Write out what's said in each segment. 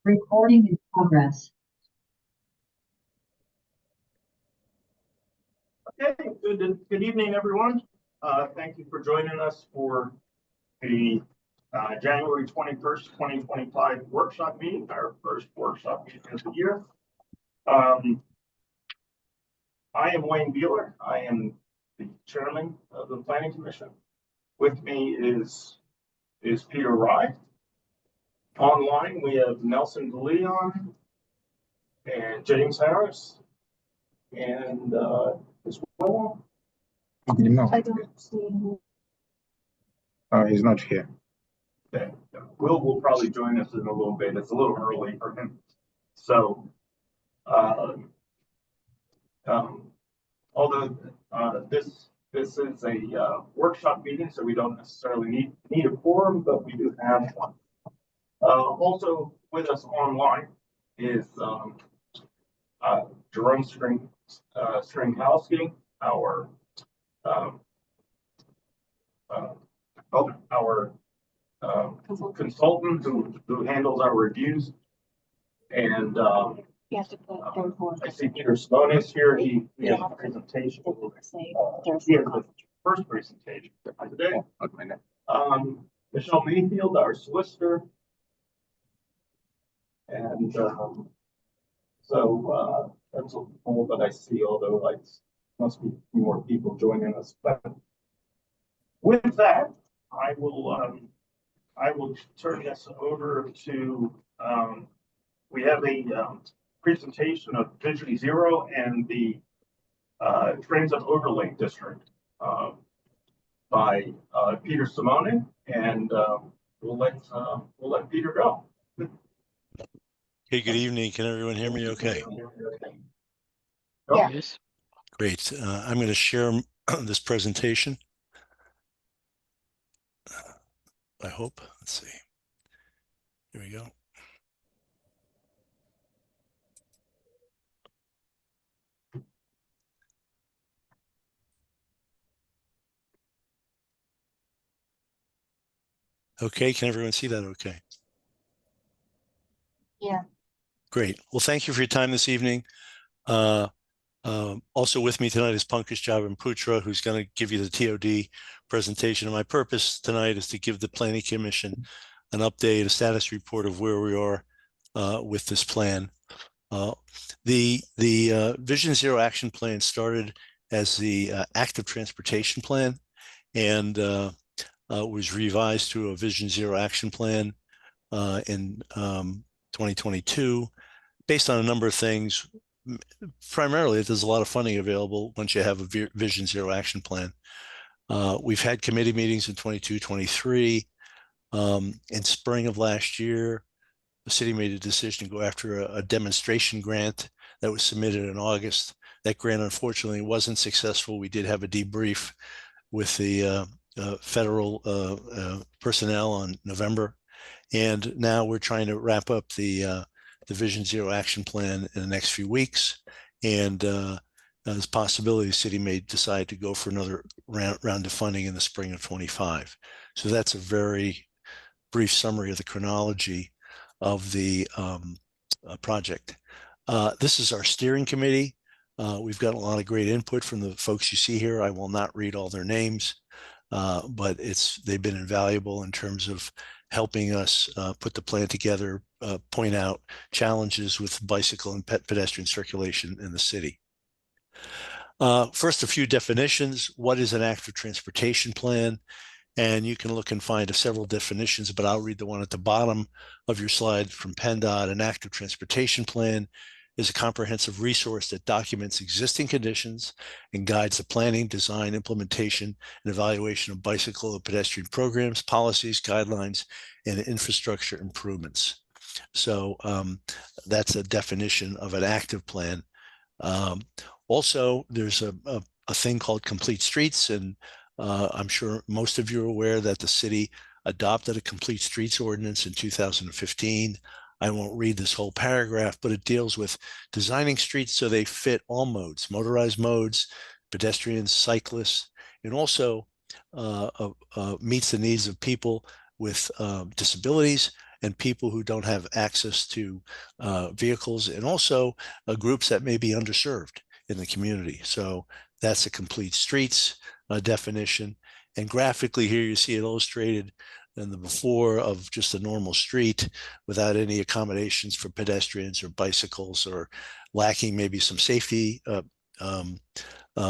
Recording in progress. Okay, good evening, everyone. Thank you for joining us for the January 21st, 2025 workshop meeting, our first workshop meeting of the year. I am Wayne Beeler. I am the chairman of the Planning Commission. With me is Peter Rye. Online, we have Nelson DeLeon and James Harris and as well. No, I don't see him. he's not here. Okay. Will probably join us in a little bit. It's a little early for him. So, although this is a workshop meeting, so we don't necessarily need a quorum, but we do have one. Also with us online is Jerome Stringowski, our consultant who handles our reviews, and You have to put their voice. I see Peter Simone is here. He has a presentation. Say He has the first presentation today. Michelle Mayfield, our solicitor, and so that's all that I see. Although like must be more people joining us, but with that, I will turn this over to, we have a presentation of Vision Zero and the Transit Overlay District by Peter Simone, and we'll let Peter go. Hey, good evening. Can everyone hear me okay? Yeah. Yes. Great. I'm going to share this presentation. I hope. Let's see. Here we go. Okay, can everyone see that okay? Yeah. Great. Well, thank you for your time this evening. Also with me tonight is Pankaj Javanputra, who's going to give you the TOD presentation. And my purpose tonight is to give the Planning Commission an update, a status report of where we are with this plan. The Vision Zero Action Plan started as the Active Transportation Plan and was revised to a Vision Zero Action Plan in 2022, based on a number of things. Primarily, there's a lot of funding available once you have a Vision Zero Action Plan. We've had committee meetings in 22, 23. In spring of last year, the city made a decision to go after a demonstration grant that was submitted in August. That grant, unfortunately, wasn't successful. We did have a debrief with the federal personnel on November. And now we're trying to wrap up the Vision Zero Action Plan in the next few weeks. And there's a possibility the city may decide to go for another round of funding in the spring of 25. So that's a very brief summary of the chronology of the project. This is our steering committee. We've got a lot of great input from the folks you see here. I will not read all their names, but they've been invaluable in terms of helping us put the plan together, point out challenges with bicycle and pedestrian circulation in the city. First, a few definitions. What is an active transportation plan? And you can look and find several definitions, but I'll read the one at the bottom of your slide from PennDOT. An active transportation plan is a comprehensive resource that documents existing conditions and guides the planning, design, implementation, and evaluation of bicycle and pedestrian programs, policies, guidelines, and infrastructure improvements. So that's a definition of an active plan. Also, there's a thing called Complete Streets, and I'm sure most of you are aware that the city adopted a Complete Streets ordinance in 2015. I won't read this whole paragraph, but it deals with designing streets so they fit all modes, motorized modes, pedestrians, cyclists, and also meets the needs of people with disabilities and people who don't have access to vehicles, and also groups that may be underserved in the community. So that's a complete streets definition. And graphically here you see it illustrated in the before of just a normal street without any accommodations for pedestrians or bicycles, or lacking maybe some safety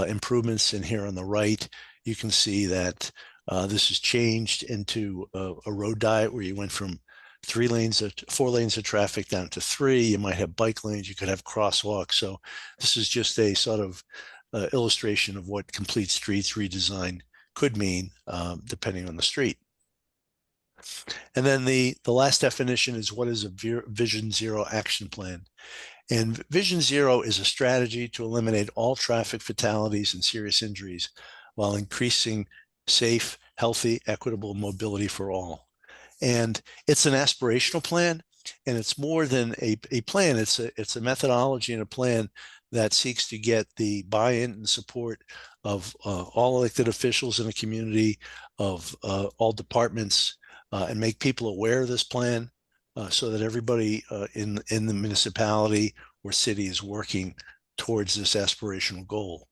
improvements. And here on the right, you can see that this has changed into a road diet where you went from 4 lanes of traffic down to 3. You might have bike lanes, you could have crosswalks. So this is just a sort of illustration of what complete streets redesign could mean, depending on the street. And then the last definition is, what is a Vision Zero action plan? And Vision Zero is a strategy to eliminate all traffic fatalities and serious injuries while increasing safe, healthy, equitable mobility for all. And it's an aspirational plan, and it's more than a plan. It's a methodology and a plan that seeks to get the buy-in and support of all elected officials in the community, of all departments, and make people aware of this plan, so that everybody in the municipality or city is working towards this aspirational goal.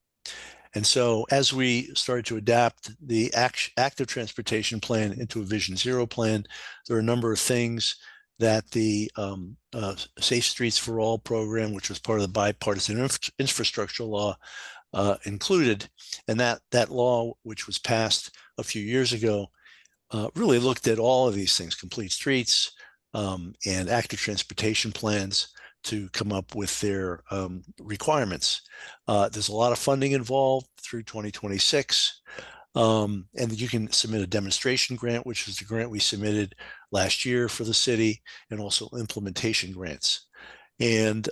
And so as we started to adapt the active transportation plan into a Vision Zero plan, there are a number of things that the Safe Streets for All program, which was part of the bipartisan infrastructure law, included. And that law, which was passed a few years ago, really looked at all of these things, complete streets and active transportation plans, to come up with their requirements. There's a lot of funding involved through 2026. And you can submit a demonstration grant, which is the grant we submitted last year for the city, and also implementation grants. And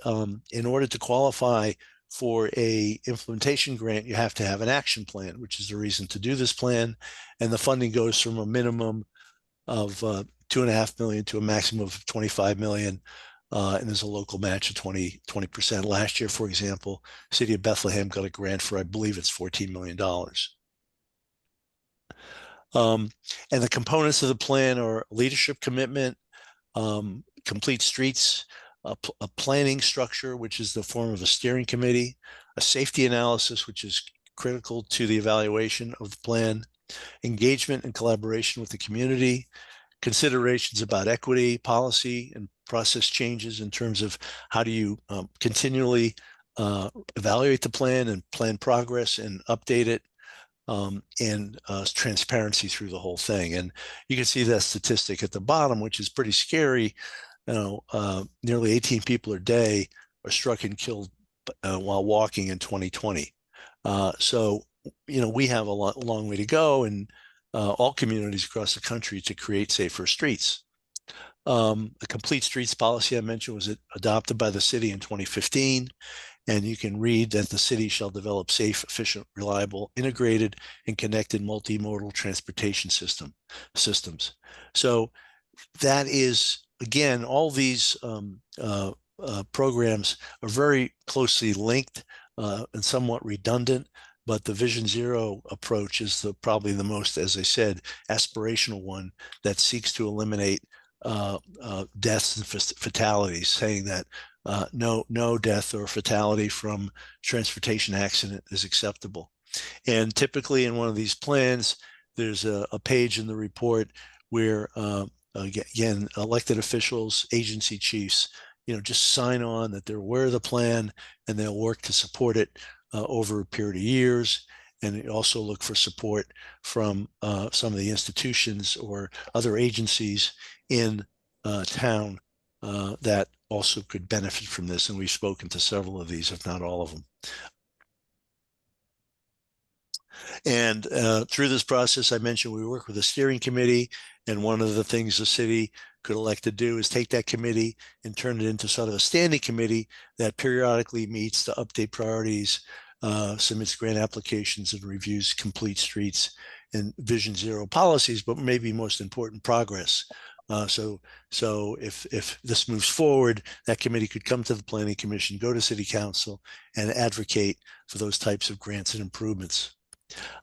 in order to qualify for a implementation grant, you have to have an action plan, which is the reason to do this plan. And the funding goes from a minimum of $2.5 million to a maximum of $25 million. And there's a local match of 20%. Last year, for example, City of Bethlehem got a grant for, I believe it's $14 million. And the components of the plan are leadership commitment, complete streets, a planning structure, which is the form of a steering committee, a safety analysis, which is critical to the evaluation of the plan, engagement and collaboration with the community, considerations about equity, policy, and process changes in terms of how do you continually evaluate the plan and plan progress and update it, and transparency through the whole thing. And you can see that statistic at the bottom, which is pretty scary. Nearly 18 people a day are struck and killed while walking in 2020. So, we have a long way to go, and all communities across the country, to create safer streets. The complete streets policy I mentioned was adopted by the city in 2015. And you can read that the city shall develop safe, efficient, reliable, integrated, and connected multimodal transportation systems. So that is, again, all these programs are very closely linked and somewhat redundant, but the Vision Zero approach is probably the most, as I said, aspirational one that seeks to eliminate deaths and fatalities, saying that no death or fatality from transportation accident is acceptable. And typically in one of these plans, there's a page in the report where, again, elected officials, agency chiefs, just sign on that they're aware of the plan and they'll work to support it over a period of years. And also look for support from some of the institutions or other agencies in town that also could benefit from this. And we've spoken to several of these, if not all of them. And through this process, I mentioned we work with a steering committee. And one of the things the city could elect to do is take that committee and turn it into sort of a standing committee that periodically meets to update priorities, submits grant applications, and reviews complete streets and Vision Zero policies, but maybe most important, progress. So if this moves forward, that committee could come to the Planning Commission, go to City Council, and advocate for those types of grants and improvements.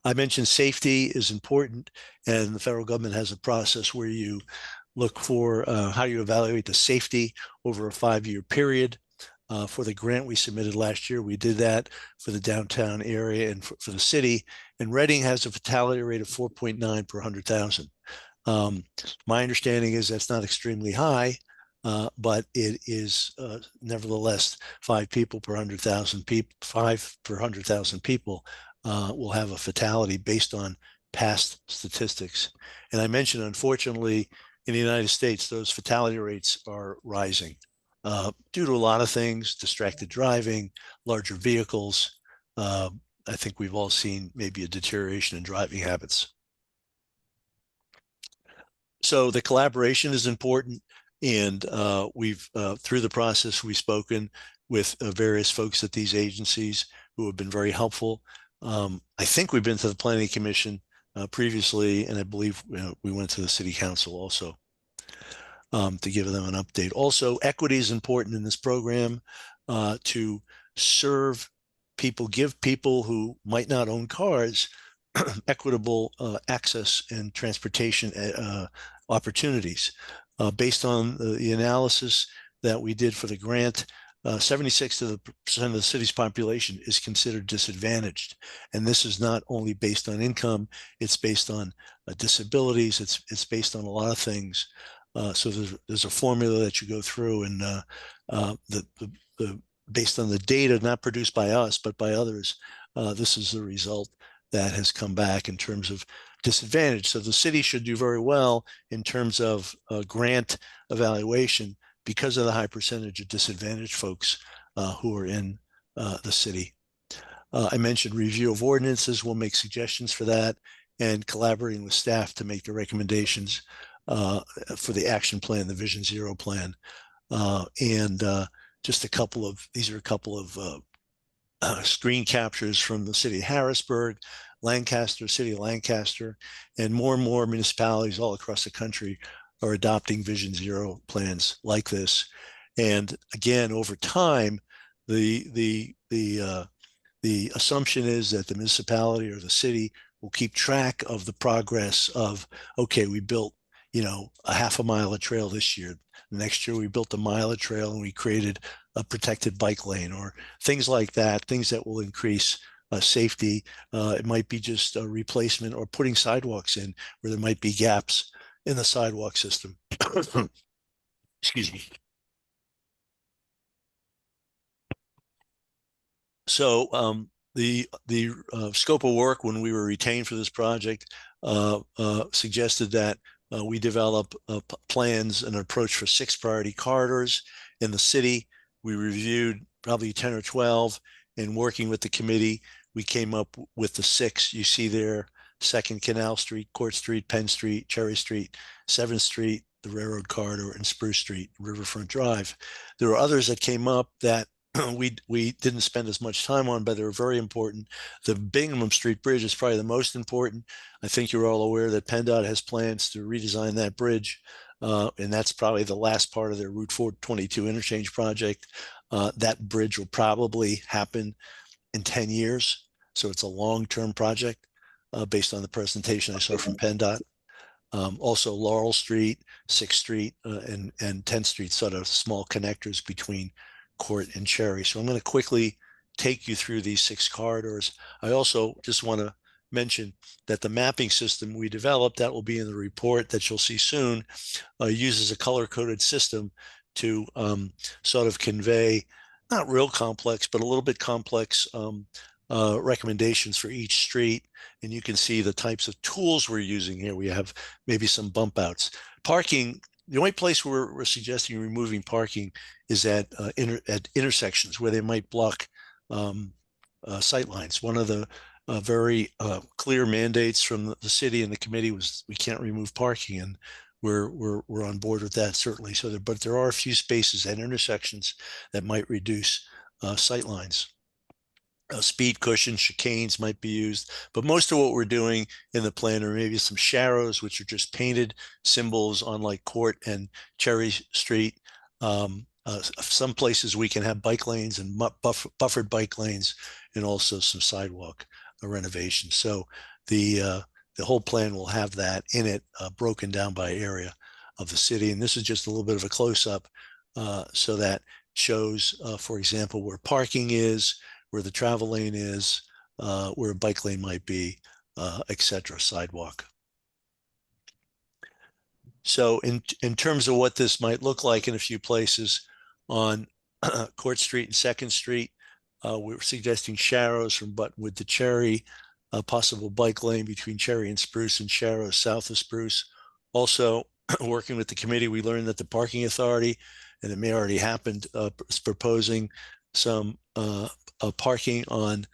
I mentioned safety is important, and the federal government has a process where you look for how you evaluate the safety over a 5-year period. For the grant we submitted last year, we did that for the downtown area and for the city. And Reading has a fatality rate of 4.9 per 100,000. My understanding is that's not extremely high, but it is nevertheless 5 people per 100,000 people. 5 per 100,000 people will have a fatality based on past statistics. And I mentioned, unfortunately, in the United States, those fatality rates are rising due to a lot of things: distracted driving, larger vehicles. I think we've all seen maybe a deterioration in driving habits. So the collaboration is important, and we've through the process we've spoken with various folks at these agencies who have been very helpful. I think we've been to the Planning Commission previously, and I believe we went to the City Council also to give them an update. Also, equity is important in this program to serve people, give people who might not own cars equitable access and transportation opportunities. Based on the analysis that we did for the grant, 76% of the city's population is considered disadvantaged. And this is not only based on income, it's based on disabilities, it's based on a lot of things. So there's a formula that you go through, and based on the data not produced by us, but by others, this is the result that has come back in terms of disadvantage. So the city should do very well in terms of grant evaluation because of the high percentage of disadvantaged folks who are in the city. I mentioned review of ordinances. We'll make suggestions for that, and collaborating with staff to make the recommendations for the action plan, the Vision Zero plan. Just these are a couple of screen captures from the city of Harrisburg, Lancaster, city of Lancaster, and more municipalities all across the country are adopting Vision Zero plans like this. And again, over time, the assumption is that the municipality or the city will keep track of the progress of, okay, we built, a half a mile of trail this year. Next year, we built a mile of trail and we created a protected bike lane, or things like that, things that will increase safety. It might be just a replacement or putting sidewalks in where there might be gaps in the sidewalk system. Excuse me. So the scope of work when we were retained for this project suggested that we develop plans and an approach for 6 priority corridors in the city. We reviewed probably 10 or 12, and working with the committee, we came up with the 6 you see there: 2nd Canal Street, Court Street, Penn Street, Cherry Street, 7th Street, the Railroad Corridor, and Spruce Street, Riverfront Drive. There were others that came up that we didn't spend as much time on, but they were very important. The Bingham Street Bridge is probably the most important. I think you're all aware that PennDOT has plans to redesign that bridge, and that's probably the last part of their Route 422 interchange project. That bridge will probably happen in 10 years, so it's a long-term project based on the presentation I saw from PennDOT. Also, Laurel Street, 6th Street, and 10th Street, sort of small connectors between Court and Cherry. So I'm going to quickly take you through these 6 corridors. I also just want to mention that the mapping system we developed, that will be in the report that you'll see soon, uses a color-coded system to sort of convey, not real complex, but a little bit complex recommendations for each street. And you can see the types of tools we're using here. We have maybe some bump outs. Parking, the only place where we're suggesting removing parking is at intersections where they might block sight lines. One of the very clear mandates from the city and the committee was we can't remove parking, and we're on board with that, certainly. So, but there are a few spaces at intersections that might reduce sight lines. Speed cushions, chicanes might be used, but most of what we're doing in the plan are maybe some sharrows, which are just painted symbols on like Court and Cherry Street. Some places we can have bike lanes and buffered bike lanes, and also some sidewalk renovation. So the whole plan will have that in it, broken down by area. of the city. And this is just a little bit of a close-up so that shows, for example, where parking is, where the travel lane is, where a bike lane might be, etc., sidewalk. So in terms of what this might look like in a few places on Court Street and Second Street, we're suggesting Sharrows from Buttonwood to Cherry, a possible bike lane between Cherry and Spruce and Sharrows south of Spruce. Also, working with the committee, we learned that the Parking Authority, and it may already happened, is proposing some parking on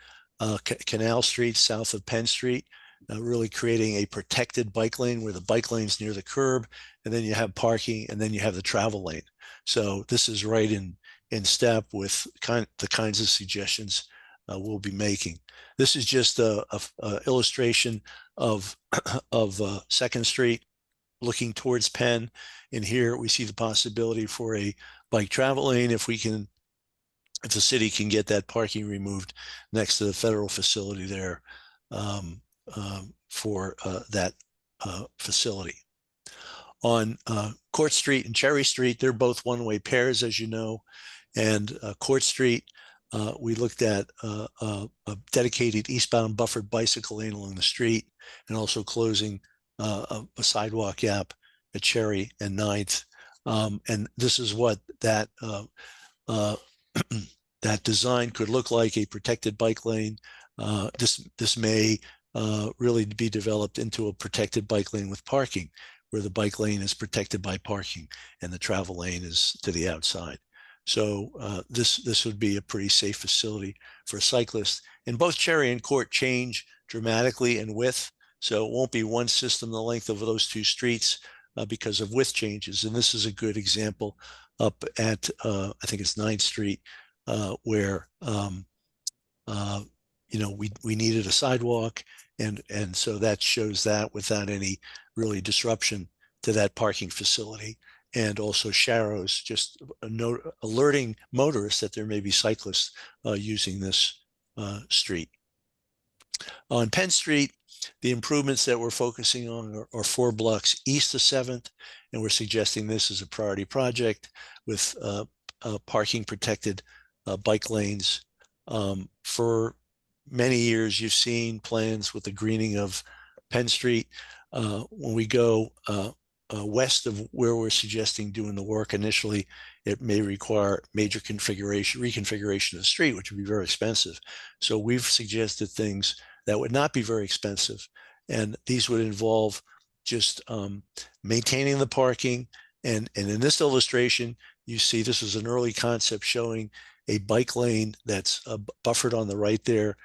Canal Street south of Penn Street, really creating a protected bike lane where the bike lane's near the curb, and then you have parking, and then you have the travel lane. So this is right in step with the kinds of suggestions we'll be making. This is just a illustration of Second Street looking towards Penn. And here we see the possibility for a bike travel lane if the city can get that parking removed next to the federal facility there for that facility. On Court Street and Cherry Street, they're both one-way pairs, as you know. And Court Street, we looked at a dedicated eastbound buffered bicycle lane along the street, and also closing a sidewalk gap at Cherry and 9th. And this is what that that design could look like, a protected bike lane. This may really be developed into a protected bike lane with parking, where the bike lane is protected by parking and the travel lane is to the outside. So this would be a pretty safe facility for cyclists. And both Cherry and Court change dramatically in width, so it won't be one system the length of those two streets because of width changes. And this is a good example up at I think it's 9th Street, where we needed a sidewalk, and so that shows that without any really disruption to that parking facility. And also Sharrows, just alerting motorists that there may be cyclists using this street. On Penn Street, the improvements that we're focusing on are 4 blocks east of 7th, and we're suggesting this as a priority project with parking protected bike lanes. For many years, you've seen plans with the greening of Penn Street. When we go west of where we're suggesting doing the work initially, it may require major reconfiguration of the street, which would be very expensive. So we've suggested things that would not be very expensive. And these would involve just maintaining the parking. And in this illustration, you see this is an early concept showing a bike lane that's buffered on the right there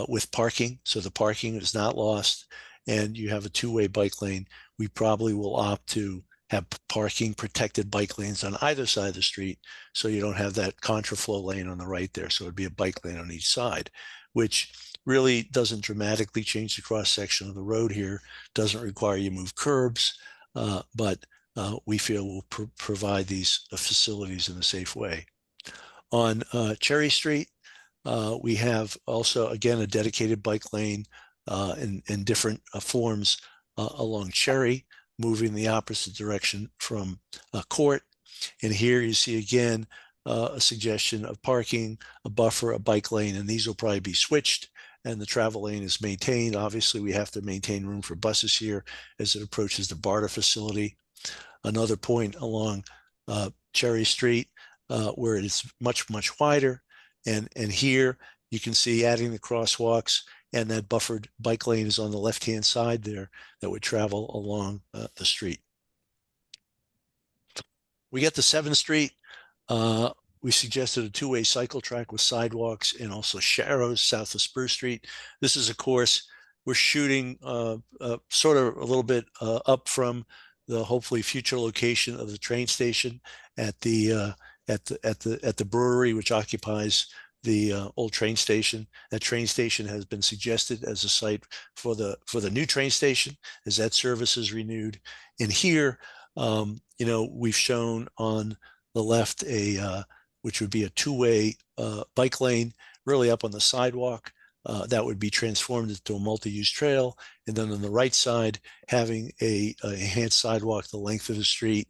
with parking. So the parking is not lost, and you have a two-way bike lane. We probably will opt to have parking protected bike lanes on either side of the street, so you don't have that contraflow lane on the right there. So it'd be a bike lane on each side, which really doesn't dramatically change the cross section of the road here, doesn't require you move curbs, but we feel will provide these facilities in a safe way. On Cherry Street, we have also, again, a dedicated bike lane in different forms along Cherry, moving the opposite direction from Court. And here you see again a suggestion of parking, a buffer, a bike lane, and these will probably be switched, and the travel lane is maintained. Obviously, we have to maintain room for buses here as it approaches the BARDA facility. Another point along Cherry Street where it is much, much wider. And here you can see adding the crosswalks, and that buffered bike lane is on the left-hand side there that would travel along the street. We get to 7th Street. We suggested a two-way cycle track with sidewalks, and also Sharrows south of Spruce Street. This is a course we're shooting sort of a little bit up from the hopefully future location of the train station at the brewery, which occupies the old train station. That train station has been suggested as a site for the new train station as that service is renewed. And here, we've shown on the left which would be a two-way bike lane, really up on the sidewalk that would be transformed into a multi-use trail. And then on the right side, having a enhanced sidewalk the length of the street.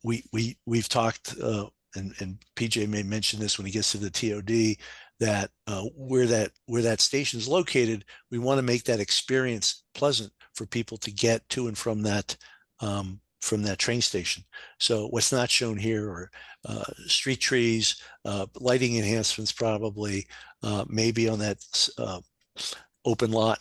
We've talked, and PJ may mention this when he gets to the TOD, that where that station is located, we want to make that experience pleasant for people to get to and from that train station. So what's not shown here are street trees, lighting enhancements, probably maybe on that open lot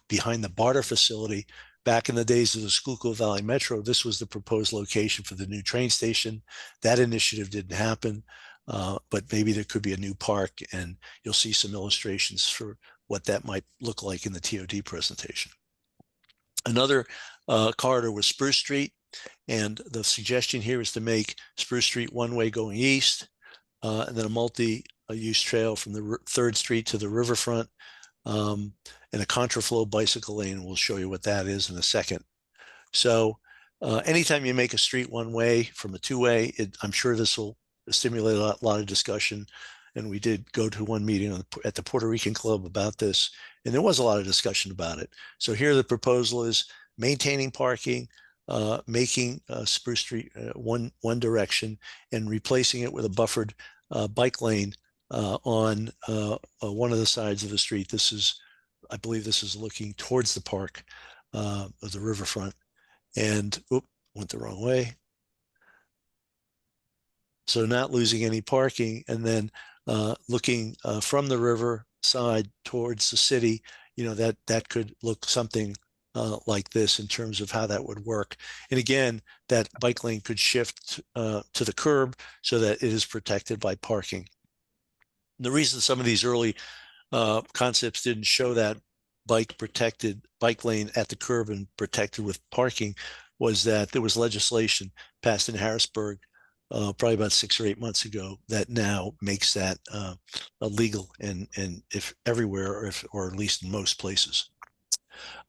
behind the barter facility. Back in the days of the Schuylkill Valley Metro, this was the proposed location for the new train station. That initiative didn't happen, but maybe there could be a new park, and you'll see some illustrations for what that might look like in the TOD presentation. Another corridor was Spruce Street, and the suggestion here is to make Spruce Street one-way going east, and then a multi-use trail from the 3rd Street to the riverfront, and a contraflow bicycle lane. We'll show you what that is in a second. So anytime you make a street one way from a two-way, I'm sure this will stimulate a lot of discussion. And we did go to one meeting at the Puerto Rican Club about this, and there was a lot of discussion about it. So here the proposal is maintaining parking, making Spruce Street one direction, and replacing it with a buffered bike lane on one of the sides of the street. This is, I believe this is looking towards the park of the riverfront. And went the wrong way. So not losing any parking, and then looking from the river side towards the city, that could look something like this in terms of how that would work. And again, that bike lane could shift to the curb so that it is protected by parking. The reason some of these early concepts didn't show that bike lane at the curb and protected with parking was that there was legislation passed in Harrisburg probably about 6 or 8 months ago that now makes that illegal, and if everywhere, or at least in most places.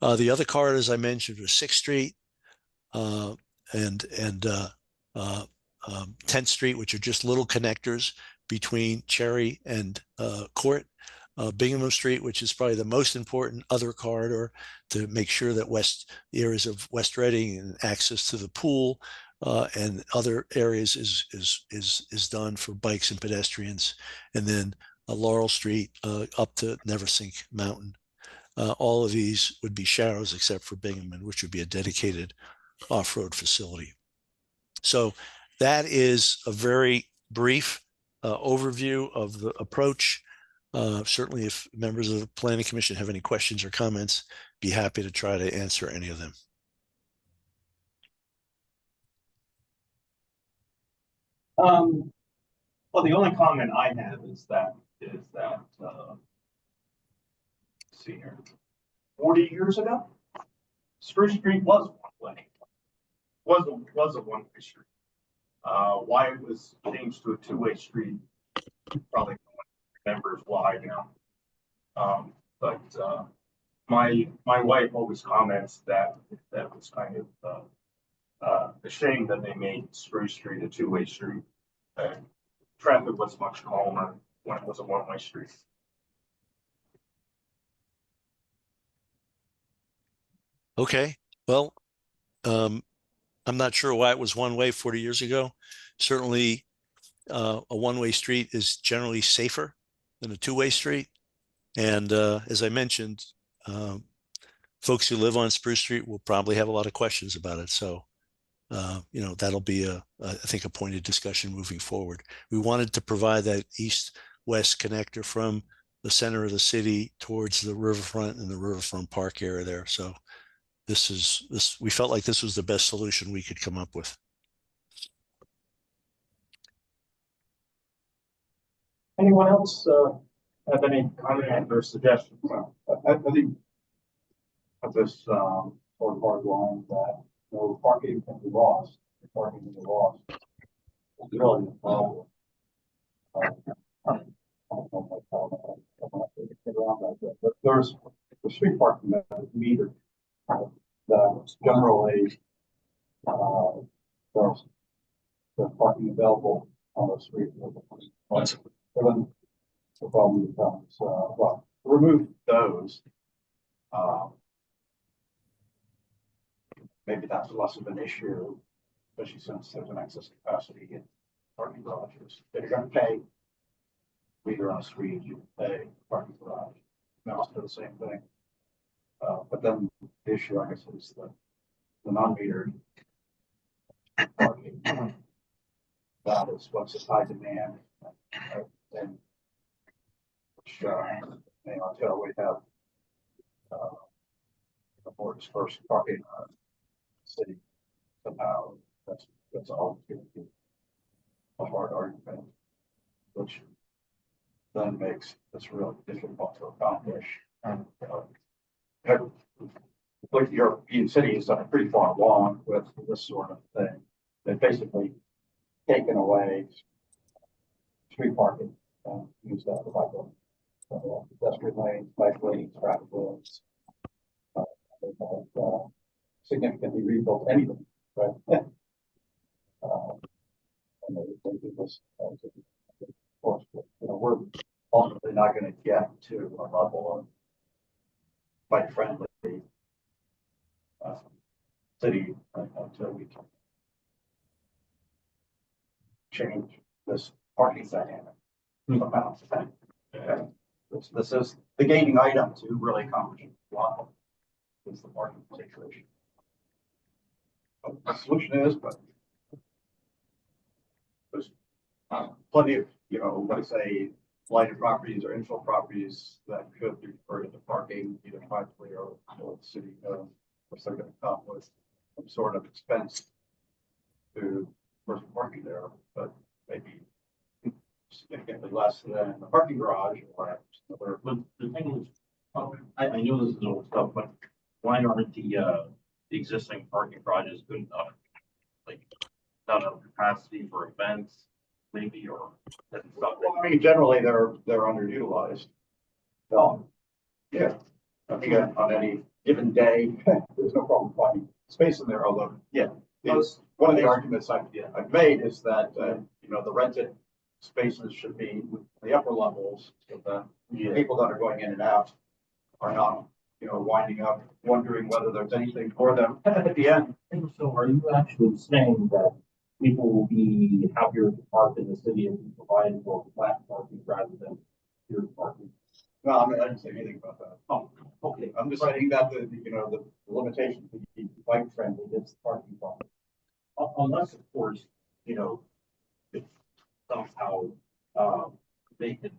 The other corridors I mentioned were 6th Street and 10th Street, which are just little connectors between Cherry and Court. Bingham Street, which is probably the most important other corridor to make sure that the areas of West Reading and access to the pool and other areas is done for bikes and pedestrians. And then Laurel Street up to Neversink Mountain. All of these would be shallows except for Bingham, which would be a dedicated off-road facility. So that is a very brief overview of the approach. Certainly, if members of the Planning Commission have any questions or comments, be happy to try to answer any of them. Well, the only comment I have is that let's see here, 40 years ago, Spruce Street was one way, was a one-way street. Why it was changed to a two-way street, probably no one remembers why now. But my wife always comments that was kind of a shame that they made Spruce Street a two-way street. Traffic was much calmer when it was a one-way street. Okay, well, I'm not sure why it was one way 40 years ago. Certainly, a one-way street is generally safer than a two-way street. And as I mentioned, folks who live on Spruce Street will probably have a lot of questions about it. So, that'll be I think a pointed discussion moving forward. We wanted to provide that east-west connector from the center of the city towards the riverfront and the riverfront park area there. So we felt like this was the best solution we could come up with. Anyone else have any comment or suggestions? Well, I think at this sort of hard line that no parking can be lost. Parking can be lost. It's really a problem. I don't know how to get around that, but there's the street parking that is metered. That's generally there's parking available on the street. the problem becomes, well, remove those. Maybe that's less of an issue, especially since there's an excess capacity in parking garages. If you're gonna pay, meter on a street, you pay parking garage. Now it's the same thing. But then the issue, I guess, is the non-metered parking. That is what's the high demand, and which, until we have a more dispersed parking city somehow, that's all going to be a hard argument, which then makes this really difficult to accomplish. Like European cities are pretty far along with this sort of thing. They've basically taken away street parking and used that for bicycle, pedestrian lanes, bike lanes, traffic lanes. They have significantly rebuilt anything, right? And they do this, of course, but, we're ultimately not going to get to a level of bike friendly city until we can change this parking dynamic. This is the gating item to really accomplishing a lot is the parking situation. The solution is, but there's plenty of, let's say, lighted properties or infill properties that could be converted to parking either privately or the city. Of course, they're going to come with some sort of expense to person parking there, but maybe significantly less than the parking garage or other. But the thing is, I know this is old stuff, but why aren't the existing parking garages good enough? Like, not enough capacity for events, maybe, or stuff. Well, I mean, generally they're underutilized. Yeah, I think on any given day, there's no problem finding space in there. Although, it's one of the arguments I've made is that the rented spaces should be the upper levels, so that people that are going in and out are not, winding up wondering whether there's anything for them at the end. So are you actually saying that people will be happier to park in the city and be provided more flat parking rather than pure parking? No, I mean, I didn't say anything about that. Oh, okay. I'm just saying that the limitation to be bike friendly is the parking problem. Unless, of course, if somehow make it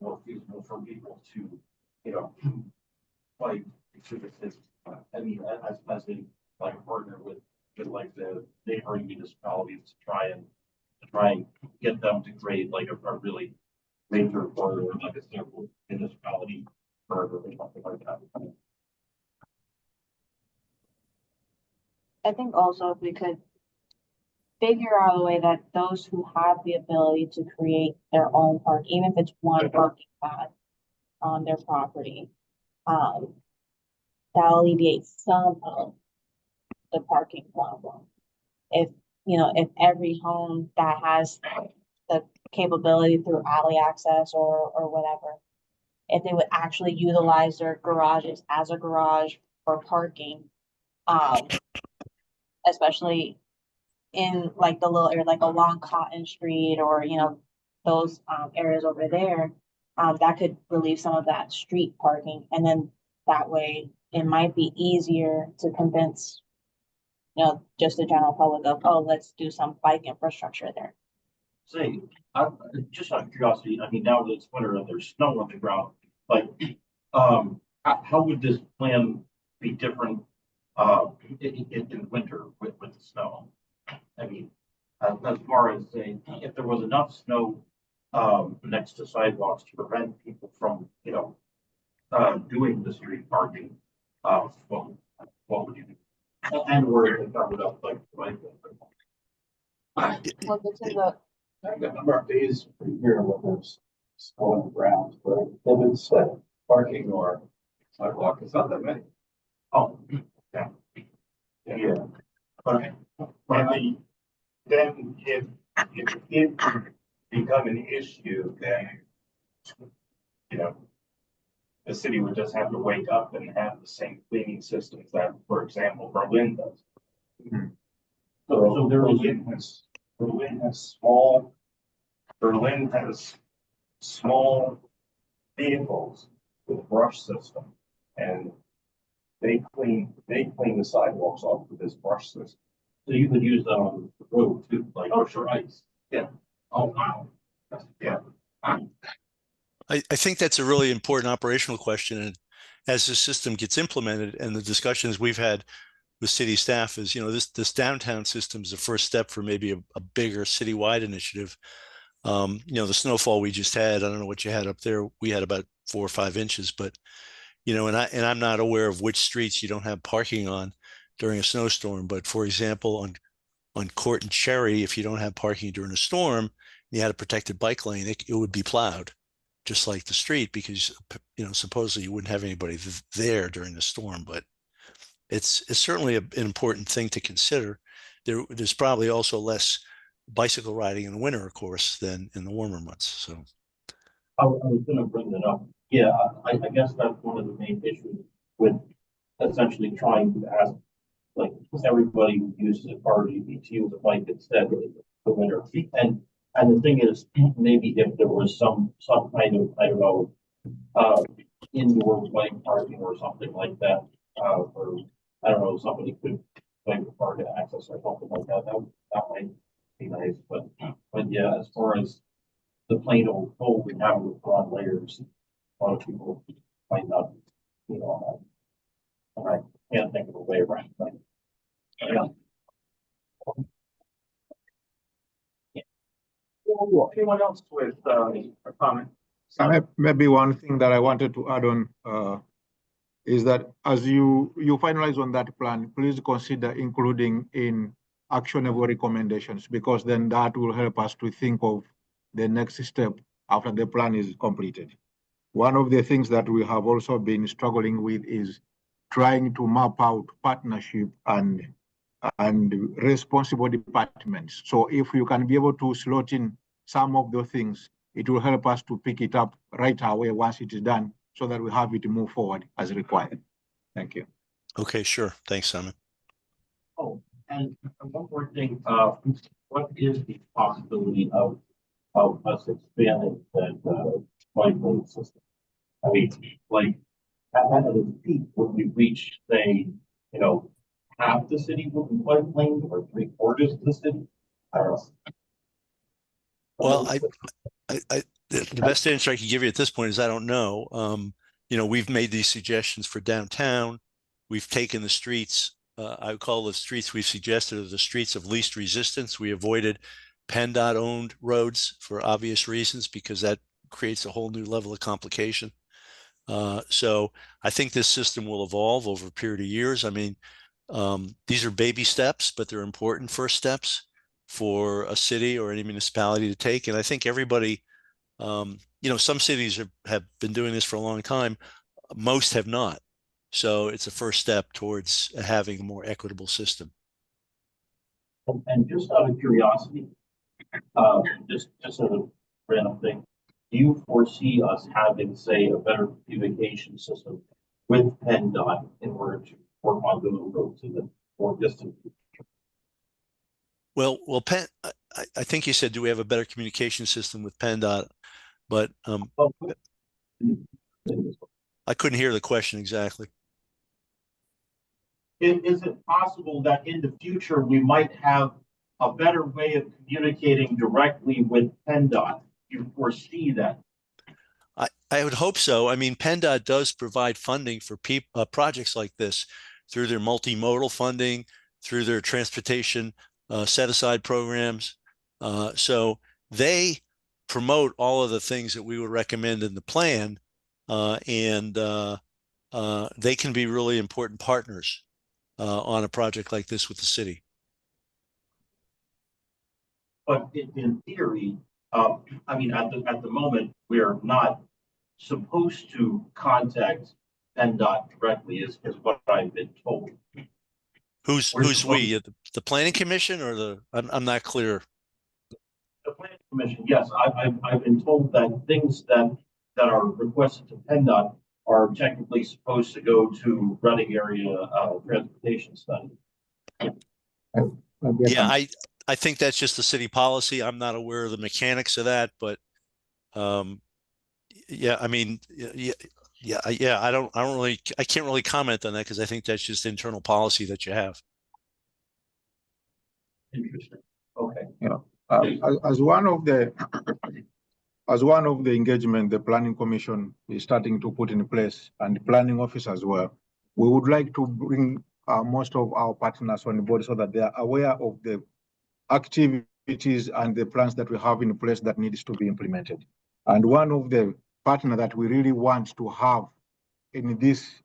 more feasible for people to, like exhibits. I mean, as a like a partner with like the neighboring municipalities to try and get them to create like a really major corridor, like a sample municipality corridor or something like that. I think also if we could figure out a way that those who have the ability to create their own park, even if it's one parking pad on their property, that alleviates some of the parking problem. If every home that has the capability through alley access or whatever, if they would actually utilize their garages as a garage for parking, especially in like the little area, like along Cotton Street or those areas over there, that could relieve some of that street parking, and then that way it might be easier to convince just the general public of, oh, let's do some bike infrastructure there. Say, just out of curiosity, I mean, now that it's winter and there's snow on the ground, like, how would this plan be different in winter with the snow? I mean, as far as saying, if there was enough snow next to sidewalks to prevent people from, doing the street parking, what would you do? And where it covered up like Well, this is a I think the number of days per year when there's snow on the ground, but if it's parking or sidewalk, it's not that many. oh yeah. But then if it become an issue, then you know, the city would just have to wake up and have the same cleaning systems that, for example, Berlin does. So there is, Berlin has small vehicles with a brush system, and they clean the sidewalks off with this brush system. so you could use that on the road too, like. Oh, sure. Ice. Yeah. Oh, wow. Yeah. I think that's a really important operational question. And as the system gets implemented and the discussions we've had with city staff is, you know, this downtown system is the first step for maybe a bigger citywide initiative. You know, the snowfall we just had, I don't know what you had up there. We had about 4 or 5 inches, but, you know, and I'm not aware of which streets you don't have parking on during a snowstorm. But for example, on Court and Cherry, if you don't have parking during a storm, you had a protected bike lane, it would be plowed just like the street, because, you know, supposedly you wouldn't have anybody there during the storm. But it's certainly an important thing to consider. There's probably also less bicycle riding in the winter, of course, than in the warmer months. So I was gonna bring that up. Yeah, I guess that's one of the main issues with essentially trying to ask, like, everybody who uses a car to use a bike instead of the winter. And the thing is, maybe if there was some kind of, I don't know, indoor bike parking or something like that, or I don't know, somebody could bike the car to access or something like that, that might be nice. But yeah, as far as the plain old coal we have with broad layers, a lot of people might not, you know, I can't think of a way around that. Yeah. Anyone else with a comment? So maybe one thing that I wanted to add on is that as you finalize on that plan, please consider including in actionable recommendations, because then that will help us to think of the next step after the plan is completed. One of the things that we have also been struggling with is trying to map out partnership and responsible departments. So if you can be able to slot in some of those things, it will help us to pick it up right away once it is done, so that we have it to move forward as required. Thank you. okay, sure. Thanks, Simon. Oh, and one more thing, what is the possibility of us expanding that bike lane system? I mean, like, at its peak, would we reach, say, you know, half the city would be bike lane or 3/4 of the city? I don't know. Well, the best answer I can give you at this point is I don't know. You know, we've made these suggestions for downtown. We've taken the streets, I would call the streets we've suggested are the streets of least resistance. We avoided PennDOT owned roads for obvious reasons, because that creates a whole new level of complication. So I think this system will evolve over a period of years. I mean, these are baby steps, but they're important first steps for a city or any municipality to take. And I think everybody, you know, some cities have been doing this for a long time. Most have not. So it's a first step towards having a more equitable system. And just out of curiosity, just as a random thing, do you foresee us having, say, a better communication system with PennDOT in order to work on the road to the more distant future? Well, Penn, I think you said, do we have a better communication system with PennDOT? But I couldn't hear the question exactly. Is it possible that in the future we might have a better way of communicating directly with PennDOT? Do you foresee that? I would hope so. I mean, PennDOT does provide funding for projects like this through their multimodal funding, through their transportation set-aside programs. So they promote all of the things that we would recommend in the plan, and they can be really important partners on a project like this with the city. But in theory, I mean, at the moment, we're not supposed to contact PennDOT directly, is what I've been told. Who's we? The Planning Commission or the? I'm not clear. The Planning Commission, yes, I've been told that things that that are requested to PennDOT are technically supposed to go to Reading area, transportation study. Yeah, I think that's just the city policy. I'm not aware of the mechanics of that, but yeah, I mean, I can't really comment on that because I think that's just internal policy that you have. Interesting. Okay. As one of the engagement the planning commission is starting to put in place, and the planning office as well, we would like to bring most of our partners on board so that they are aware of the activities and the plans that we have in place that needs to be implemented. And one of the partner that we really want to have in this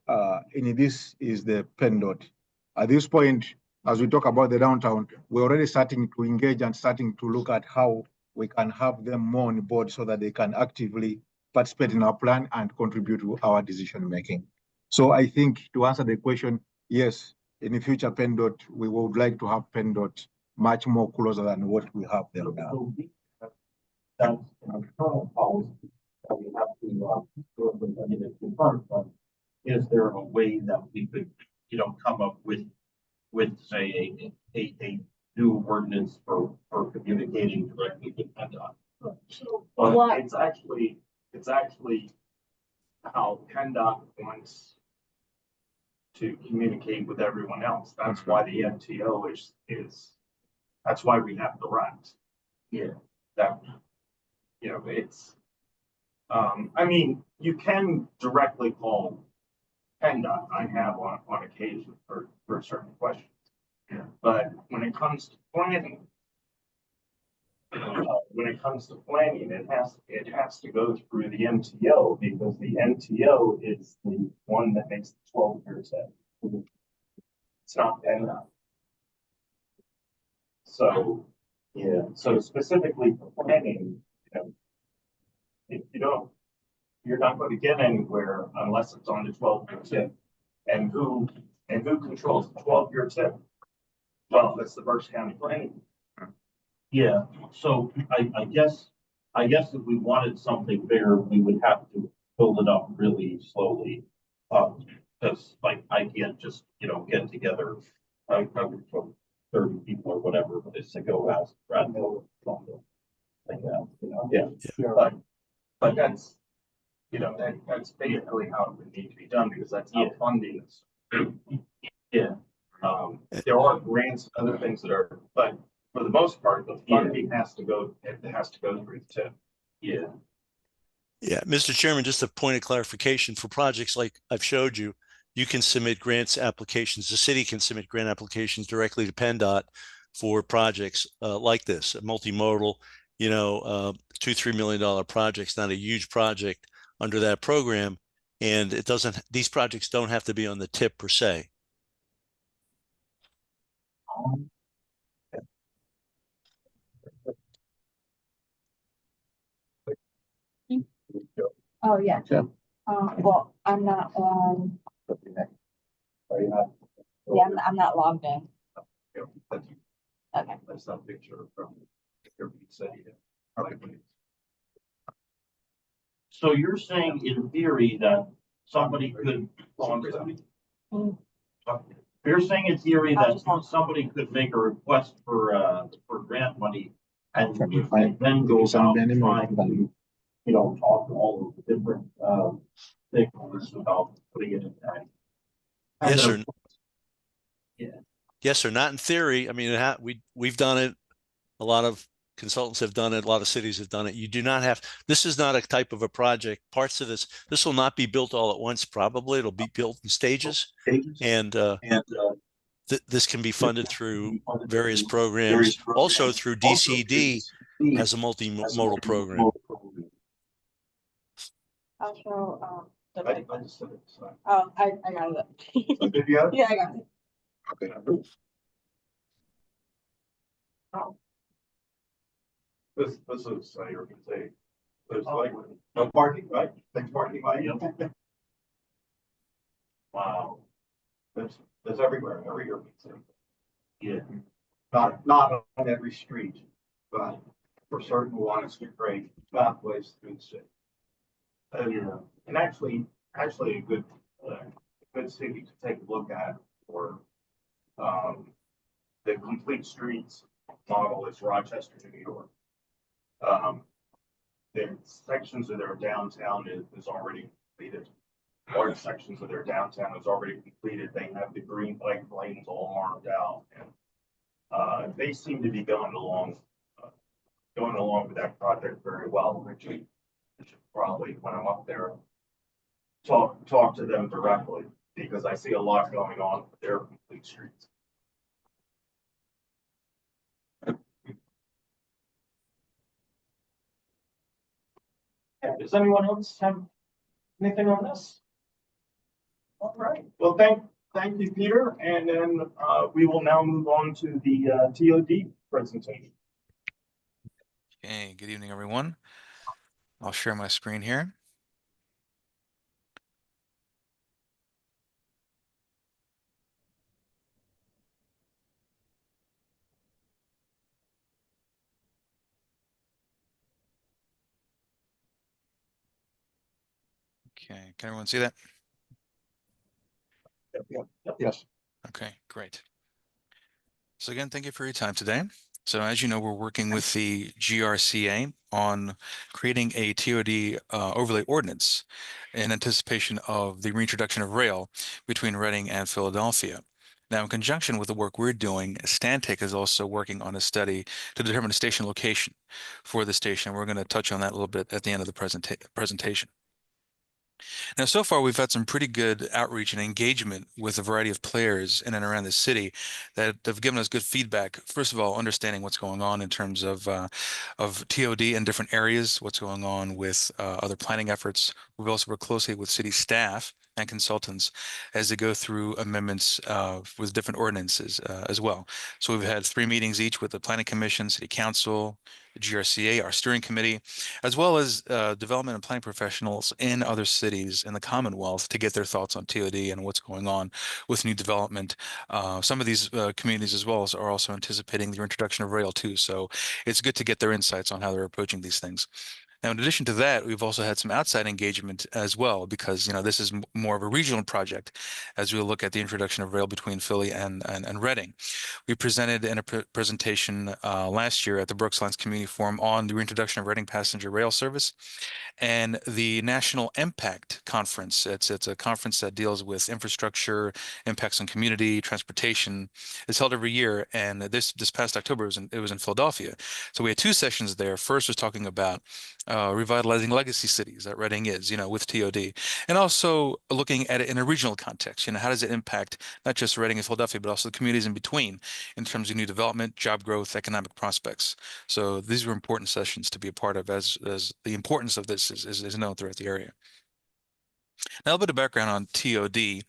is the PennDOT. At this point, as we talk about the downtown, we're already starting to engage and starting to look at how we can have them more on board so that they can actively participate in our plan and contribute to our decision making. So I think to answer the question, yes, in the future PennDOT, we would like to have PennDOT much more closer than what we have there now. That's an internal policy that we have to confirm, but is there a way that we could, come up with say a new ordinance for communicating directly with PennDOT? But it's actually how PennDOT wants to communicate with everyone else. That's why the MTO is that's why we have the right. Yeah. That, it's, I mean, you can directly call PennDOT. I have on occasion for certain questions. Yeah. But when it comes to planning, it has to go through the MTO, because the MTO is the one that makes the 12-year set. It's not PennDOT. So, yeah, so specifically for planning, if you're not going to get anywhere unless it's on the 12-year tip. And who controls the 12-year tip? Well, that's the Berks County Planning. Yeah, so I guess if we wanted something bigger, we would have to build it up really slowly. Because I can't just, get together, from 30 people or whatever, just to go ask Brad Miller like that, Yeah. But that's, that's basically how it would need to be done, because that's how funding is. Yeah. There are grants and other things that are, but for the most part, the funding has to go through the tip. Yeah. Yeah, Mr. Chairman, just a point of clarification for projects like I've showed you, you can submit grants applications. The city can submit grant applications directly to PennDOT for projects like this, a multimodal, $2-3 million projects, not a huge project under that program. And these projects don't have to be on the tip per se. Oh, yeah. Sure. Well, I'm not on, Are you not? yeah, I'm not logged in. Okay. That's that picture from your city. So you're saying in theory that somebody could, you're saying in theory that somebody could make a request for grant money and then go out and find, talk to all of the different, stakeholders about putting it in that. Yes or Yeah. yes or not in theory. I mean, we've done it. A lot of consultants have done it. A lot of cities have done it. You do not have, this is not a type of a project. Parts of this will not be built all at once. Probably it'll be built in stages. And this can be funded through various programs, also through DCD has a multimodal program. I'll show, I just said it. oh, I got it. Did you have it? Yeah, I got it. Okay. This is, you're gonna say, there's like, no parking, right? Thanks parking, right? Wow. There's everywhere, every year. Yeah. Not on every street, but for certain ones, to create pathways through the city. and actually a good city to take a look at for the complete streets model is Rochester, New York. The sections of their downtown is already completed. Large sections of their downtown is already completed. They have the green bike lanes all marked out, and they seem to be going along with that project very well. Actually, I should probably, when I'm up there, talk to them directly, because I see a lot going on with their complete streets. Yeah, does anyone else have anything on this? All right, well, thank you, Peter, and then we will now move on to the TOD presentation. Okay, good evening, everyone. I'll share my screen here. Okay, can everyone see that? Yes. Okay, great. So again, thank you for your time today. So as you know, we're working with the GRCA on creating a TOD overlay ordinance in anticipation of the reintroduction of rail between Reading and Philadelphia. Now, in conjunction with the work we're doing, Stantec is also working on a study to determine a station location for the station. We're going to touch on that a little bit at the end of the presentation. Now, so far, we've had some pretty good outreach and engagement with a variety of players in and around the city that have given us good feedback. First of all, understanding what's going on in terms of TOD in different areas, what's going on with other planning efforts. We've also worked closely with city staff and consultants as they go through amendments with different ordinances as well. So we've had 3 meetings each with the Planning Commission, City Council, the GRCA, our steering committee, as well as development and planning professionals in other cities in the Commonwealth to get their thoughts on TOD and what's going on with new development. Some of these communities as well are also anticipating the introduction of rail too. So it's good to get their insights on how they're approaching these things. Now, in addition to that, we've also had some outside engagement as well, because this is more of a regional project as we look at the introduction of rail between Philly and Reading. We presented in a presentation last year at the Brooks Lines Community Forum on the reintroduction of Reading passenger rail service and the National Impact Conference. It's a conference that deals with infrastructure, impacts on community, transportation. It's held every year, and this past October it was in Philadelphia. So we had 2 sessions there. First was talking about revitalizing legacy cities that Reading is, with TOD, and also looking at it in a regional context. How does it impact not just Reading and Philadelphia, but also the communities in between in terms of new development, job growth, economic prospects. So these were important sessions to be a part of, as the importance of this is known throughout the area. Now, a little bit of background on TOD.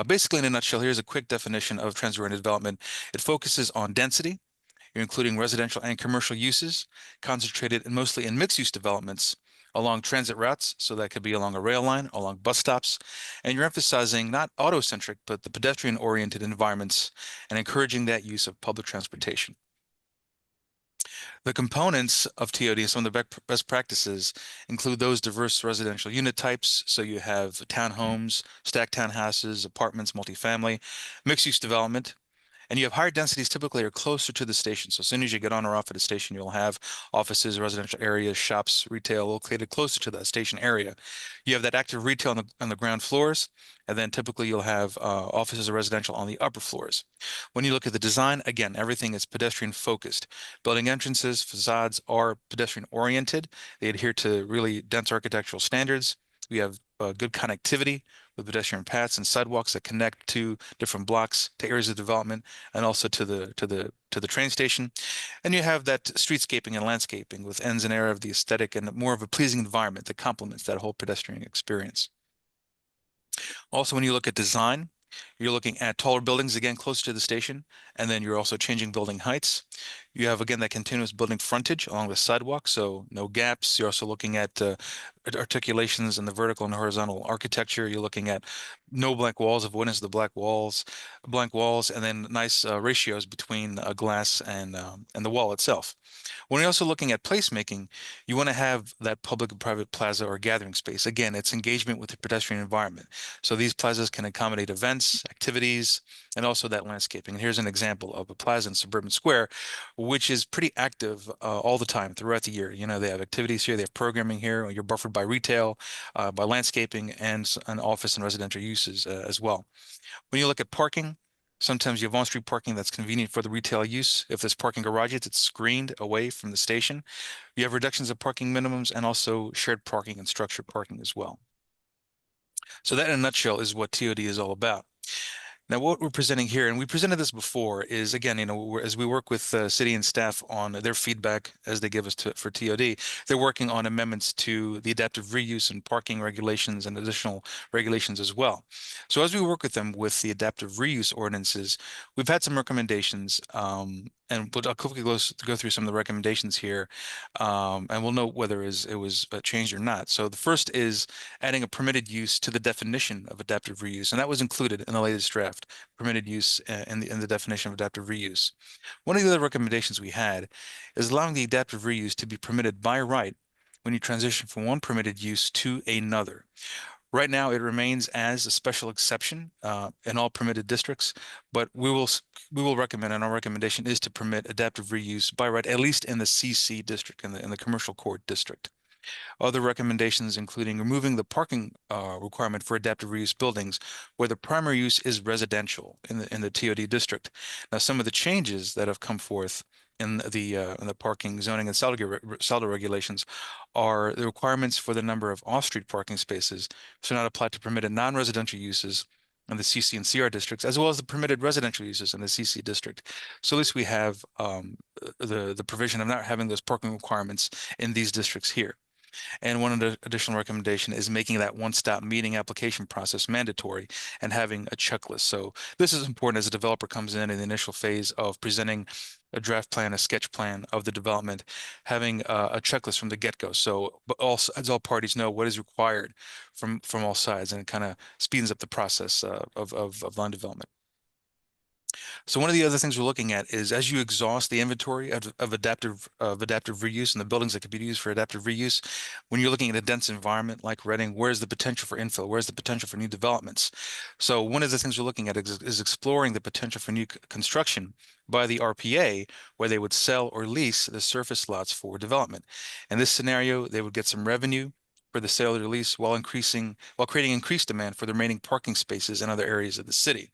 Basically, in a nutshell, here's a quick definition of transit-oriented development. It focuses on density. You're including residential and commercial uses, concentrated mostly in mixed-use developments along transit routes, so that could be along a rail line, along bus stops, and you're emphasizing not auto-centric, but the pedestrian-oriented environments and encouraging that use of public transportation. The components of TOD and some of the best practices include those diverse residential unit types. So you have townhomes, stacked townhouses, apartments, multifamily, mixed-use development. And you have higher densities typically are closer to the station. So as soon as you get on or off at a station, you'll have offices, residential areas, shops, retail located closer to that station area. You have that active retail on the ground floors, and then typically you'll have offices or residential on the upper floors. When you look at the design, again, everything is pedestrian focused. Building entrances, facades are pedestrian oriented. They adhere to really dense architectural standards. We have good connectivity with pedestrian paths and sidewalks that connect to different blocks, to areas of development, and also to the train station. And you have that streetscaping and landscaping with ends and air of the aesthetic and more of a pleasing environment that complements that whole pedestrian experience. Also, when you look at design, you're looking at taller buildings, again, close to the station, and then you're also changing building heights. You have, again, that continuous building frontage along the sidewalk, so no gaps. You're also looking at articulations in the vertical and horizontal architecture. You're looking at no blank walls, avoidance of the blank walls, and then nice ratios between glass and the wall itself. When you're also looking at placemaking, you want to have that public and private plaza or gathering space. Again, it's engagement with the pedestrian environment. So these plazas can accommodate events, activities, and also that landscaping. And here's an example of a plaza in Suburban Square, which is pretty active all the time throughout the year. You know, they have activities here, they have programming here. You're buffered by retail, by landscaping, and office and residential uses as well. When you look at parking, sometimes you have on-street parking that's convenient for the retail use. If there's parking garages, it's screened away from the station. You have reductions of parking minimums and also shared parking and structured parking as well. So that in a nutshell is what TOD is all about. Now, what we're presenting here, and we presented this before, is again, you know, as we work with city and staff on their feedback as they give us for TOD, they're working on amendments to the adaptive reuse and parking regulations and additional regulations as well. So as we work with them with the adaptive reuse ordinances, we've had some recommendations, and I'll quickly go through some of the recommendations here, and we'll note whether it was changed or not. So the first is adding a permitted use to the definition of adaptive reuse, and that was included in the latest draft, permitted use in the definition of adaptive reuse. One of the other recommendations we had is allowing the adaptive reuse to be permitted by right when you transition from one permitted use to another. Right now, it remains as a special exception in all permitted districts, but we will recommend, and our recommendation is to permit adaptive reuse by right, at least in the CC district, in the commercial court district. Other recommendations including removing the parking requirement for adaptive reuse buildings where the primary use is residential in the TOD district. Now, some of the changes that have come forth in the parking, zoning, and SELDA regulations are the requirements for the number of off-street parking spaces should not apply to permitted non-residential uses in the CC and CR districts, as well as the permitted residential uses in the CC district. So at least we have the provision of not having those parking requirements in these districts here. And one of the additional recommendation is making that one-stop meeting application process mandatory and having a checklist. So this is important as a developer comes in the initial phase of presenting a draft plan, a sketch plan of the development, having a checklist from the get-go. So as all parties know what is required from all sides, and it kind of speeds up the process of land development. So one of the other things we're looking at is as you exhaust the inventory of adaptive reuse and the buildings that could be used for adaptive reuse, when you're looking at a dense environment like Reading, where's the potential for infill? Where's the potential for new developments? So one of the things we're looking at is exploring the potential for new construction by the RPA, where they would sell or lease the surface lots for development. In this scenario, they would get some revenue for the sale or lease while creating increased demand for the remaining parking spaces in other areas of the city.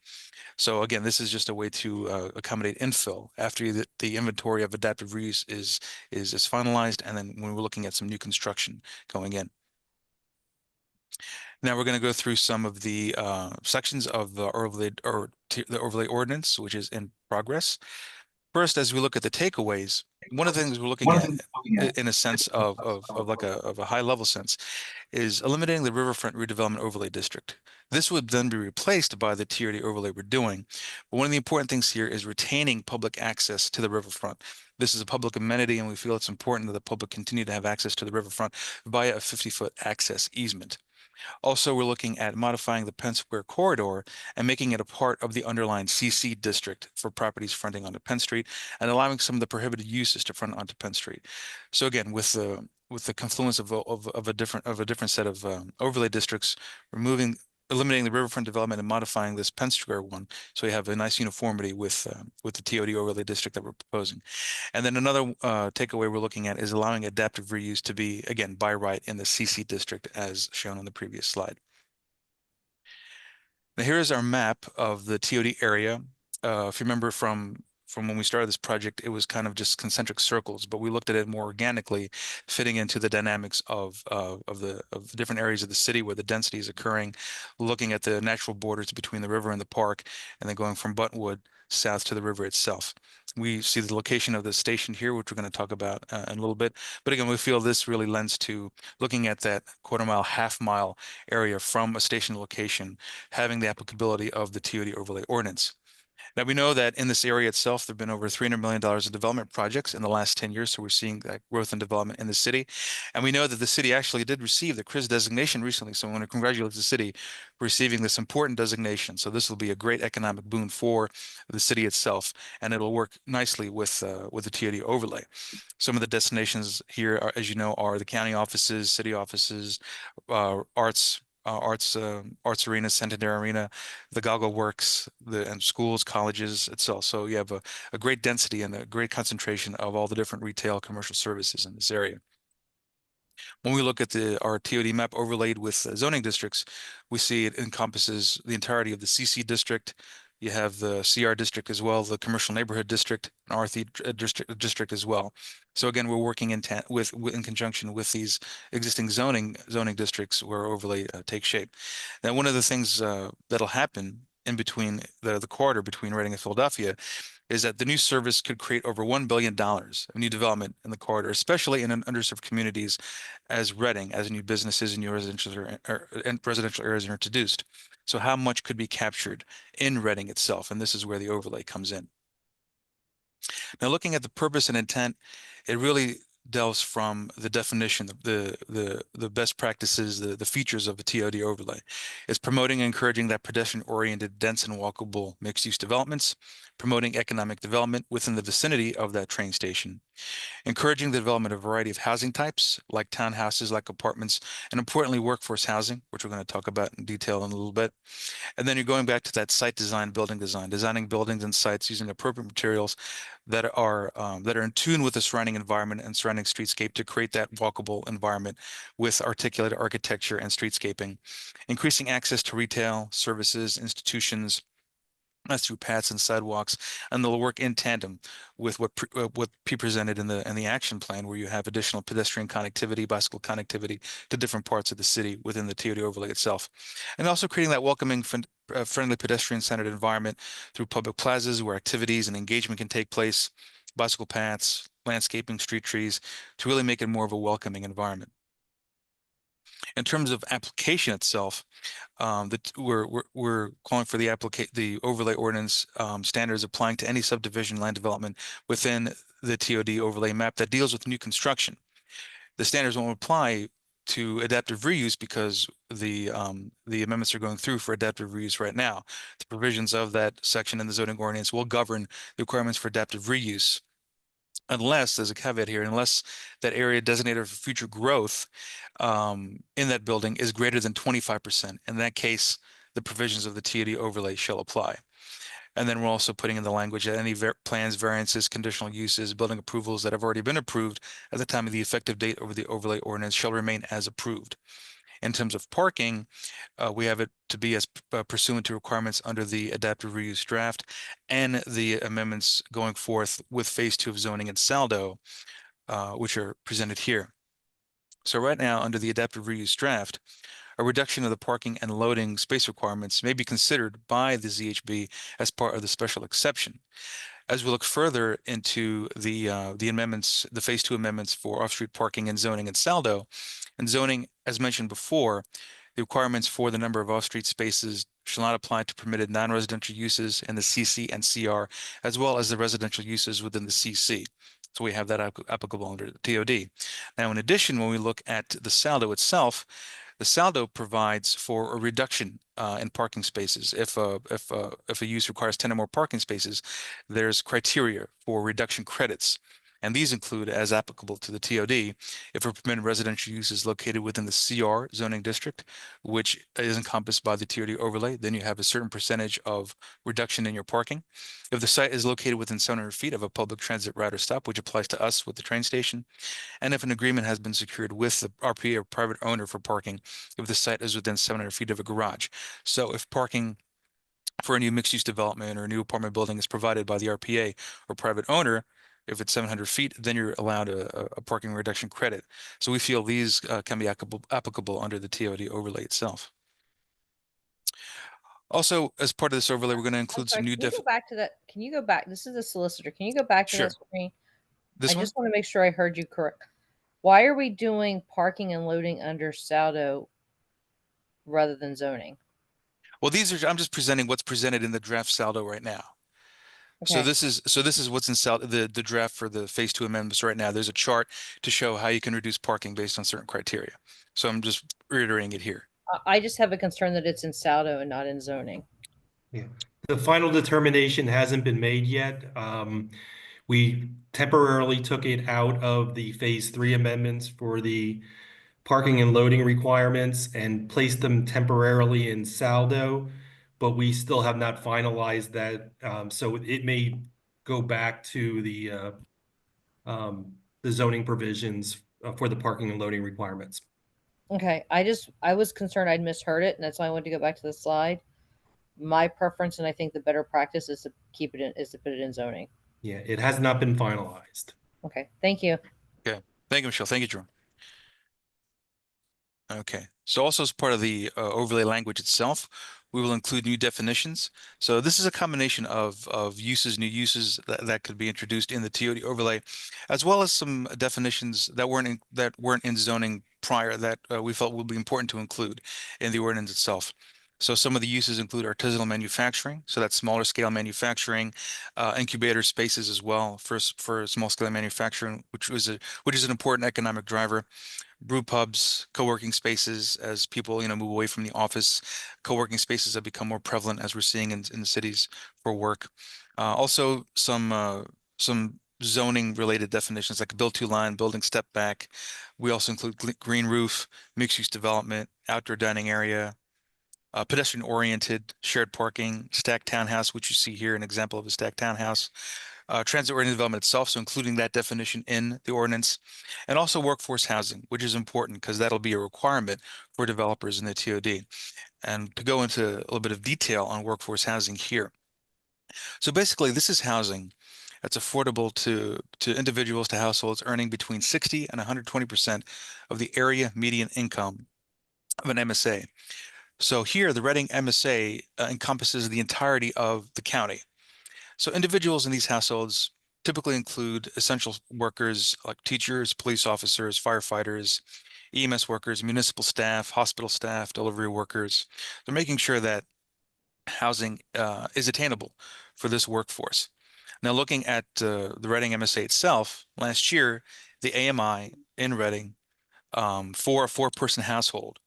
So again, this is just a way to accommodate infill after the inventory of adaptive reuse is finalized, and then when we're looking at some new construction going in. Now we're going to go through some of the sections of the overlay ordinance, which is in progress. First, as we look at the takeaways, one of the things we're looking at in a sense of a high level sense is eliminating the riverfront redevelopment overlay district. This would then be replaced by the TOD overlay we're doing. But one of the important things here is retaining public access to the riverfront. This is a public amenity, and we feel it's important that the public continue to have access to the riverfront via a 50-foot access easement. Also, we're looking at modifying the Penn Square corridor and making it a part of the underlying CC district for properties fronting onto Penn Street, and allowing some of the prohibited uses to front onto Penn Street. So again, with the confluence of a different set of overlay districts, eliminating the riverfront development and modifying this Penn Square one, so we have a nice uniformity with the TOD overlay district that we're proposing. And then another takeaway we're looking at is allowing adaptive reuse to be, again, by right in the CC district as shown on the previous slide. Now here is our map of the TOD area. If you remember from when we started this project, it was kind of just concentric circles, but we looked at it more organically, fitting into the dynamics of the different areas of the city where the density is occurring, looking at the natural borders between the river and the park, and then going from Buttonwood south to the river itself. We see the location of the station here, which we're going to talk about in a little bit. But again, we feel this really lends to looking at that quarter-mile, half-mile area from a station location, having the applicability of the TOD overlay ordinance. Now, we know that in this area itself, there have been over $300 million of development projects in the last 10 years. So we're seeing that growth and development in the city. And we know that the city actually did receive the CRIS designation recently. So I want to congratulate the city for receiving this important designation. So this will be a great economic boon for the city itself, and it'll work nicely with the TOD overlay. Some of the destinations here, are, as you know, are the county offices, city offices, arts arena, Santander Arena, the Goggle Works, and schools, colleges itself. So you have a great density and a great concentration of all the different retail commercial services in this area. When we look at our TOD map overlaid with zoning districts, we see it encompasses the entirety of the CC district. You have the CR district as well, the commercial neighborhood district, and RT district as well. So again, we're working in conjunction with these existing zoning districts where overlay takes shape. Now, one of the things that'll happen in between the corridor between Reading and Philadelphia is that the new service could create over $1 billion of new development in the corridor, especially in underserved communities as Reading, as new businesses and new residential areas are introduced. So how much could be captured in Reading itself? And this is where the overlay comes in. Now, looking at the purpose and intent, it really delves from the definition, the best practices, the features of the TOD overlay. It's promoting and encouraging that pedestrian-oriented, dense and walkable mixed-use developments, promoting economic development within the vicinity of that train station, encouraging the development of a variety of housing types, like townhouses, like apartments, and importantly, workforce housing, which we're going to talk about in detail in a little bit. And then you're going back to that site design, building design, designing buildings and sites using appropriate materials that are in tune with the surrounding environment and surrounding streetscape to create that walkable environment with articulated architecture and streetscaping, increasing access to retail, services, institutions, that's through paths and sidewalks, and they'll work in tandem with what presented in the action plan, where you have additional pedestrian connectivity, bicycle connectivity to different parts of the city within the TOD overlay itself, and also creating that welcoming, friendly, pedestrian-centered environment through public plazas where activities and engagement can take place, bicycle paths, landscaping, street trees, to really make it more of a welcoming environment. In terms of application itself, we're calling for the overlay ordinance standards applying to any subdivision land development within the TOD overlay map that deals with new construction. The standards won't apply to adaptive reuse because the amendments are going through for adaptive reuse right now. The provisions of that section in the zoning ordinance will govern the requirements for adaptive reuse, unless, there's a caveat here, unless that area designated for future growth in that building is greater than 25%. In that case, the provisions of the TOD overlay shall apply. And then we're also putting in the language that any plans, variances, conditional uses, building approvals that have already been approved at the time of the effective date over the overlay ordinance shall remain as approved. In terms of parking, we have it to be as pursuant to requirements under the adaptive reuse draft and the amendments going forth with phase 2 of zoning and SALDO, which are presented here. So right now, under the adaptive reuse draft, a reduction of the parking and loading space requirements may be considered by the ZHB as part of the special exception. As we look further into the amendments, the phase 2 amendments for off-street parking and zoning and SALDO, and zoning, as mentioned before, the requirements for the number of off-street spaces shall not apply to permitted non-residential uses in the CC and CR, as well as the residential uses within the CC. So we have that applicable under the TOD. Now, in addition, when we look at the SALDO itself, the SALDO provides for a reduction in parking spaces. If a use requires 10 or more parking spaces, there's criteria for reduction credits. And these include, as applicable to the TOD, if a permitted residential use is located within the CR zoning district, which is encompassed by the TOD overlay, then you have a certain percentage of reduction in your parking. If the site is located within 700 feet of a public transit route or stop, which applies to us with the train station, and if an agreement has been secured with the RPA or private owner for parking, if the site is within 700 feet of a garage. So if parking for a new mixed-use development or a new apartment building is provided by the RPA or private owner, if it's 700 feet, then you're allowed a parking reduction credit. So we feel these can be applicable under the TOD overlay itself. Also, as part of this overlay, we're going to include some new Can you go back to that? Can you go back? This is a solicitor. Can you go back to Sure. this for me? This I one? just want to make sure I heard you correct. Why are we doing parking and loading under SALDO rather than zoning? Well, I'm just presenting what's presented in the draft SALDO right now. So Okay. this is what's in the draft for the phase 2 amendments right now. There's a chart to show how you can reduce parking based on certain criteria. So I'm just reiterating it here. I just have a concern that it's in Saldo and not in zoning. Yeah, the final determination hasn't been made yet. We temporarily took it out of the phase 3 amendments for the parking and loading requirements and placed them temporarily in Saldo, but we still have not finalized that. So it may go back to the zoning provisions for the parking and loading requirements. Okay, I was concerned I'd misheard it, and that's why I wanted to go back to the slide. My preference, and I think the better practice is to keep it in, is to put it in zoning. Yeah, it has not been finalized. Okay, thank you. Okay. Thank you, Michelle. Thank you, Jerome. Okay. So also as part of the overlay language itself, we will include new definitions. So this is a combination of uses, new uses that could be introduced in the TOD overlay, as well as some definitions that weren't in zoning prior that we felt would be important to include in the ordinance itself. So some of the uses include artisanal manufacturing, so that's smaller scale manufacturing, incubator spaces as well for small scale manufacturing, which is an important economic driver. Brew pubs, co-working spaces, as people move away from the office, co-working spaces have become more prevalent as we're seeing in the cities for work. Also some zoning related definitions like a build to line, building step back. We also include green roof, mixed use development, outdoor dining area, pedestrian oriented, shared parking, stacked townhouse, which you see here, an example of a stacked townhouse. Transit-oriented development itself, so including that definition in the ordinance, and also workforce housing, which is important because that'll be a requirement for developers in the TOD. And to go into a little bit of detail on workforce housing here. So basically, this is housing that's affordable to individuals, to households earning between 60 and 120% of the area median income of an MSA. So here, the Reading MSA encompasses the entirety of the county. So individuals in these households typically include essential workers like teachers, police officers, firefighters, EMS workers, municipal staff, hospital staff, delivery workers. They're making sure that housing is attainable for this workforce. Now, looking at the Reading MSA itself, last year, the AMI in Reading for a 4-person household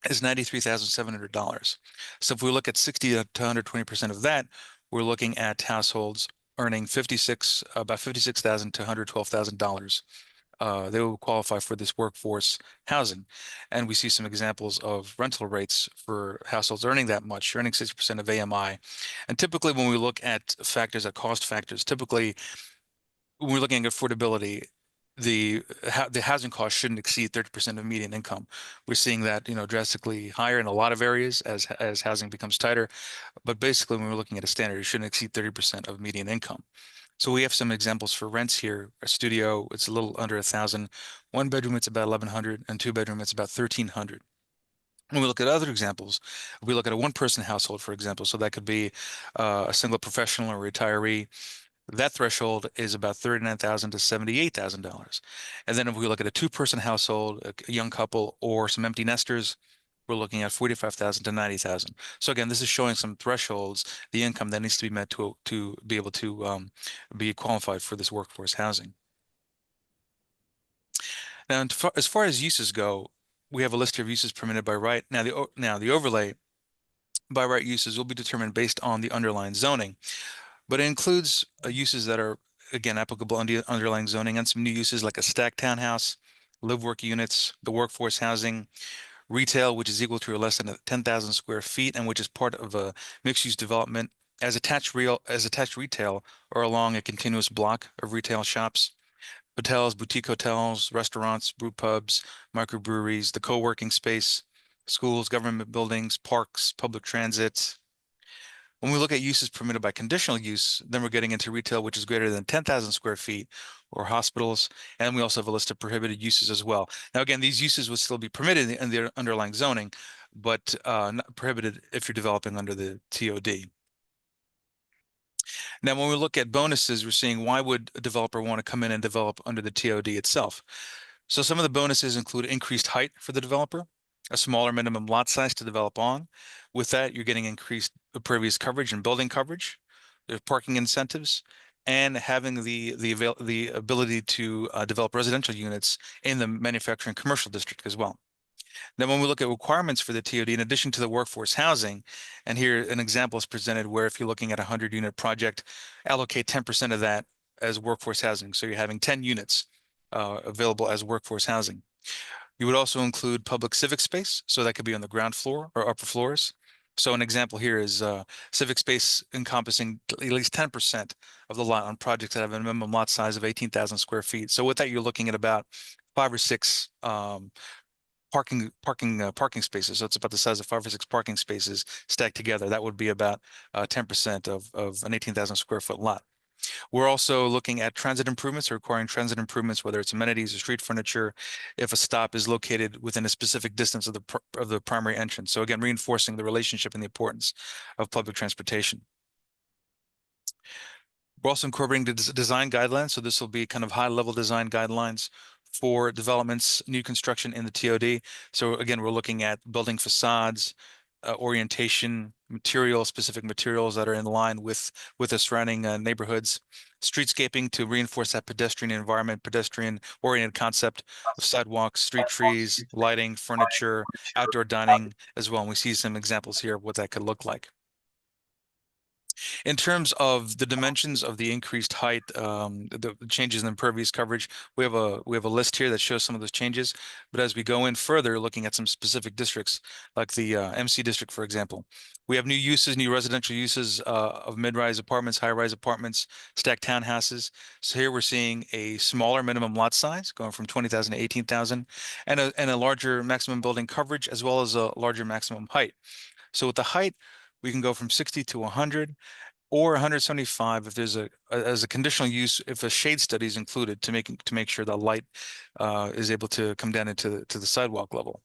is $93,700. So if we look at 60 to 120% of that, we're looking at households earning about $56,000 to $112,000. They will qualify for this workforce housing. And we see some examples of rental rates for households earning that much, earning 60% of AMI. And typically when we look at factors, at cost factors, typically when we're looking at affordability, the housing cost shouldn't exceed 30% of median income. We're seeing that drastically higher in a lot of areas as housing becomes tighter. But basically, when we're looking at a standard, it shouldn't exceed 30% of median income. So we have some examples for rents here. A studio, it's a little under 1,000. 1 bedroom, it's about 1,100, and 2 bedroom, it's about 1,300. When we look at other examples, we look at a 1-person household, for example. So that could be a single professional or retiree. That threshold is about $39,000 to $78,000. And then if we look at a 2-person household, a young couple, or some empty nesters, we're looking at $45,000 to $90,000. So again, this is showing some thresholds, the income that needs to be met to be able to be qualified for this workforce housing. Now, as far as uses go, we have a list of uses permitted by right. Now, the overlay by right uses will be determined based on the underlying zoning. But it includes uses that are, again, applicable under underlying zoning, and some new uses like a stacked townhouse, live-work units, the workforce housing, retail, which is equal to or less than 10,000 square feet, and which is part of a mixed-use development as attached retail or along a continuous block of retail shops, hotels, boutique hotels, restaurants, brew pubs, microbreweries, the co-working space, schools, government buildings, parks, public transit. When we look at uses permitted by conditional use, then we're getting into retail, which is greater than 10,000 square feet, or hospitals. And we also have a list of prohibited uses as well. Now, again, these uses would still be permitted in the underlying zoning, but not prohibited if you're developing under the TOD. Now, when we look at bonuses, we're seeing why would a developer want to come in and develop under the TOD itself? So some of the bonuses include increased height for the developer, a smaller minimum lot size to develop on. With that, you're getting increased impervious coverage and building coverage. parking incentives, and having the ability to develop residential units in the manufacturing commercial district as well. Then when we look at requirements for the TOD, in addition to the workforce housing, and here an example is presented where if you're looking at a 100-unit project, allocate 10% of that as workforce housing. So you're having 10 units available as workforce housing. You would also include public civic space, so that could be on the ground floor or upper floors. So an example here is civic space encompassing at least 10% of the lot on projects that have a minimum lot size of 18,000 square feet. So with that, you're looking at about 5 or 6 parking spaces. So it's about the size of 5 or 6 parking spaces stacked together. That would be about 10% of an 18,000 square foot lot. We're also looking at transit improvements, or requiring transit improvements, whether it's amenities or street furniture, if a stop is located within a specific distance of the primary entrance. So again, reinforcing the relationship and the importance of public transportation. We're also incorporating the design guidelines. So this will be kind of high-level design guidelines for developments, new construction in the TOD. So again, we're looking at building facades, orientation, specific materials that are in line with the surrounding neighborhoods, streetscaping to reinforce that pedestrian environment, pedestrian-oriented concept of sidewalks, street trees, lighting, furniture, outdoor dining as well. And we see some examples here of what that could look like. In terms of the dimensions of the increased height, the changes in impervious coverage, we have a list here that shows some of those changes. But as we go in further, looking at some specific districts, like the MC district, for example, we have new uses, new residential uses of mid-rise apartments, high-rise apartments, stacked townhouses. So here we're seeing a smaller minimum lot size, going from 20,000 to 18,000, and a larger maximum building coverage, as well as a larger maximum height. So with the height, we can go from 60 to 100 or 175 if there's as a conditional use, if a shade study is included to make sure that light is able to come down into the sidewalk level.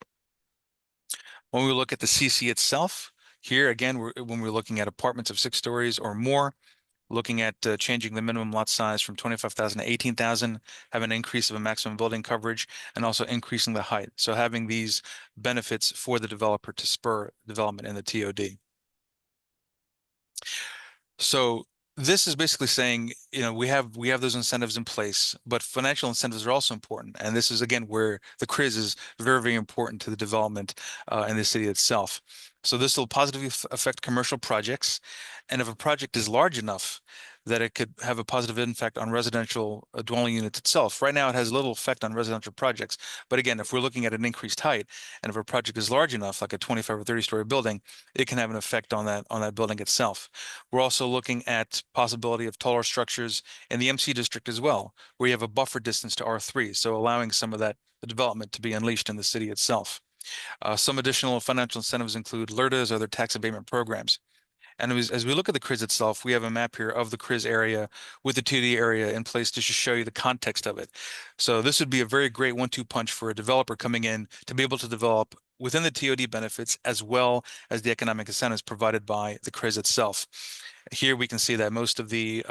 When we look at the CC itself, here again, when we're looking at apartments of 6 stories or more, looking at changing the minimum lot size from 25,000 to 18,000, have an increase of a maximum building coverage, and also increasing the height. So having these benefits for the developer to spur development in the TOD. So this is basically saying, we have those incentives in place, but financial incentives are also important. And this is, again, where the CRIZ is very, very important to the development in the city itself. So this will positively affect commercial projects. And if a project is large enough that it could have a positive impact on residential dwelling units itself. Right now, it has little effect on residential projects. But again, if we're looking at an increased height, and if a project is large enough, like a 25 or 30-story building, it can have an effect on that building itself. We're also looking at possibility of taller structures in the MC district as well, where you have a buffer distance to R3, so allowing some of the development to be unleashed in the city itself. Some additional financial incentives include LRTAs, other tax abatement programs. And as we look at the CRIZ itself, we have a map here of the CRIZ area with the TOD area in place to just show you the context of it. So this would be a very great 1-2 punch for a developer coming in to be able to develop within the TOD benefits as well as the economic incentives provided by the CRIZ itself. Here we can see that most of the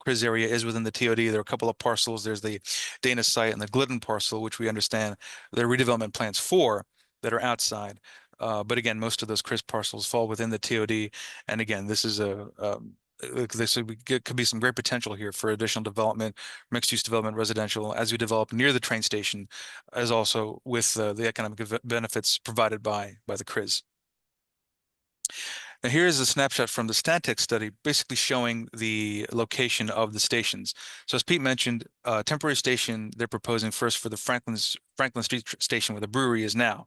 CRIZ area is within the TOD. There are a couple of parcels. There's the Dana site and the Glidden parcel, which we understand there are redevelopment plans for that are outside. But again, most of those CRIZ parcels fall within the TOD. And again, this is could be some great potential here for additional development, mixed use development, residential, as we develop near the train station, as also with the economic benefits provided by the CRIZ. Now here's a snapshot from the Stantec study, basically showing the location of the stations. So as Pete mentioned, temporary station they're proposing first for the Franklin Street station where the brewery is now.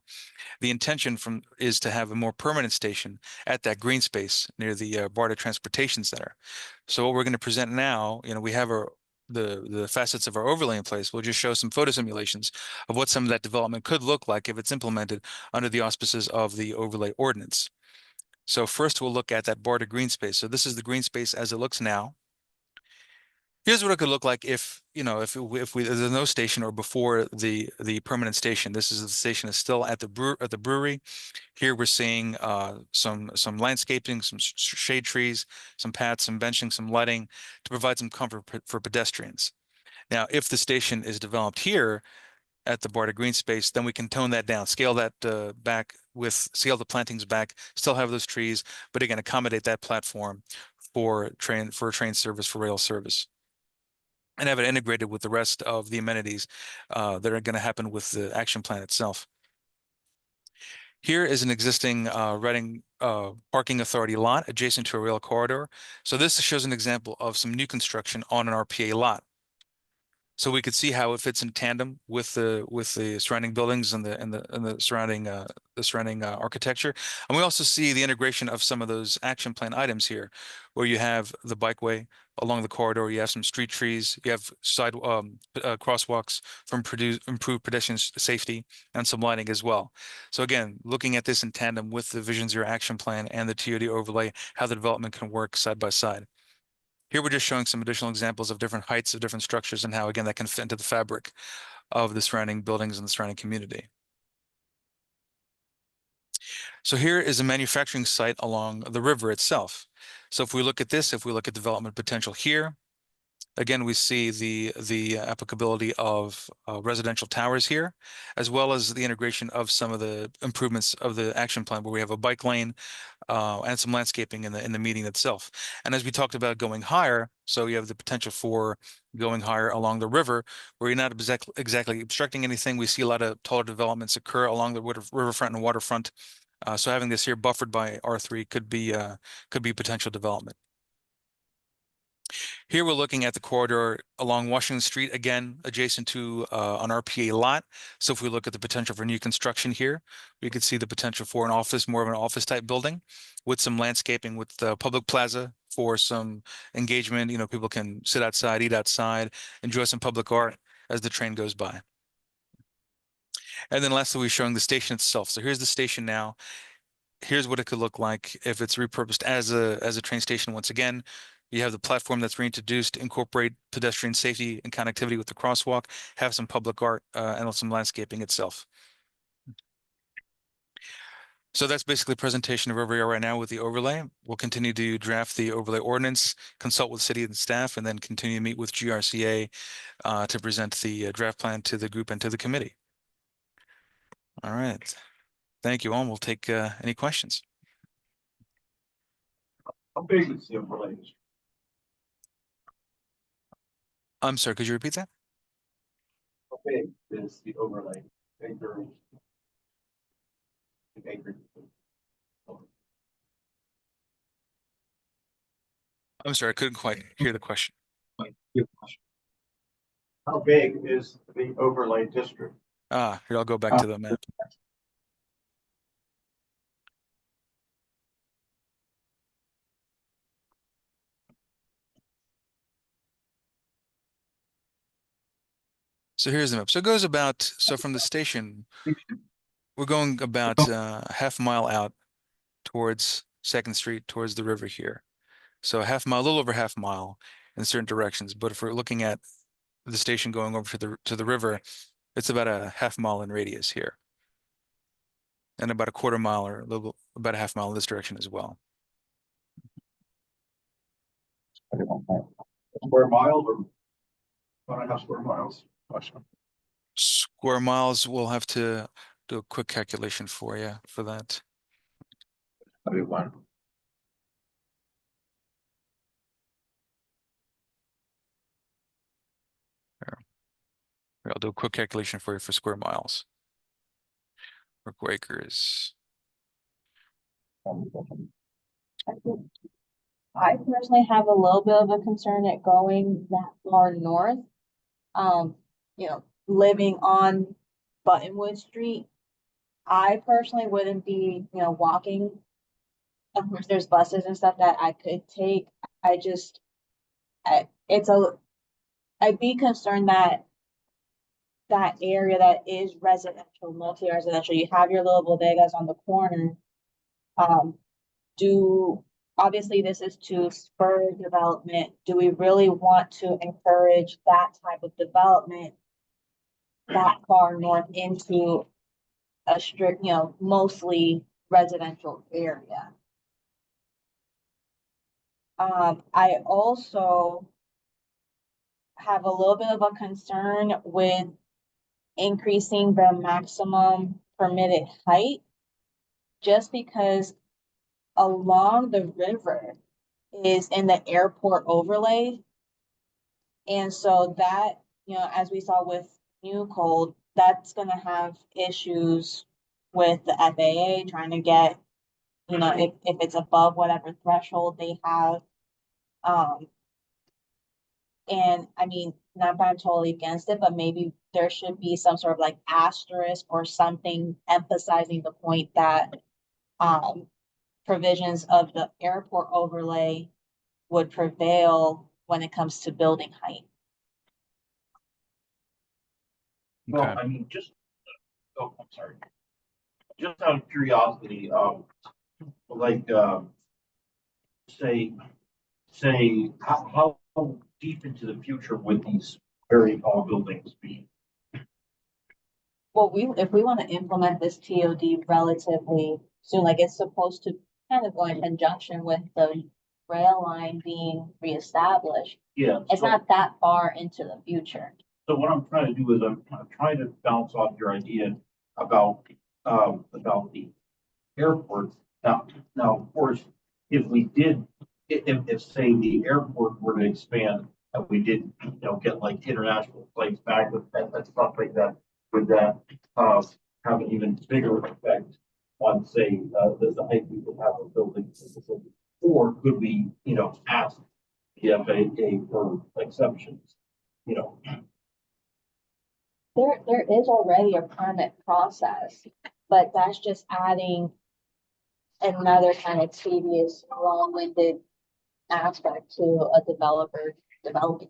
The intention is to have a more permanent station at that green space near the BARDA Transportation Center. So what we're going to present now, we have the facets of our overlay in place. We'll just show some photo simulations of what some of that development could look like if it's implemented under the auspices of the overlay ordinance. So first we'll look at that BARDA green space. So this is the green space as it looks now. Here's what it could look like if there's no station or before the permanent station. This is the station is still at the brewery. Here we're seeing some landscaping, some shade trees, some paths, some benching, some lighting to provide some comfort for pedestrians. Now, if the station is developed here at the BARDA green space, then we can tone that down, scale that back scale the plantings back, still have those trees, but again, accommodate that platform for train service, for rail service, and have it integrated with the rest of the amenities that are going to happen with the action plan itself. Here is an existing Reading Parking Authority lot adjacent to a rail corridor. So this shows an example of some new construction on an RPA lot. So we could see how it fits in tandem with the surrounding buildings and the surrounding architecture. And we also see the integration of some of those action plan items here, where you have the bikeway along the corridor, you have some street trees, you have crosswalks for improved pedestrian safety, and some lighting as well. So again, looking at this in tandem with the Vision Zero action plan and the TOD overlay, how the development can work side by side. Here we're just showing some additional examples of different heights of different structures and how, again, that can fit into the fabric of the surrounding buildings and the surrounding community. So here is a manufacturing site along the river itself. So if we look at this, if we look at development potential here, again, we see the applicability of residential towers here, as well as the integration of some of the improvements of the action plan, where we have a bike lane and some landscaping in the meeting itself. And as we talked about going higher, so you have the potential for going higher along the river, where you're not exactly obstructing anything. We see a lot of taller developments occur along the riverfront and waterfront. So having this here buffered by R3 could be potential development. Here we're looking at the corridor along Washington Street, again, adjacent to an RPA lot. So if we look at the potential for new construction here, we could see the potential for an office, more of an office type building with some landscaping, with the public plaza for some engagement. You know, people can sit outside, eat outside, enjoy some public art as the train goes by. And then lastly, we're showing the station itself. So here's the station now. Here's what it could look like if it's repurposed as a train station. Once again, you have the platform that's reintroduced, incorporate pedestrian safety and connectivity with the crosswalk, have some public art and some landscaping itself. So that's basically a presentation of where we are right now with the overlay. We'll continue to draft the overlay ordinance, consult with city and staff, and then continue to meet with GRCA to present the draft plan to the group and to the committee. All right. Thank you all. We'll take any questions. How big is the overlay? I'm sorry, could you repeat that? How big is the overlay? Acres. I'm sorry, I couldn't quite hear the question. How big is the overlay district? Here, I'll go back to the map. So here's the map. So it goes about, so from the station, we're going about half a mile out towards 2nd Street, towards the river here. So a half mile, a little over half mile in certain directions. But if we're looking at the station going over to the river, it's about a half mile in radius here. And about a quarter mile or about a half mile in this direction as well. Square mile or 1.5 square miles? Square miles, we'll have to do a quick calculation for you for that. Everyone. Here, I'll do a quick calculation for you for square miles. Or acres. I personally have a little bit of a concern at going that far north. You know, living on Buttonwood Street, I personally wouldn't be, you know, walking. Of course, there's buses and stuff that I could take. I'd be concerned that that area that is residential, multi-residential, you have your little bodegas on the corner. Obviously this is to spur development. Do we really want to encourage that type of development that far north into a strict, you know, mostly residential area? I also have a little bit of a concern with increasing the maximum permitted height, just because along the river is in the airport overlay. And so that, you know, as we saw with New Cold, that's gonna have issues with the FAA trying to get, you know, if it's above whatever threshold they have. And I mean, not that I'm totally against it, but maybe there should be some sort of like asterisk or something emphasizing the point that provisions of the airport overlay would prevail when it comes to building height. Well, Okay. I mean, just, oh, I'm sorry. Just out of curiosity, like, say, how deep into the future would these very tall buildings be? Well, if we want to implement this TOD relatively soon, like it's supposed to kind of go in conjunction with the rail line being reestablished. Yeah. It's not that far into the future. So what I'm trying to do is I'm trying to bounce off your idea about the airport. Now, of course, if we did, if say the airport were to expand and we did, you know, get like international flights back with that stuff like that, would that have an even bigger effect on say the height we could have of buildings in the city? Or could we, you know, ask the FAA for exceptions, you know? There is already a permit process, but that's just adding another kind of tedious, long-winded aspect to a developer developing.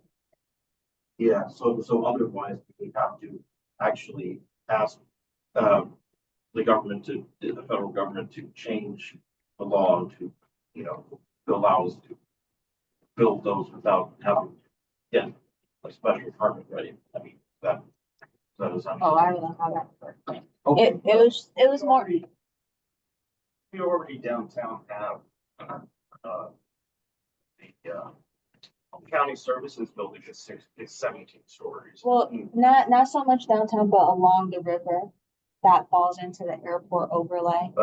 Yeah, so otherwise we have to actually ask the federal government to change the law to, you know, to allow us to build those without having to get a special permit ready. I mean, that is. Oh, I don't know how that works. Okay. It was more. We already downtown have, the county services building is 17 stories. Well, not so much downtown, but along the river that falls into the airport overlay.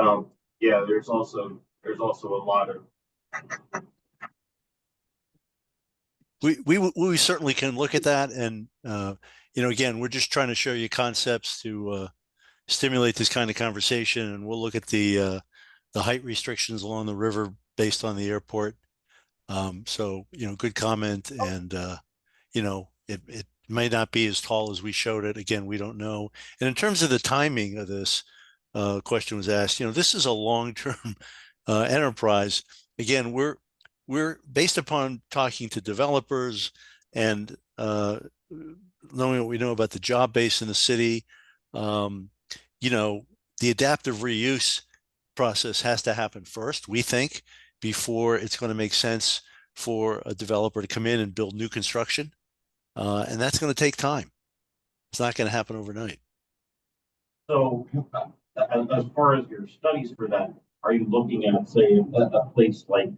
Yeah, there's also a lot of, We certainly can look at that, and you know, again, we're just trying to show you concepts to stimulate this kind of conversation, and we'll look at the height restrictions along the river based on the airport. So you know, good comment, and you know, it may not be as tall as we showed it. Again, we don't know. And in terms of the timing of this, question was asked. You know, this is a long-term enterprise. Again, we're based upon talking to developers and knowing what we know about the job base in the city. You know, the adaptive reuse process has to happen first, we think, before it's going to make sense for a developer to come in and build new construction. And that's going to take time. It's not going to happen overnight. So as far as your studies for that, are you looking at, say, a place like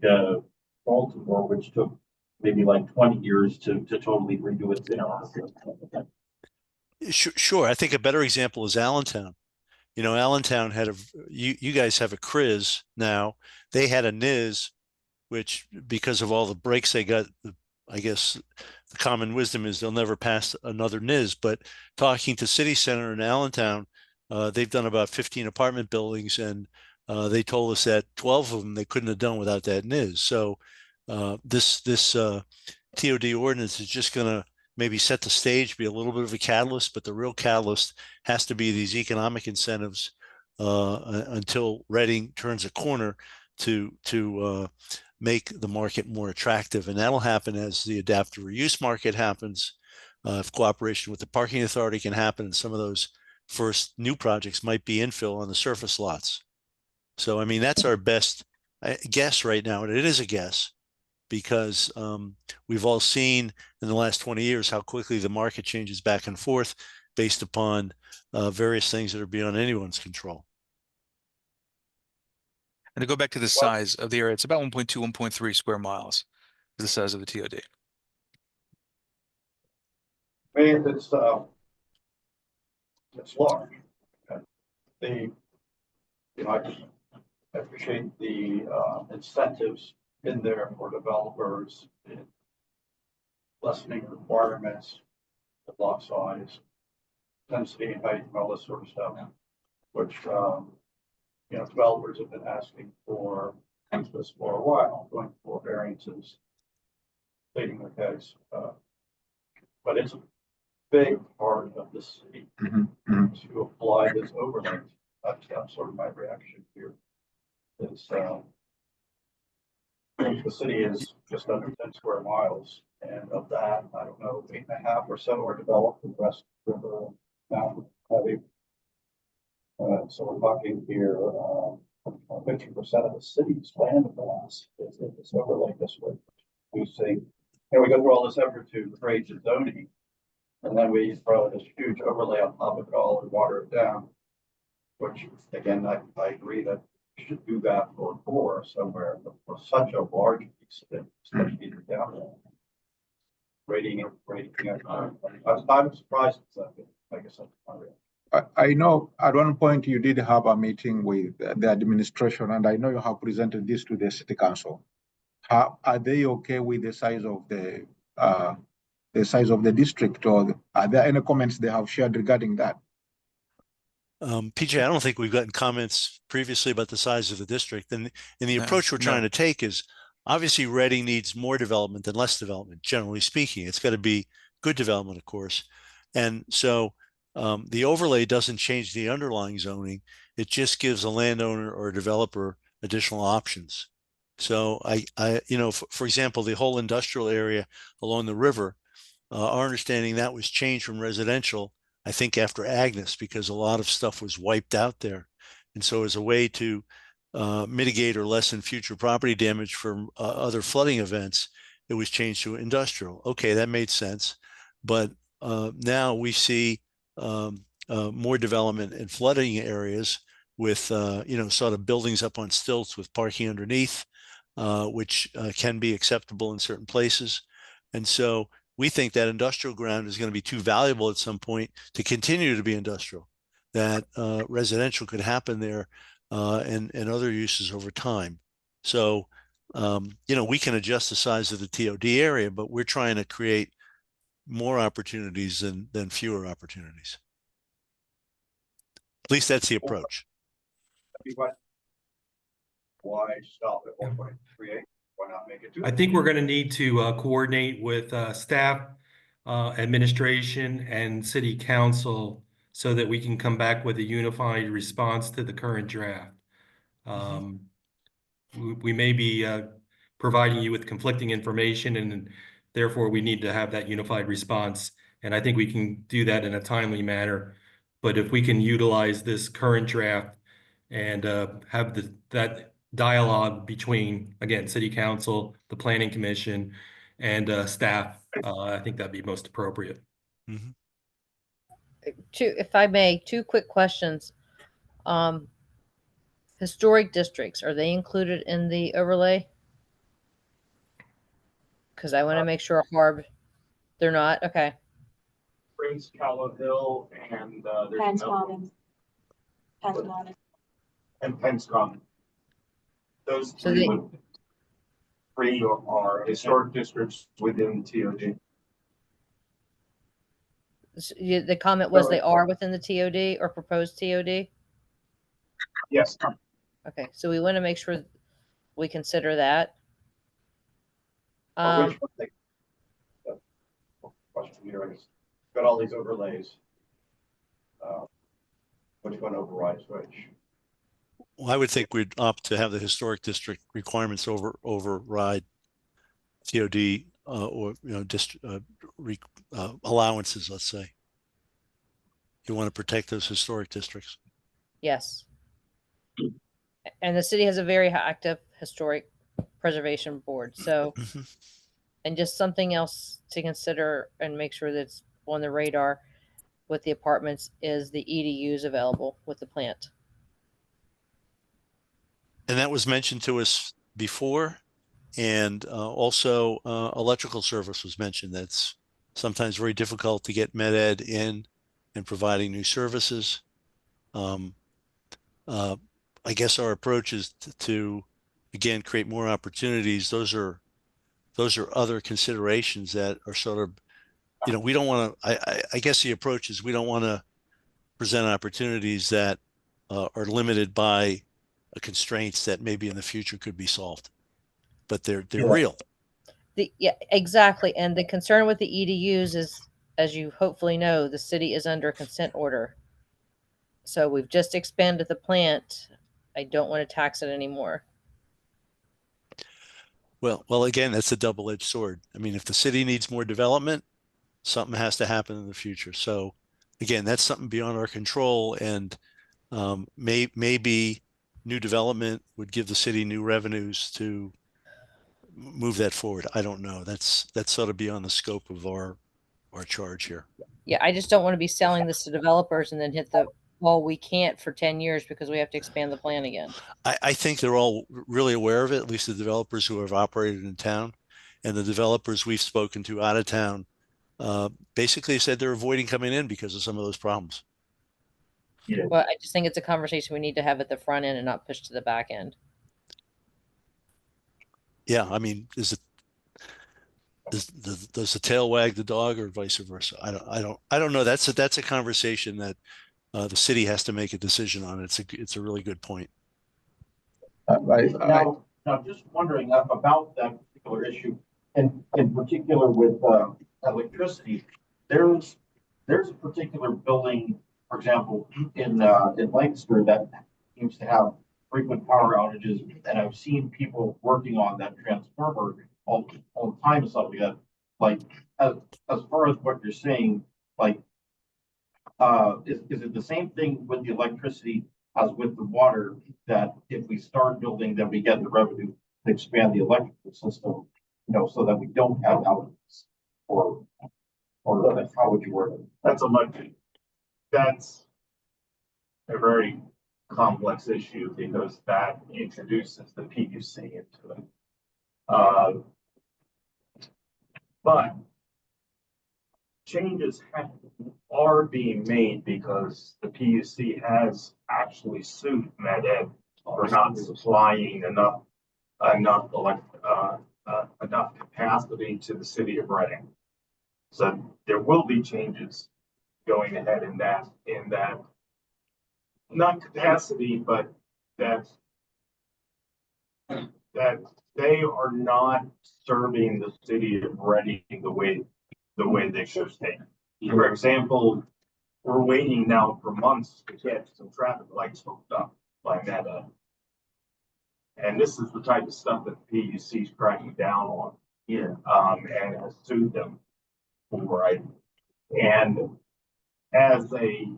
Baltimore, which took maybe like 20 years to totally redo its infrastructure? Sure. I think a better example is Allentown. You know, Allentown had you guys have a CRIZ now. They had a NIS, which because of all the breaks they got, I guess the common wisdom is they'll never pass another NIS. But talking to City Center in Allentown, they've done about 15 apartment buildings, and they told us that 12 of them they couldn't have done without that NIS. So this TOD ordinance is just going to maybe set the stage, be a little bit of a catalyst, but the real catalyst has to be these economic incentives until Reading turns a corner to make the market more attractive. And that'll happen as the adaptive reuse market happens, if cooperation with the parking authority can happen, and some of those first new projects might be infill on the surface lots. So, I mean, that's our best guess right now, and it is a guess, because we've all seen in the last 20 years how quickly the market changes back and forth based upon various things that are beyond anyone's control. And to go back to the size of the area, it's about 1.2, 1.3 square miles, is the size of the TOD. I mean, it's large. You know, I appreciate the incentives in there for developers, in lessening requirements, the block size, density, height, and all this sort of stuff, which, you know, developers have been asking for this for a while, going for variances, stating their case. But it's a big part of the city to apply this overlay. That's sort of my reaction here. Is the city is just under 10 square miles, and of that, I don't know, 8.5 or so are developed. The rest river mountain heavy. So we're talking here, 50% of the city's land mass is in this overlay district. We see, and we go through all this effort to create the zoning, and then we throw this huge overlay on top of it all and water it down. Which, again, I agree that we should do that for somewhere, but for such a large piece of it, especially down there. Rating it. I'm surprised it's that big. I guess that's my reaction. I know at one point you did have a meeting with the administration, and I know you have presented this to the city council. Are they okay with the size of the district, or are there any comments they have shared regarding that? PJ, I don't think we've gotten comments previously about the size of the district, and the approach we're no. trying to take is obviously Reading needs more development than less development. Generally speaking, it's got to be good development, of course, and so. The overlay doesn't change the underlying zoning. It just gives a landowner or a developer additional options. So you know, for example, the whole industrial area along the river, our understanding that was changed from residential, I think after Agnes, because a lot of stuff was wiped out there. And so as a way to mitigate or lessen future property damage from other flooding events, it was changed to industrial. Okay, that made sense. But now we see more development in flooding areas with, you know, sort of buildings up on stilts with parking underneath, which can be acceptable in certain places. And so we think that industrial ground is going to be too valuable at some point to continue to be industrial, that residential could happen there and other uses over time. So, you know, we can adjust the size of the TOD area, but we're trying to create more opportunities than fewer opportunities. At least that's the approach. Why stop at 1.38? Why not make it 2? I think we're going to need to coordinate with staff, administration, and city council so that we can come back with a unified response to the current draft. We may be providing you with conflicting information, and therefore we need to have that unified response. And I think we can do that in a timely manner. But if we can utilize this current draft and have that dialogue between, again, city council, the planning commission, and staff, I think that'd be most appropriate. If I may, 2 quick questions. Historic districts, are they included in the overlay? Because I want to make sure they're not. Okay. Prince, Callow Hill, and there's Penn's another Commons. Penn's Commons. and Penn's Common. Those So three are historic districts within TOD. The comment was they are within the TOD or proposed TOD? Yes. Okay, so we want to make sure we consider that. Which one the question here is, got all these overlays. Which one overrides which? Well, I would think we'd opt to have the historic district requirements override TOD or, you know, allowances, let's say. You want to protect those historic districts. Yes. And the city has a very active historic preservation board. So, and just something else to consider and make sure that's on the radar with the apartments is the EDUs available with the plant. And that was mentioned to us before. And also electrical service was mentioned. That's sometimes very difficult to get med ed in and providing new services. I guess our approach is to again, create more opportunities. Those are other considerations that are sort of, we don't want to, I guess the approach is we don't want to present opportunities that are limited by constraints that maybe in the future could be solved, but they're real. Yeah, exactly. And the concern with the EDUs is, as you hopefully know, the city is under consent order. So we've just expanded the plant. I don't want to tax it anymore. Well, again, that's a double-edged sword. I mean, if the city needs more development, something has to happen in the future. So again, that's something beyond our control, and maybe new development would give the city new revenues to move that forward. I don't know. That's sort of beyond the scope of our charge here. Yeah, I just don't want to be selling this to developers and then hit the wall we can't for 10 years because we have to expand the plan again. I think they're all really aware of it, at least the developers who have operated in town, and the developers we've spoken to out of town basically said they're avoiding coming in because of some of those problems. Yeah. Well, I just think it's a conversation we need to have at the front end and not push to the back end. Yeah, I mean, does the tail wag the dog or vice versa? I don't know. That's a conversation that the city has to make a decision on. It's a really good point. Now, just wondering about that particular issue, and in particular with electricity, there's a particular building, for example, in Lancaster that seems to have frequent power outages, and I've seen people working on that transformer all the time and stuff like that. Like, as far as what you're saying, like, is it the same thing with the electricity as with the water, that if we start building, then we get the revenue to expand the electrical system, so that we don't have outages? Or how would you word it? That's a very complex issue because that introduces the PUC into it. But changes are being made because the PUC has actually sued MedEd for not supplying enough capacity to the city of Reading. So there will be changes going ahead in that not capacity, but that they are not serving the city of Reading the way they should be. For example, we're waiting now for months to get some traffic lights hooked up by Meta. And this is the type of stuff that the PUC is cracking down on here, and has sued them for it. And as the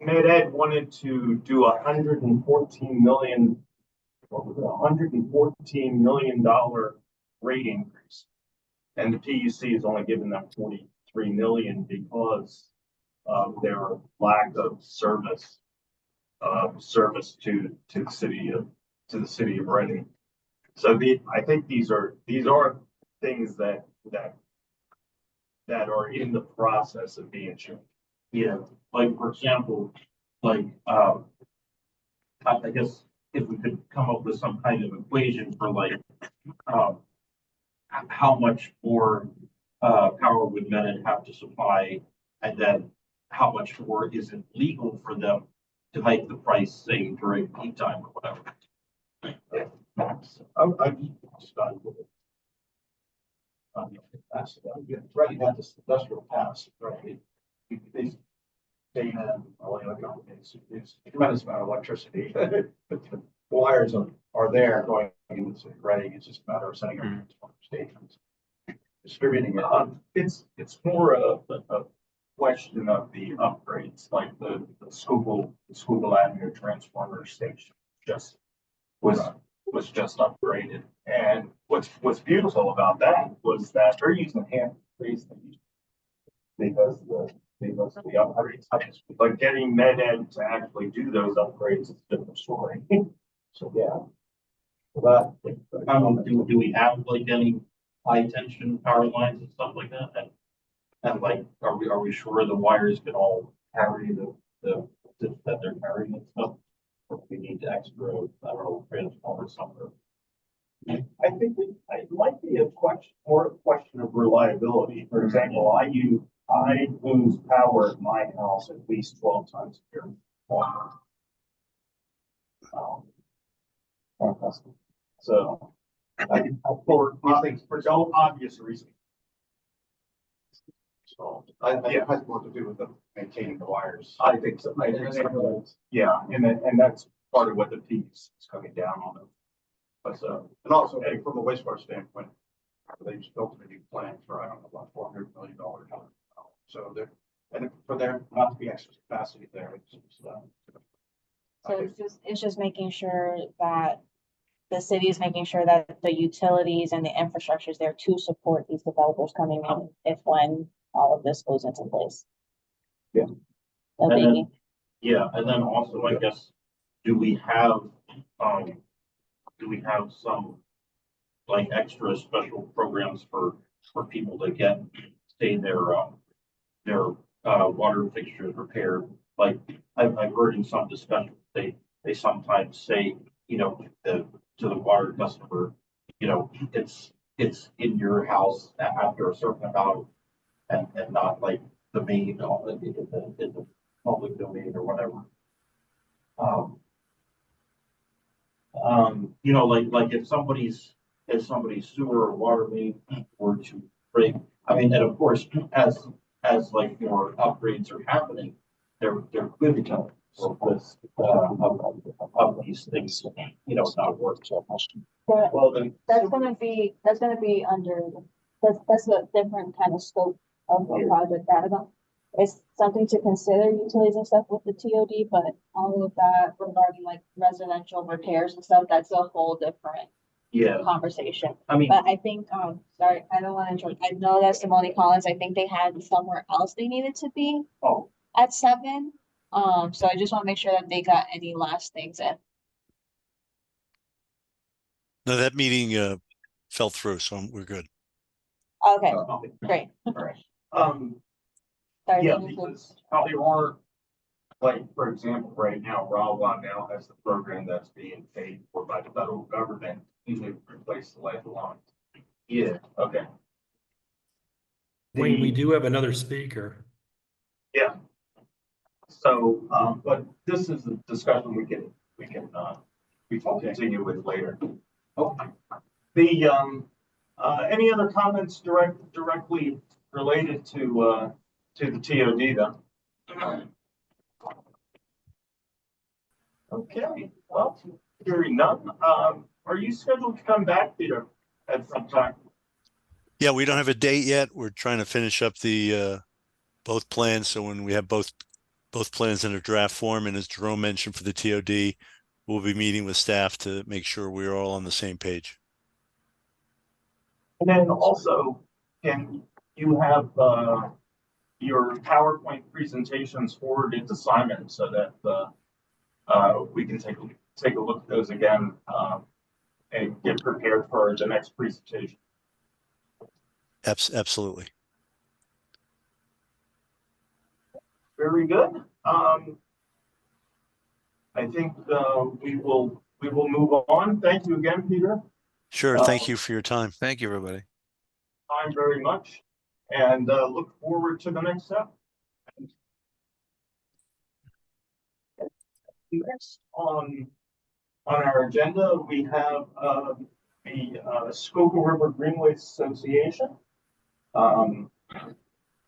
MedEd wanted to do $114 million rate increase, and the PUC is only giving them $43 million because of their lack of service to the city of Reading. So I think these are things that are in the process of being changed. Yeah, like, for example, like, I guess if we could come up with some kind of equation for, like, how much more power would MedEd have to supply, and then how much more is it legal for them to hike the price, say, during peak time or whatever. I'm just done with it. Reading had this industrial pass, right? They have a tremendous amount of electricity. The wires are there going into Reading. It's just a matter of setting up transformer stations, distributing it. It's more of a question of the upgrades, like the Schuylkill Avenue transformer station was just upgraded. And what's beautiful about that was that they're using hand freeze because the upgrades. But getting MedEd to actually do those upgrades is a different story. So yeah. But do we have, like, any high tension power lines and stuff like that? And like, are we sure the wires can all carry the that they're carrying and stuff? or we need extra, I don't know, transformer somewhere. I think it might be a question, more a question of reliability. For example, I lose power at my house at least 12 times a year. So, for no obvious reason. So, It has more to do with them maintaining the wires. I think so. Yeah, and that's part of what the piece is coming down on it. But And also, from a wastewater standpoint, they just built a new plant for, I don't know, about $400 million. So and for there not to be extra capacity there, it's So it's just making sure that the city is making sure that the utilities and the infrastructure is there to support these developers coming in if when all of this goes into place. Yeah. No And then- biggie. Yeah, and then also, I guess, do we have some like extra special programs for people to get, say, their water fixtures repaired? Like I've heard in some discussions, they sometimes say, you know, to the water customer, you know, it's in your house after a certain amount and not like the main, in the public domain or whatever. You know, like if somebody's sewer or water main were to break, I mean, and of course, as like more upgrades are happening, they're good to tell this of these things, you know, not working. well, then That's gonna be under, that's a different kind of scope of a project that it's something to consider utilities and stuff with the TOD, but all of that regarding like residential repairs and stuff, that's a whole different conversation. I mean, But I think, sorry, I don't want to interrupt. I know that Simone Collins, I think they had somewhere else they needed to be at 7. So I just want to make sure that they got any last things in. No, that meeting fell through, so we're good. Okay, great. all right. Sorry, Yeah, thank you for- because there are, like, for example, right now, Rawa now has the program that's being paid for by the federal government to replace the lifeline. Yeah, okay. Wayne, we do have another speaker. Yeah. So, but this is a discussion we can continue with later. Okay. Any other comments directly related to the TOD then? Okay, well, hearing none, are you scheduled to come back, Peter, at some time? Yeah, we don't have a date yet. We're trying to finish up the both plans. So when we have both plans in a draft form, and as Jerome mentioned for the TOD, we'll be meeting with staff to make sure we're all on the same page. And then also, can you have your PowerPoint presentations forwarded to Simon so that we can take a look at those again and get prepared for the next presentation? Absolutely. Very good. I think we will move on. Thank you again, Peter. Sure. Thank you for your time. Thank you, everybody. Time very much, and look forward to the next step. Next on our agenda, we have the Schuylkill River Greenways Association.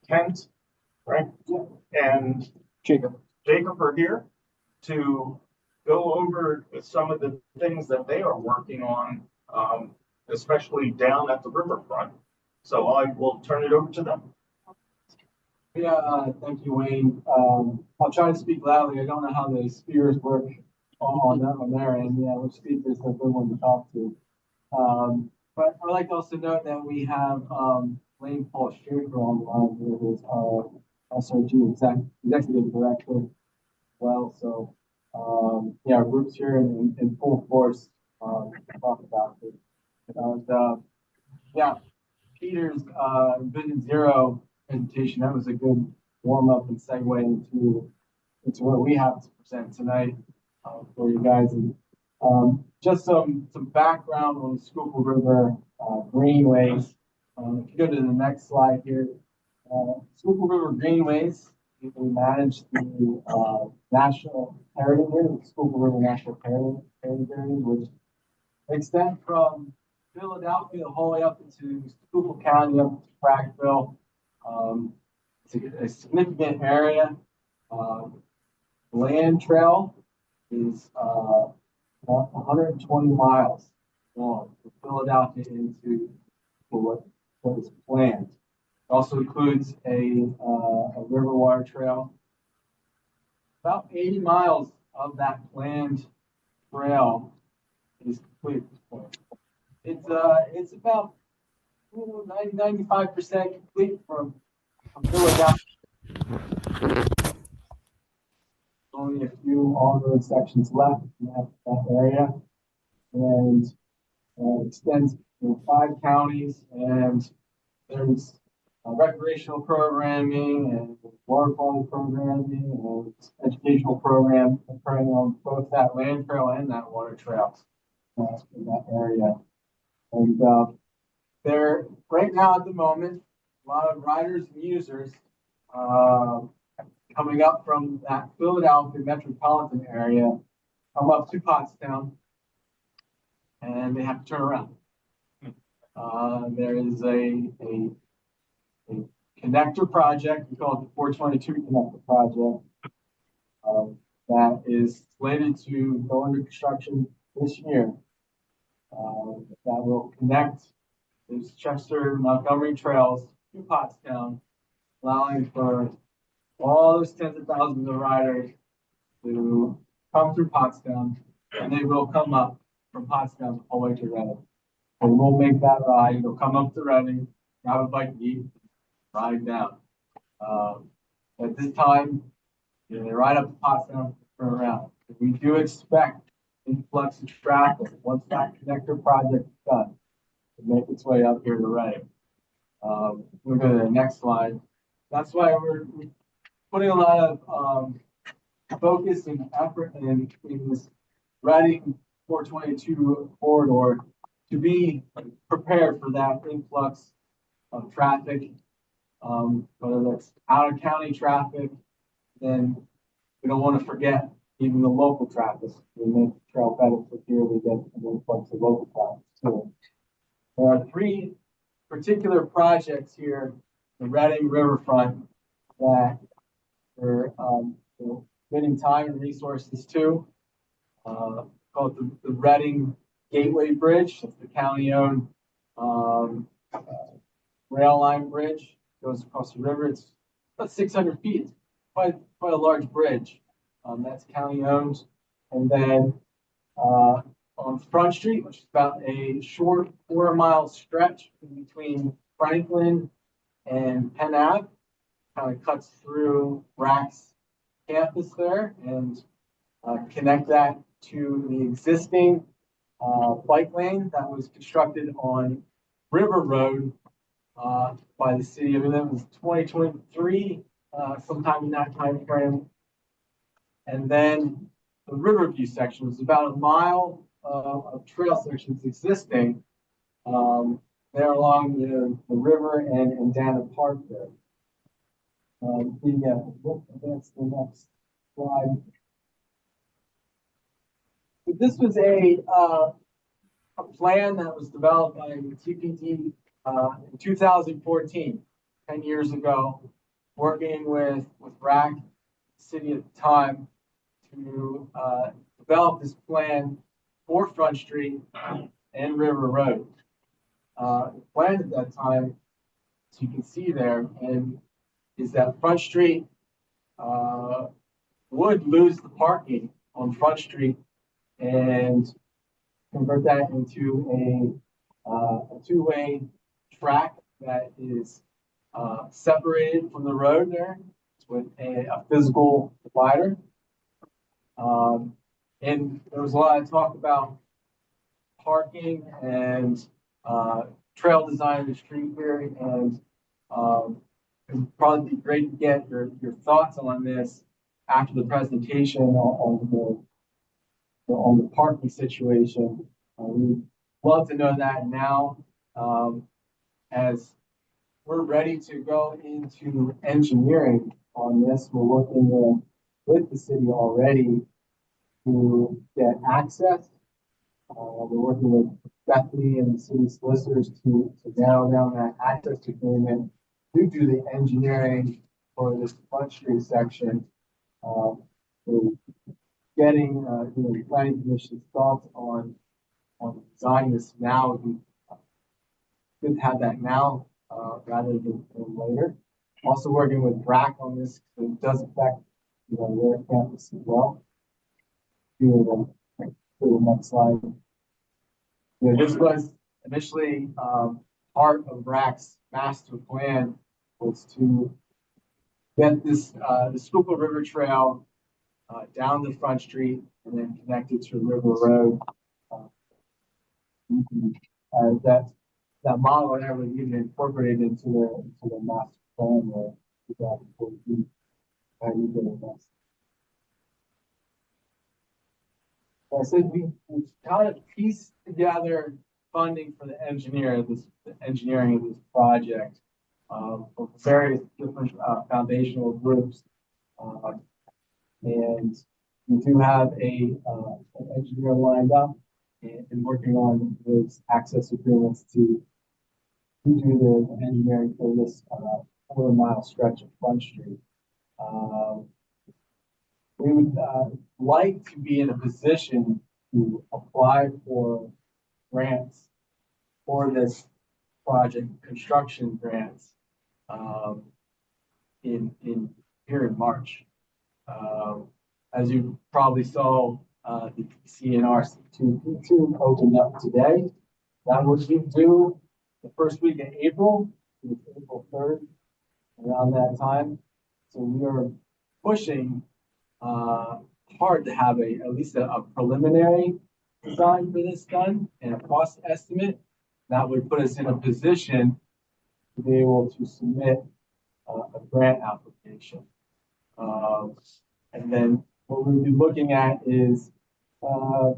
Kent, right, and Jacob are here to go over some of the things that they are working on, especially down at the riverfront. So I will turn it over to them. Yeah, thank you, Wayne. I'll try to speak loudly. I don't know how the speakers work on their end. Yeah, which speakers are good one to talk to. But I'd like to also note that we have Lane Paul Stricker on the line, who is our SRG executive director. Well, so yeah, our group's here in full force to talk about it. And yeah, Peter's Vision Zero presentation, that was a good warm up and segue into what we have to present tonight. for you guys. And just some background on the Schuylkill River greenways. If you go to the next slide here, Schuylkill River Greenways, we manage the National Heritage Area, the Schuylkill River National Heritage Area, which extend from Philadelphia all the way up into Schuylkill County, up to Frackville. It's a significant area. Land trail is about 120 miles long from Philadelphia into what is planned. It also includes a river water trail. About 80 miles of that planned trail is complete at this point. It's about 95% complete from Philadelphia. Only a few on-road sections left in that area, and extends 5 counties, and there's recreational programming and water quality programming and educational program occurring on both that land trail and that water trail in that area. And there, right now at the moment, a lot of riders and users coming up from that Philadelphia metropolitan area come up to Pottstown, and they have to turn around. There is a connector project, we call it the 422 connector project, that is slated to go under construction this year. That will connect those Chester Montgomery trails to Pottstown, allowing for all those tens of thousands of riders to come through Pottstown, and they will come up from Pottstown all the way to Reading. And we'll make that ride. They'll come up to Reading, grab a bite to eat, ride down. At this time, they ride up to Pottstown, turn around. We do expect influx of traffic once that connector project is done to make its way up here to Reading. We'll go to the next slide. That's why we're putting a lot of focus and effort in this Reading 422 corridor to be prepared for that influx of traffic, whether that's out of county traffic, then we don't want to forget even the local traffic. We make the trail better for here, we get an influx of local traffic too. There are 3 particular projects here, the Reading Riverfront, that we're spending time and resources to, called the Reading Gateway Bridge. It's the county-owned rail line bridge. Goes across the river. It's about 600 feet. It's quite a large bridge. That's county-owned. And then on Front Street, which is about a short 4-mile stretch between Franklin and Penn Ave, kind of cuts through RAC's campus there and connect that to the existing bike lane that was constructed on River Road by the city. I mean, that was 2023, sometime in that time frame. And then the Riverview section was about a mile of trail sections existing there along the river and Dana Park there. That's the next slide. But this was a plan that was developed by TPD in 2014, 10 years ago, working with RAC, the city at the time, to develop this plan for Front Street and River Road. The plan at that time, as you can see there, and is that Front Street would lose the parking on Front Street and convert that into a 2-way track that is separated from the road there with a physical divider. And there was a lot of talk about parking and trail design in the street here, and it would probably be great to get your thoughts on this after the presentation on on the parking situation. We'd love to know that now, as we're ready to go into engineering on this. We're working with the city already to get access. We're working with Bethany and the city solicitors to narrow down that access agreement to do the engineering for this Front Street section. So getting, the planning commission's thoughts on designing this now would be good to have that now, rather than later. Also working with BRAC on this, because it does affect, their campus as well. To the next slide. This was initially, part of BRAC's master plan was to get this, the Schuylkill River Trail, down the Front Street and then connected to River Road. That model there was even incorporated into the master plan there. 2014. I said we kind of pieced together funding for the engineering of this project from various different foundational groups. And we do have an engineer lined up and working on those access agreements to do the engineering for this 4-mile stretch of Front Street. We would like to be in a position to apply for grants for this project, construction grants, in here in March. As you probably saw, the CNR 2 opened up today. That was due the first week of April, April 3rd, around that time. So we are pushing hard to have at least a preliminary design for this done and a cost estimate that would put us in a position to be able to submit a grant application. And then what we'll be looking at is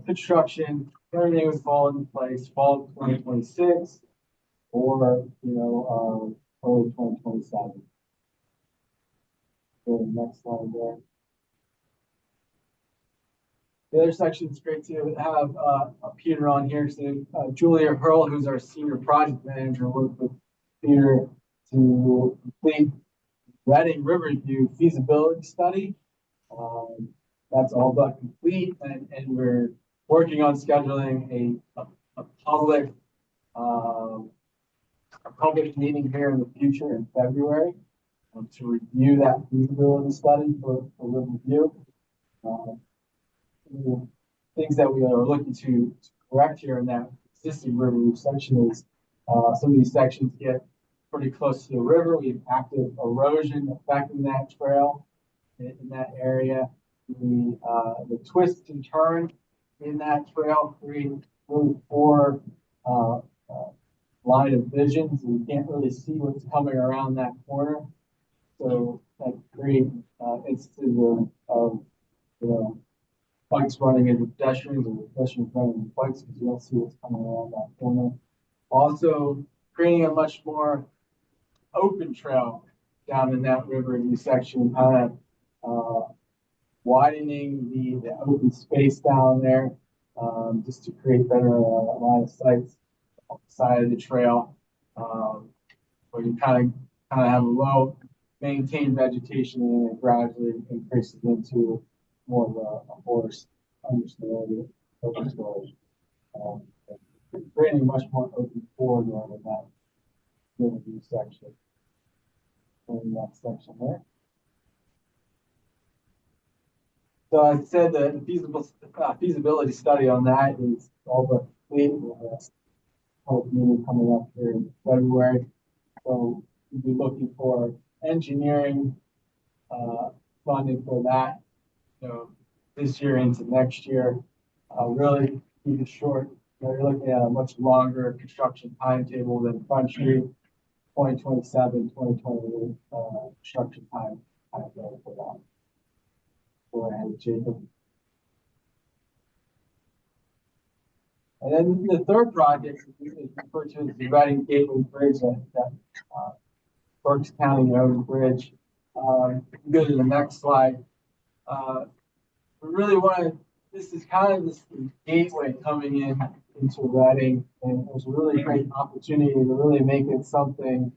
construction, everything would fall into place fall of 2026 or, early 2027. Go to the next slide there. The other section is great to have Peter on here. So Julia Hurl, who's our senior project manager, worked with Peter to complete Reading Riverview feasibility study. That's all but complete, and we're working on scheduling a public meeting here in the future in February to review that feasibility study for review. Things that we are looking to correct here in that existing riverview section is some of these sections get pretty close to the river. We have active erosion affecting that trail in that area. The twist and turn in that trail create really poor line of vision, so you can't really see what's coming around that corner. So that creates instances of bikes running into pedestrians and pedestrians running into bikes because you don't see what's coming around that corner. Also, creating a much more open trail down in that riverview section, kind of widening the open space down there, just to create better line of sight on the side of the trail, where you kind of have a low maintained vegetation and it gradually increases into more of a forest understory, open storage. Creating a much more open corridor in that riverview section. In that section there. So I said the feasibility study on that is all but complete. We'll have a public meeting coming up here in February. So we'll be looking for engineering funding for that. This year into next year. Really keep it short. You're looking at a much longer construction timetable than Front Street, 2027, 2028 construction timetable for that. Go ahead, Jacob. And then the third project is referred to as the Reading Gateway Bridge that Berks County Road Bridge. Go to the next slide. We really want to, this is kind of this gateway coming into Reading, and there's a really great opportunity to really make it something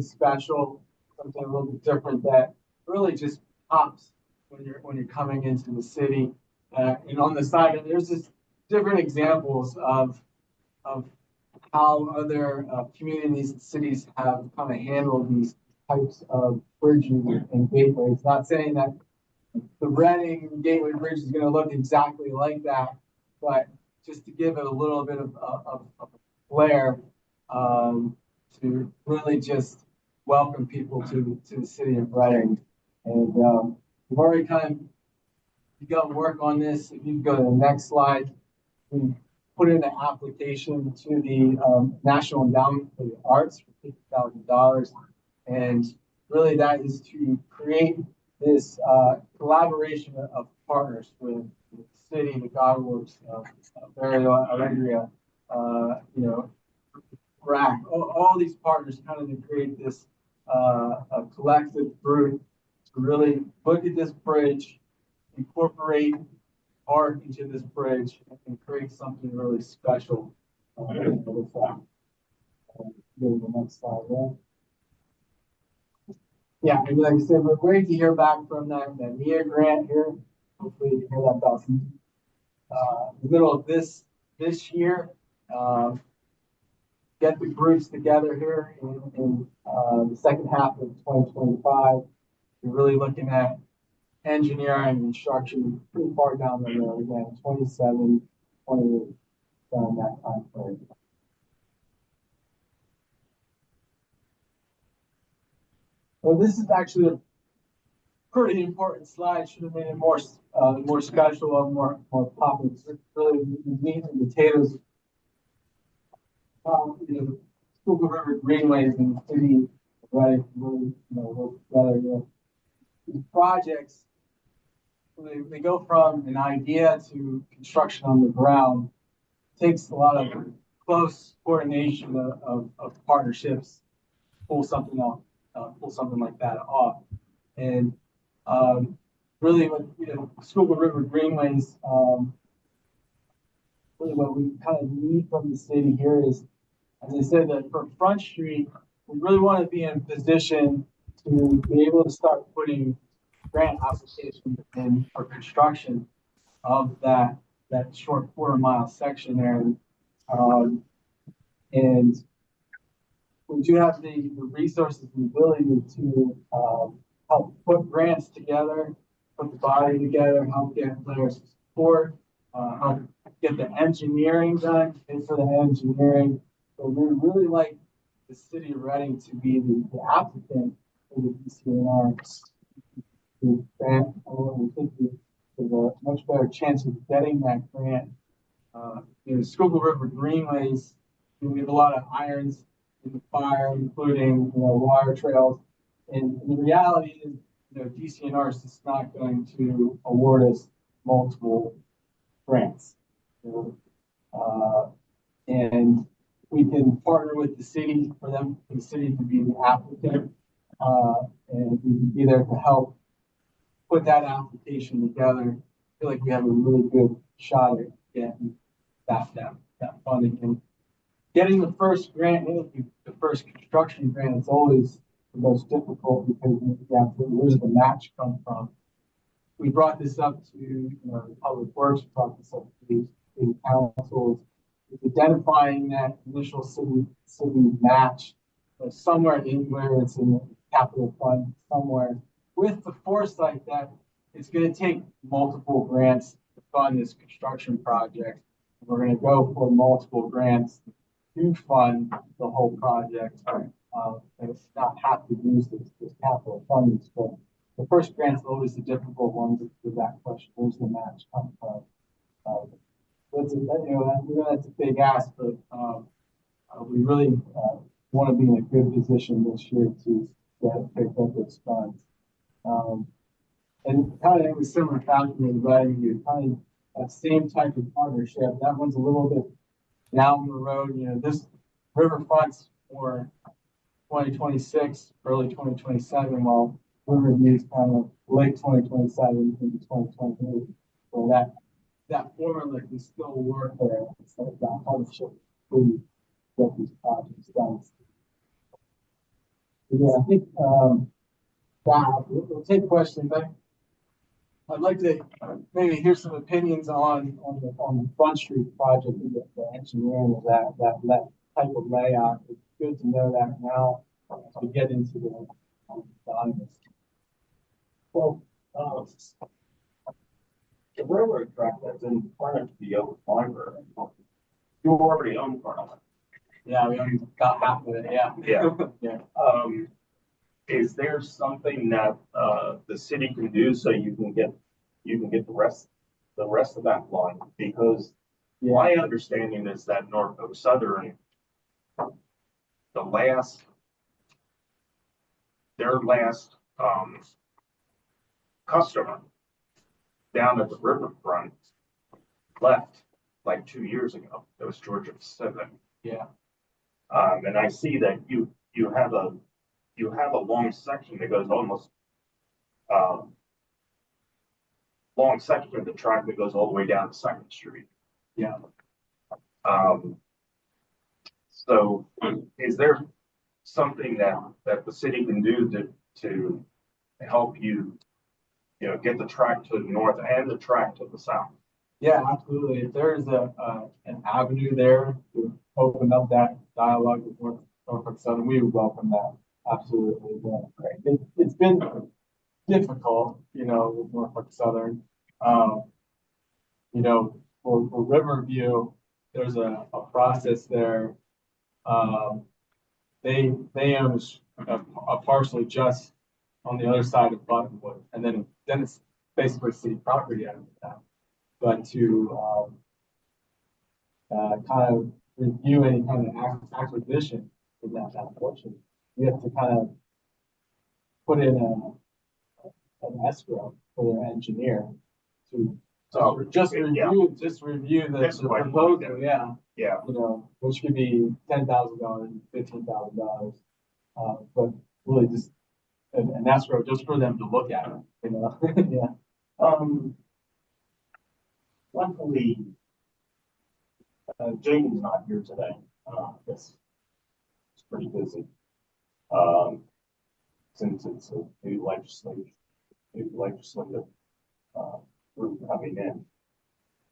special, something a little bit different that really just pops when you're coming into the city. And on the side, there's just different examples of how other communities and cities have kind of handled these types of bridges and gateways. Not saying that the Reading Gateway Bridge is going to look exactly like that, but just to give it a little bit of flair to really just welcome people to the city of Reading. And we've already kind of begun work on this. If you go to the next slide, we put in an application to the National Endowment for the Arts for $50,000. And really that is to create this collaboration of partners with the city, the Godworks, Barrio Alegria, RAC, all these partners kind of to create this a collective group to really look at this bridge, incorporate art into this bridge, and create something really special with that. Go to the next slide, right? Yeah, and like I said, we're waiting to hear back from that NIA grant here. Hopefully you hear that about the middle of this year. Get the groups together here in the second half of 2025. We're really looking at engineering and construction pretty far down the road, again, 27, 28, down that time frame. Well, this is actually a pretty important slide. Should have made it more special or more popular. It's really the meat and potatoes. The Schuylkill River Greenways and the city, right? Really, work together. These projects, they go from an idea to construction on the ground. It takes a lot of close coordination of partnerships to pull something off. Pull something like that off. And really what Schuylkill River Greenways, really what we kind of need from the city here is, as I said, that for Front Street, we really want to be in a position to be able to start putting grant applications in for construction of that short quarter-mile section there. And we do have the resources and ability to help put grants together, put the body together, help get players support, help get the engineering done, pay for the engineering. So we really like the city of Reading to be the applicant for the DCNR grant. We think there's a much better chance of getting that grant. Schuylkill River Greenways, we have a lot of irons in the fire, including water trails. And the reality is, DCNR is just not going to award us multiple grants. And we can partner with the city for the city to be the applicant, and we can be there to help put that application together. I feel like we have a really good shot at getting that funding. And getting the first grant, the first construction grant, is always the most difficult because you have to, where's the match come from? We brought this up to the Public Works, brought this up to the councils, identifying that initial city match somewhere in where it's in the capital fund somewhere, with the foresight that it's going to take multiple grants to fund this construction project. We're going to go for multiple grants to fund the whole project, and not have to use this capital funding. So the first grant's always the difficult one with that question. Where's the match come from? That's a big ask, but we really want to be in a good position this year to pick up those funds. And kind of in a similar fashion with Reading, you kind that same type of partnership. That one's a little bit down the road, you know, this riverfront's for 2026, early 2027, while Riverview's kind of late 2027 into 2028. So that formula can still work there. It's like that partnership to get these projects done. Yeah, I think we'll take questions. I'd like to maybe hear some opinions on the Front Street project, the engineering of that type of layout. It's good to know that now as we get into the design. Well, the railroad track that's in front of the old library, you already own part of it. Yeah, we only got half of it. Yeah. Yeah. Yeah. Is there something that the city can do so you can get the rest of that line? Because my understanding is that Norfolk Southern, their last customer down at the riverfront left like 2 years ago. It was Georgia Pacific. Yeah. And I see that you have a long section that goes almost long section of the track that goes all the way down to Second Street. Yeah. So is there something that the city can do to help you get the track to the north and the track to the south? Yeah, absolutely. If there's an avenue there to open up that dialogue with Norfolk Southern, we would welcome that. Absolutely. Yeah. It's been difficult, with Norfolk Southern. For Riverview, there's a process there. They own a parcel just on the other side of Buttonwood, and then it's basically city property out of that. But to kind of review any kind of acquisition in that portion, you have to kind of put in an escrow for their engineer to just review the proposal. Yeah. Yeah. Which could be $10,000, $15,000, but really just an escrow just for them to look at it. Yeah. Luckily, Jamie's not here today. It's pretty busy. Since it's a new legislative group coming in.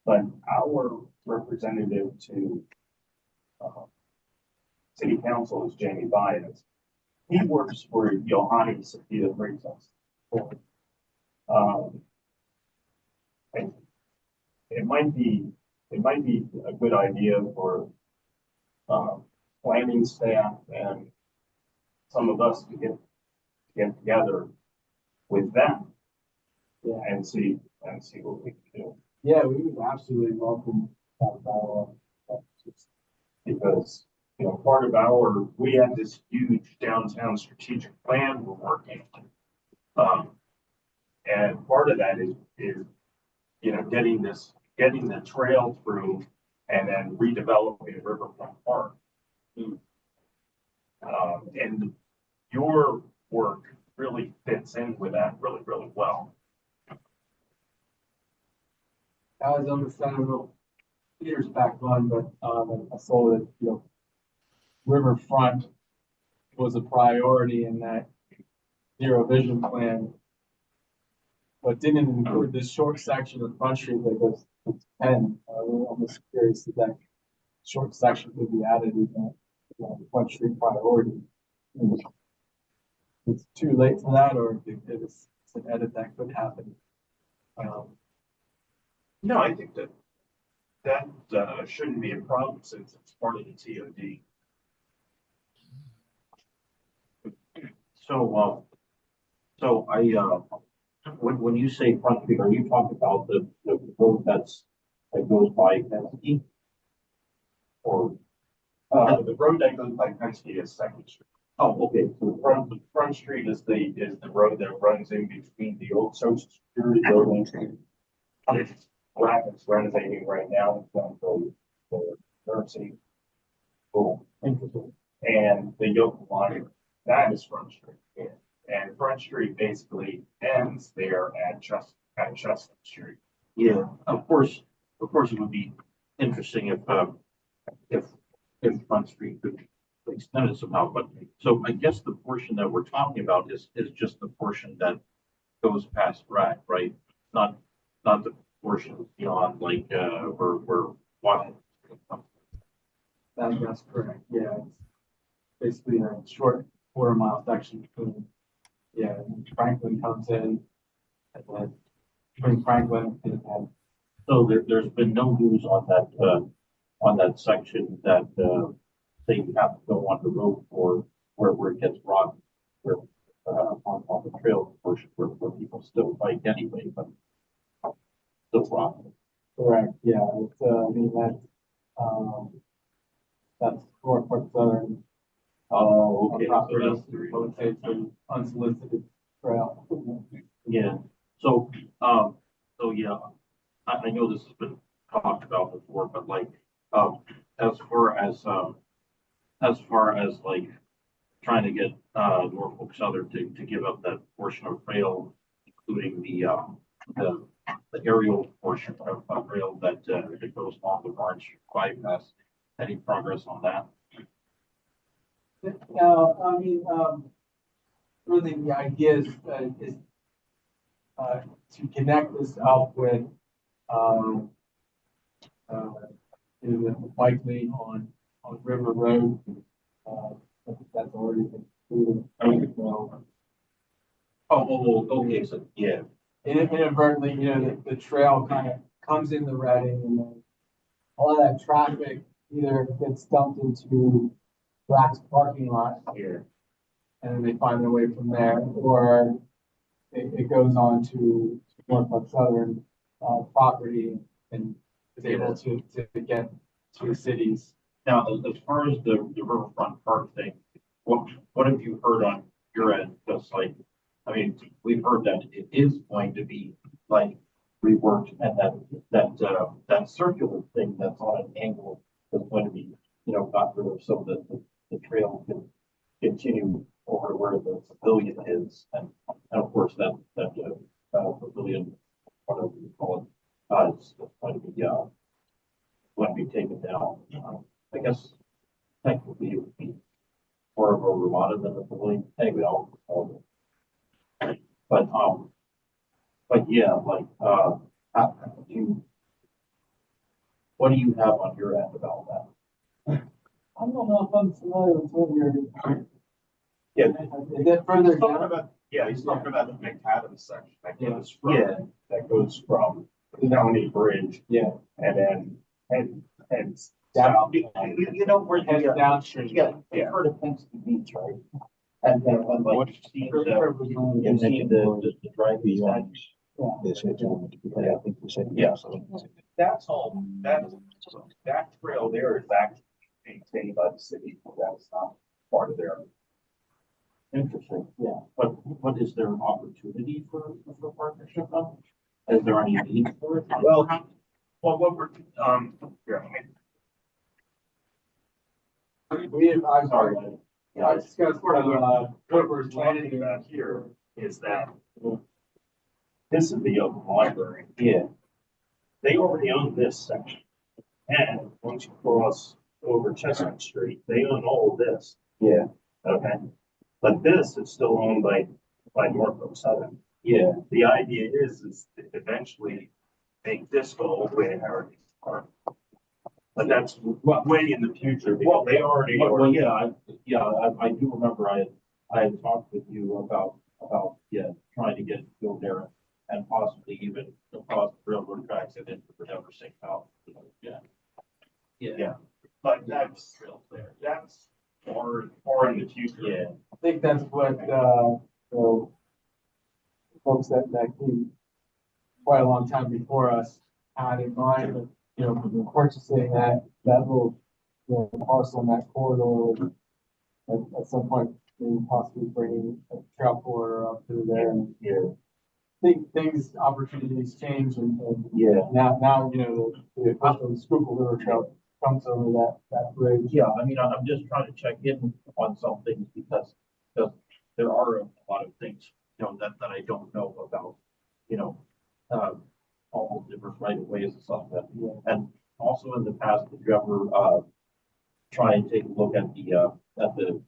But our representative to city council is Jamie Baez. He works for Yohanes Sapita Freitas. And it might be a good idea for planning staff and some of us to get together with them and see what we can do. Yeah, we would absolutely welcome that dialogue. Because we have this huge downtown strategic plan we're working on. And part of that is getting the trail through and then redeveloping Riverfront Park. And your work really fits in with that really, really well. I was understanding years back on, but I saw that Riverfront was a priority in that zero vision plan, but didn't include this short section of Front Street that goes to 10. I'm just curious if that short section could be added in that Front Street priority. It's too late for that, or if it's an edit that could happen. No, I think that shouldn't be a problem since it's part of the TOD. So when you say Front Street, are you talking about the road that goes by Penske? Or The road that goes by Penske is Second Street. oh, okay. So The front street is the road that runs in between the old Social Security building flat that's renovating right now, it's going to the nursing school. Interesting. And the Yoke line, that is Front Street. Yeah. And Front Street basically ends there at Chestnut Street. Yeah, of course, it would be interesting if Front Street could extend it somehow, but so I guess the portion that we're talking about is just the portion that goes past Rack, right? Not the portion beyond like where Washington Street comes. That's correct, yeah. It's basically a short quarter-mile section between, yeah, and Franklin comes in, and then between Franklin and So there's been no news on that section that they have to go on the road for where it gets rocky, where on the trail portion where people still bike anyway, but still rocky. correct, yeah, it's, I mean, that's Norfolk Southern. Oh, okay. So Property, that's the I would say it's an unsolicited trail. Yeah, so, yeah, I know this has been talked about before, but like, as far as like trying to get, Norfolk Southern to give up that portion of rail, including the aerial portion of rail that goes along the Orange bypass, any progress on that? No, I mean, really the idea is to connect this up with, the bike lane on River Road. That's already been approved. Okay, so, yeah, Inadvertently, the trail kind of comes into Reading and then all that traffic either gets dumped into Rack's parking lot. yeah. And then they find their way from there, or it goes on to Norfolk Southern, property and is able to get to the cities. Now, as far as the riverfront park thing, what have you heard on your end? Just like, I mean, we've heard that it is going to be like reworked and that circular thing that's on an angle is going to be, got rid of so that the trail can continue over to where the pavilion is. And of course, that pavilion, whatever you call it, is going to be taken down. I guess technically it would be more of a Ramada than the pavilion. Anyway, I'll but yeah, like, what do you have on your end about that? I don't know if I'm familiar with what you're. Yeah. Is that further He's talking down? about, yeah, he's talking about the McAdams section Yeah. that goes from the County Bridge. Yeah. And then, and Down. You know where Head downstream. Yeah, you've heard of Penske Beach, right? And then when like you see the driving signs. Yeah, that's all, that trail there is actually maintained by the city, that's not part of their. Interesting, yeah, but what is there an opportunity for partnership on? Is there any need for it? Well, what we're, yeah, I'm sorry. Yeah, I discussed, what we're planning planning. about here is that this is the open library. Yeah, They already own this section. And once you cross over Chestnut Street, they own all of this. yeah, Okay. But this is still owned by Norfolk Southern. yeah. The idea is to eventually make this go all the way to Heritage Park. But that's way in the future because they already. Well, yeah, I do remember I had talked with you about, trying to go there and possibly even across the railroad tracks and into the Denver St. Paul. Yeah. Yeah. But that's far in the future. Yeah. I think that's what, the folks that came quite a long time before us had in mind, purchasing that little, parcel in that corridor. At some point, maybe possibly bringing a trail corridor up through there and Yeah. opportunities change and Yeah. now, you know, the Schuylkill River Trail comes over that bridge. Yeah, I mean, I'm just trying to check in on some things because there are a lot of things, you know, that I don't know about, you know, all the different right of ways and stuff that, and also in the past, did you ever, try and take a look at the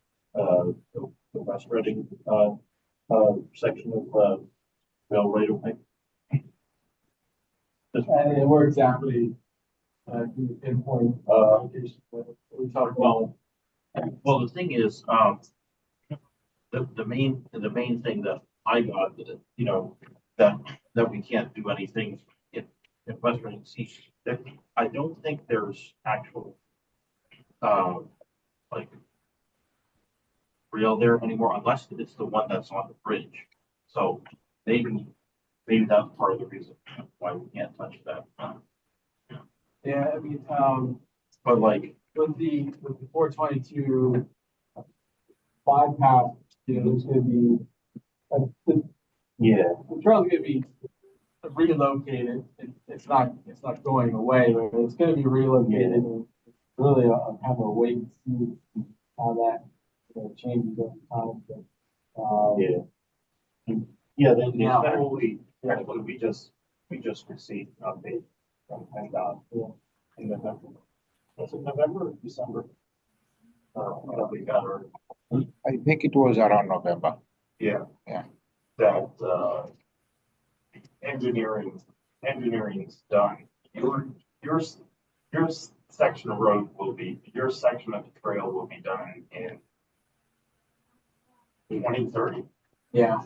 West Reading, section of, rail right of way? And we're exactly, can you pinpoint, location that we talked about? Well, the thing is, the main thing that I got, you know, that we can't do anything in Western Sea, that I don't think there's actual, like, rail there anymore, unless it's the one that's on the bridge. So maybe that's part of the reason why we can't touch that. Yeah, I mean, But like, with the 422 bypass, you know, there's gonna be, yeah, the trail's gonna be relocated. It's not going away, but it's gonna be relocated. And it's really kind of a wait and see how that, you know, changes over time. But, Yeah, then Yeah. actually, we just received an update from PennDOT in November. Was it November or December? We got our, I think it was around November. yeah. Yeah. That, engineering's done. Your section of road your section of the trail will be done in 2030. yeah.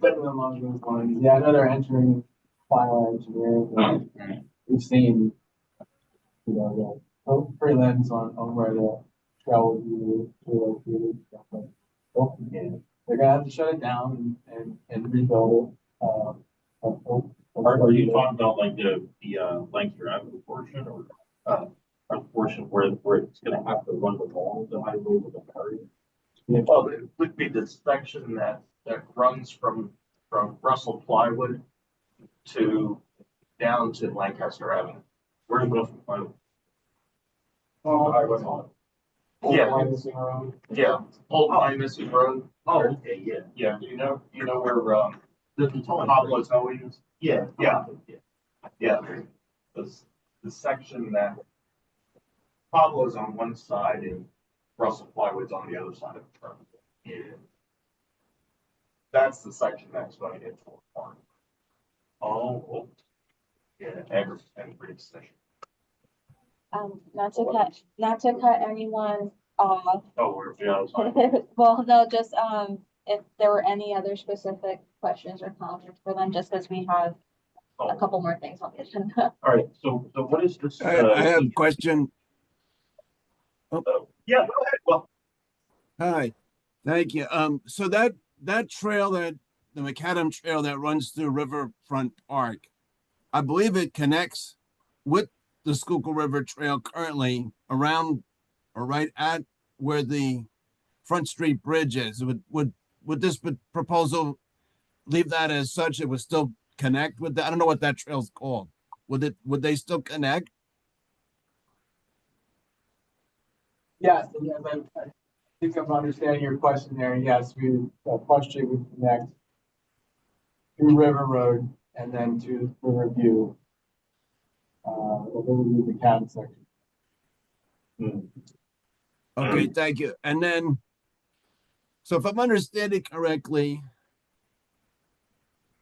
Along those lines. Yeah, I know they're entering final engineering. We've seen, you know, the prelims on where the trail will be relocated. But, yeah, they're gonna have to shut it down and rebuild it. are you talking about like the Lancaster Avenue portion or a portion where it's gonna have to run along the highway with a barrier? Well, it would be the section that runs from Russell Plywood down to Lancaster Avenue. Where's Russell Plywood? Yeah, Old Missing Road. Oh, okay, yeah. Yeah, you know where The towing. Pablo Towing is? Yeah. Yeah. The section that Pablo's on one side and Russell Plywood's on the other side of the road. Yeah. That's the section that's going to get torn apart. Oh, Yeah, and bridge section. Not to cut anyone off. Oh, we're, yeah, Well, no, just, if there were any other specific questions or comments for them, just because we have a couple more things on the agenda. all right, so what is this? I have a question. yeah, go ahead. Well, Hi, thank you. So that trail, the Macadam Trail that runs through Riverfront Park, I believe it connects with the Schuylkill River Trail currently around or right at where the Front Street Bridge is. Would this proposal leave that as such? It would still connect with that? I don't know what that trail's called. Would they still connect? Yes, and yes, I think I'm understanding your question there. Yes, Front Street would connect to River Road and then to Riverview. The cabin section. Okay, thank you. And then, so if I'm understanding correctly,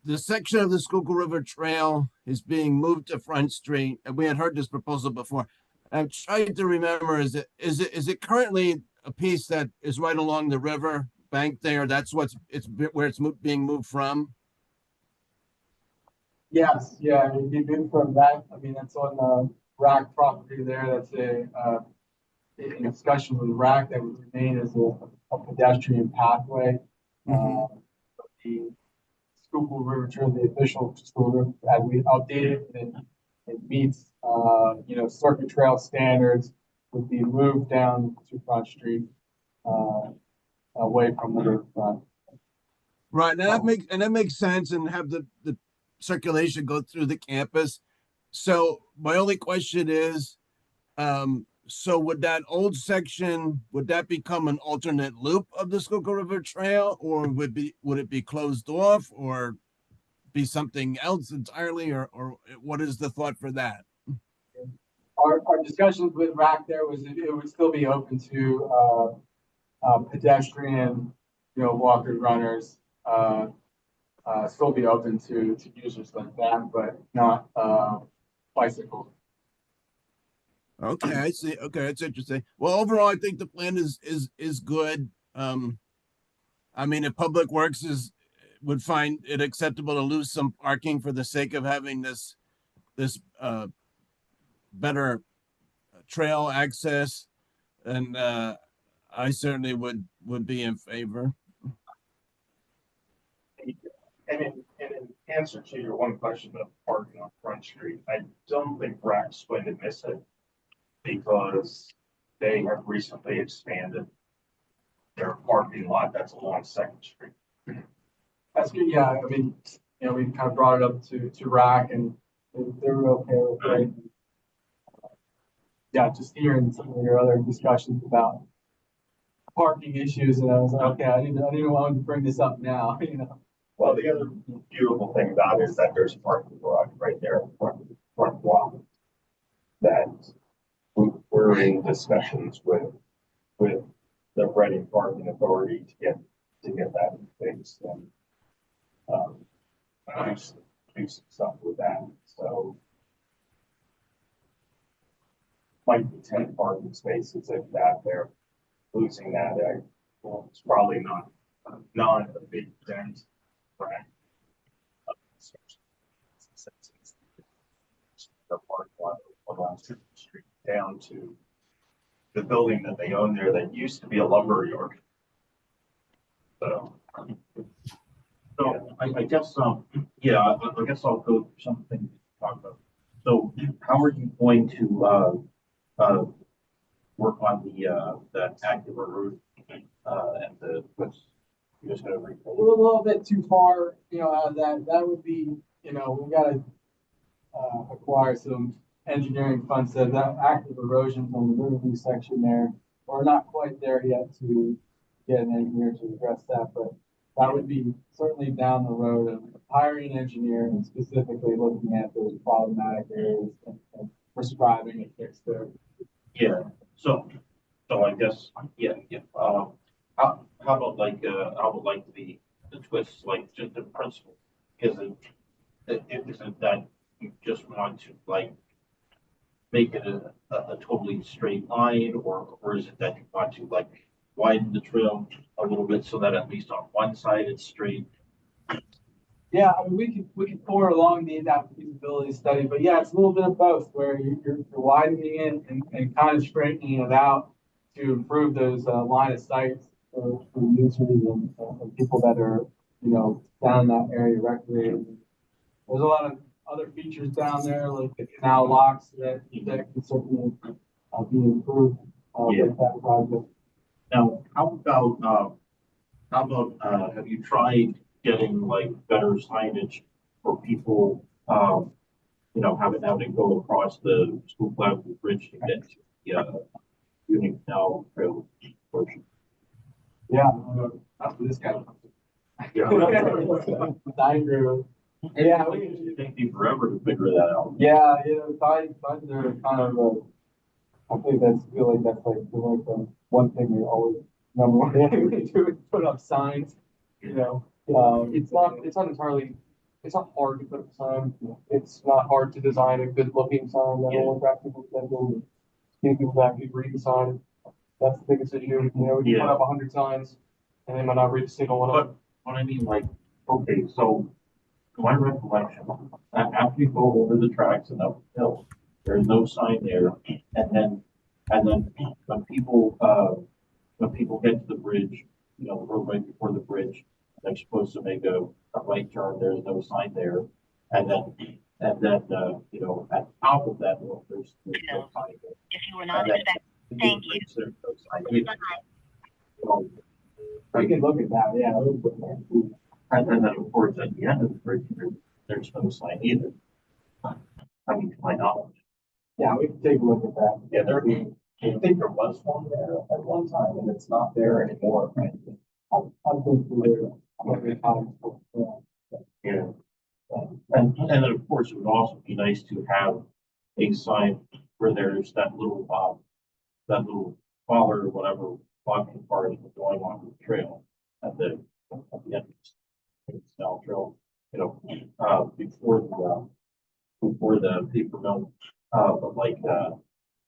the section of the Schuylkill River Trail is being moved to Front Street, and we had heard this proposal before. I'm trying to remember, is it currently a piece that is right along the river bank there? That's where it's being moved from? Yes, yeah, it'd be good from that. I mean, that's on the RAC property there. That's in discussion with RAC that would remain as a pedestrian pathway. The Schuylkill River Trail, the official Schuylkill River, as we update it, and it meets, circuit trail standards, would be moved down to Front Street, away from the riverfront. Right, and that makes sense, and have the circulation go through the campus. So my only question is, so would that old section, would that become an alternate loop of the Schuylkill River Trail, or would it be closed off, or be something else entirely, or what is the thought for that? Our discussions with RAC there was it would still be open to pedestrian, walkers, runners, still be open to users like that, but not bicycles. Okay, I see. Okay, that's interesting. Well, overall, I think the plan is good. I mean, if Public Works would find it acceptable to lose some parking for the sake of having this better trail access, and I certainly would be in favor. And in answer to your one question of parking on Front Street, I don't think RAC's going to miss it because they have recently expanded their parking lot that's along Second Street. That's good. Yeah, I mean, we kind of brought it up to RAC, and they were okay with it. Yeah, just hearing some of your other discussions about parking issues, and I was like, okay, I didn't want to bring this up now. Well, the other beautiful thing about it is that there's a parking garage right there in front block that we're in discussions with the Reading Parking Authority to get that fixed and do some stuff with that. So might be 10 parking spaces if that they're losing that. It's probably not a big dent. Right. The parking lot along Second Street down to the building that they own there that used to be a lumber yard. So I guess I guess I'll go through something to talk about. So how are you going to work on the active route and what's you're just gonna a little bit too far, out of that would be, we gotta acquire some engineering funds. So that active erosion on the Riverview section there, we're not quite there yet to get an engineer to address that, but that would be certainly down the road of hiring an engineer and specifically looking at those problematic areas and prescribing a fix there. Yeah. So I guess how about the twists, like just the principle? Isn't that you just want to make it a totally straight line, or is it that you want to widen the trail a little bit so that at least on one side it's straight? Yeah, I mean, we could pour along the adaptive feasibility study, but yeah, it's a little bit of both where you're widening it and kind of straightening it out to improve those line of sights for users and people that are, down in that area recreating. There's a lot of other features down there, like the canal locks that can certainly be improved with that project. Now, how about have you tried getting better signage for people, having to go across the School Avenue Bridge to get to the Union Canal Trail portion? Yeah, that's what this guy wants. Diagram. Yeah, It take you forever to figure that out. Yeah, signs are kind of I think feel like that's the one thing we always number one thing we do is put up signs. It's not hard to put up a sign. It's not hard to design a good looking sign that will attract people to and get people to actually read the sign. That's the biggest issue. We can put up 100 signs and they might not read a single one of them. But I mean, okay, so to my recollection, after you go over the tracks and up the hill, there's no sign there, and then when people get to the bridge, the road right before the bridge, they're supposed to make a right turn. There's no sign there, and then at the top of that hill, there's no sign there. If you were not expecting, thank you. I can look at that. Yeah. And then of course, at the end of the bridge, there's no sign either. I mean, to my knowledge. Yeah, we can take a look at that. Yeah, I think there was one there at one time and it's not there anymore, right? I'll go through there every time. Yeah. And then of course, it would also be nice to have a sign where there's that little collar or whatever blocking cars going on the trail at the entrance. South Trail, before the paper mill. But like,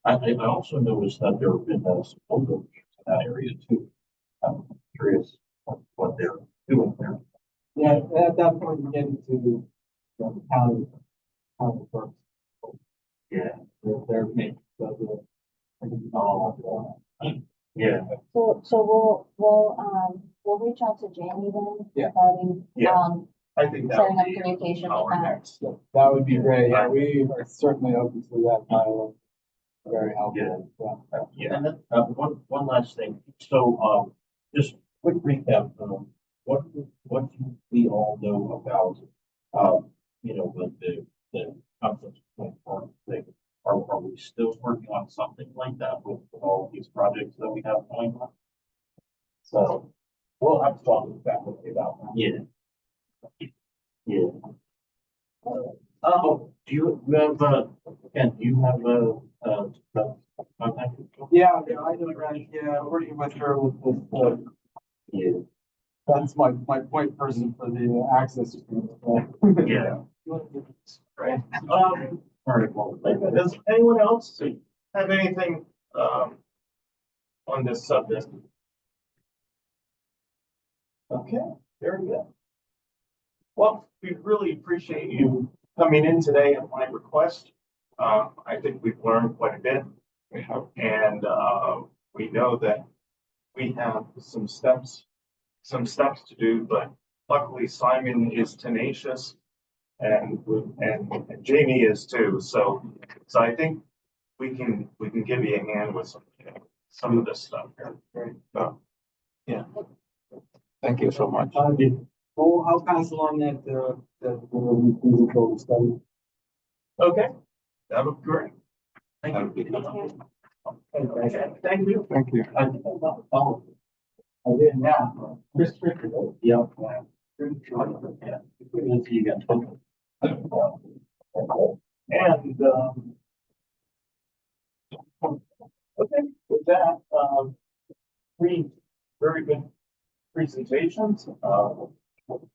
I also noticed that there have been some bulldozers in that area too. I'm curious what they're doing there. Yeah, at that point, you get into the county works. Yeah. They're making. Yeah. So we'll reach out to Jamie then. Yeah. Regarding, Yeah. I think that setting would up be communication with our them. next. That would be great. Yeah, we are certainly open to that dialogue. Very helpful. Yeah, and then, one last thing. So, just quick recap, what do we all know about, the conference point form thing? Are we still working on something like that with all of these projects that we have going on? So, we'll have to talk with faculty about that. Yeah. Yeah. Oh, do you have Ken, do you have contact? Yeah, I know, right, yeah, working with her with this, Yeah. that's my point person for the access. Yeah. Right. All right, well, does anyone else have anything, on this subject? Okay, very good. Well, we really appreciate you coming in today at my request. I think we've learned quite a bit. And, we know that we have some steps to do, but luckily Simon is tenacious and Jamie is too. So I think we can give you a hand with some of this stuff here. Yeah. Thank you so much. Well, I'll pass along that feasibility study. Okay, that would be great. Thank you. Thank you. Thank you. I did, yeah. Chris Ricker, yeah. Good to see you again. And, okay, with that, three very good presentations,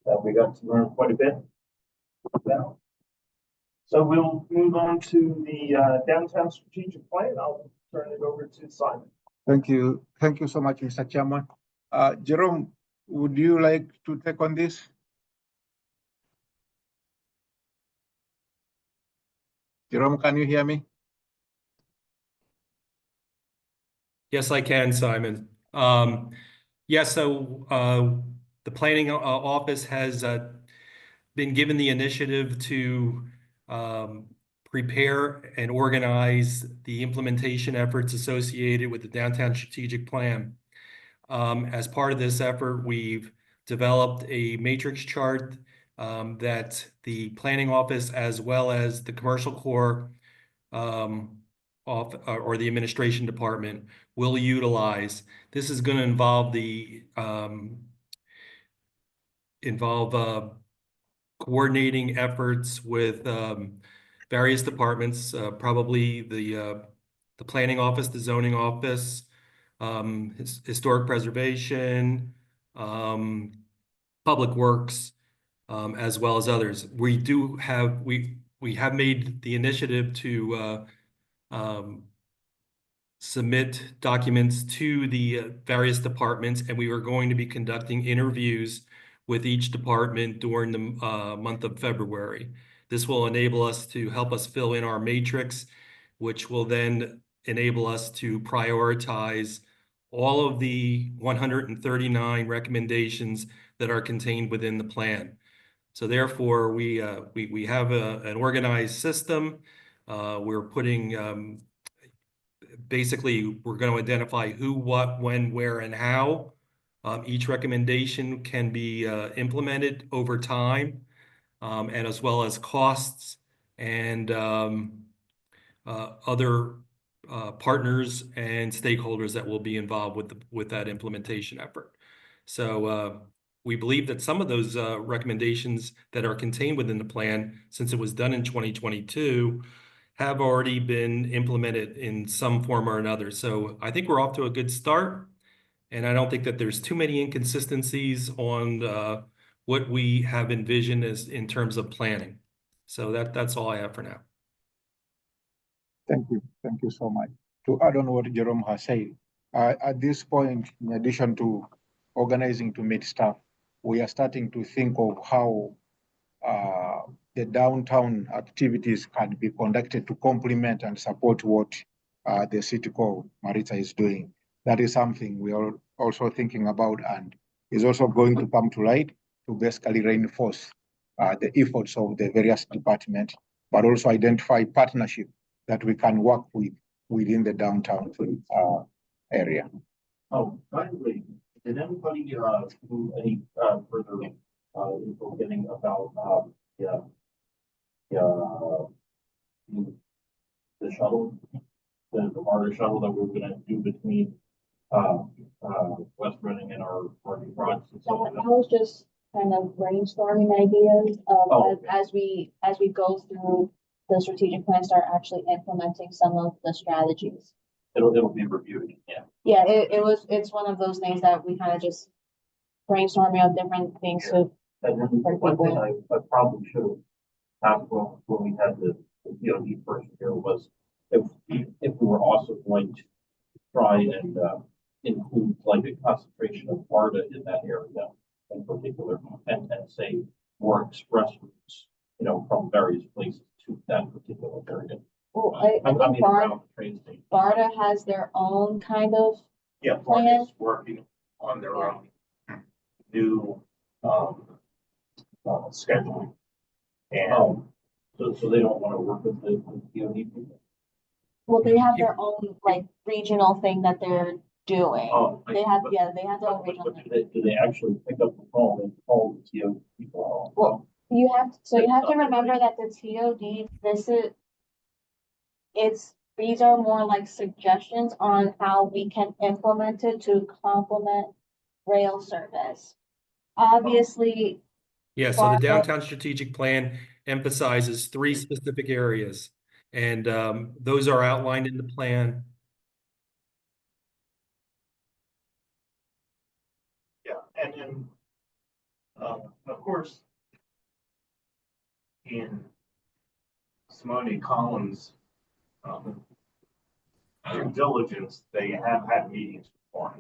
that we got to learn quite a bit about. So we'll move on to the downtown strategic plan. I'll turn it over to Simon. Thank you. Thank you so much, Mr. Chairman. Jerome, would you like to take on this? Jerome, can you hear me? Yes, I can, Simon. The planning office has been given the initiative to prepare and organize the implementation efforts associated with the downtown strategic plan. As part of this effort, we've developed a matrix chart that the planning office as well as the commercial core or the administration department will utilize. This is going to involve coordinating efforts with various departments, probably the planning office, the zoning office, historic preservation, public works, as well as others. We have made the initiative to submit documents to the various departments, and we are going to be conducting interviews with each department during the month of February. This will enable us to help us fill in our matrix, which will then enable us to prioritize all of the 139 recommendations that are contained within the plan. So therefore, we have an organized system. We're putting basically, we're going to identify who, what, when, where, and how Each recommendation can be implemented over time, and as well as costs and other partners and stakeholders that will be involved with that implementation effort. So we believe that some of those recommendations that are contained within the plan, since it was done in 2022, have already been implemented in some form or another. So I think we're off to a good start. And I don't think that there's too many inconsistencies on what we have envisioned as in terms of planning. So that's all I have for now. Thank you so much. To add on what Jerome has said, at this point, in addition to organizing to meet staff, we are starting to think of how the downtown activities can be conducted to complement and support what the City Core Maritza is doing. That is something we are also thinking about, and is also going to come to light to basically reinforce the efforts of the various departments, but also identify partnership that we can work with within the downtown area. Oh, by the way, did anybody do any further info getting about the shuttle, the MARTA shuttle that we were gonna do between West Reading and our parking lots and stuff like That that? was just kind of brainstorming ideas Oh, okay. as we go through the strategic plan, start actually implementing some of the strategies. It'll be reviewed, yeah. Yeah, it's one of those things that we kind of just brainstorming of different things. So And then one thing I probably should have asked when we had the DOD first here was if we were also going to try and include like a concentration of MARTA in that area in particular, and say more express routes, from various places to that particular area. well, I I think mean, around the train station. BARDA has their own kind of Yeah, plan. Florida's working on their own new scheduling. And So they don't want to work with the DOD people? Well, they have their own like regional thing that they're doing. Oh, I They see, have, but- yeah, they have their own But regional do thing. they actually pick up the phone and call the DOD people? Well, you have to remember that the TOD, these are more like suggestions on how we can implement it to complement rail service. Obviously, Yeah, so the downtown strategic plan emphasizes 3 specific areas, and those are outlined in the plan. yeah, and then of course, in Simone Collins' due diligence, they have had meetings before.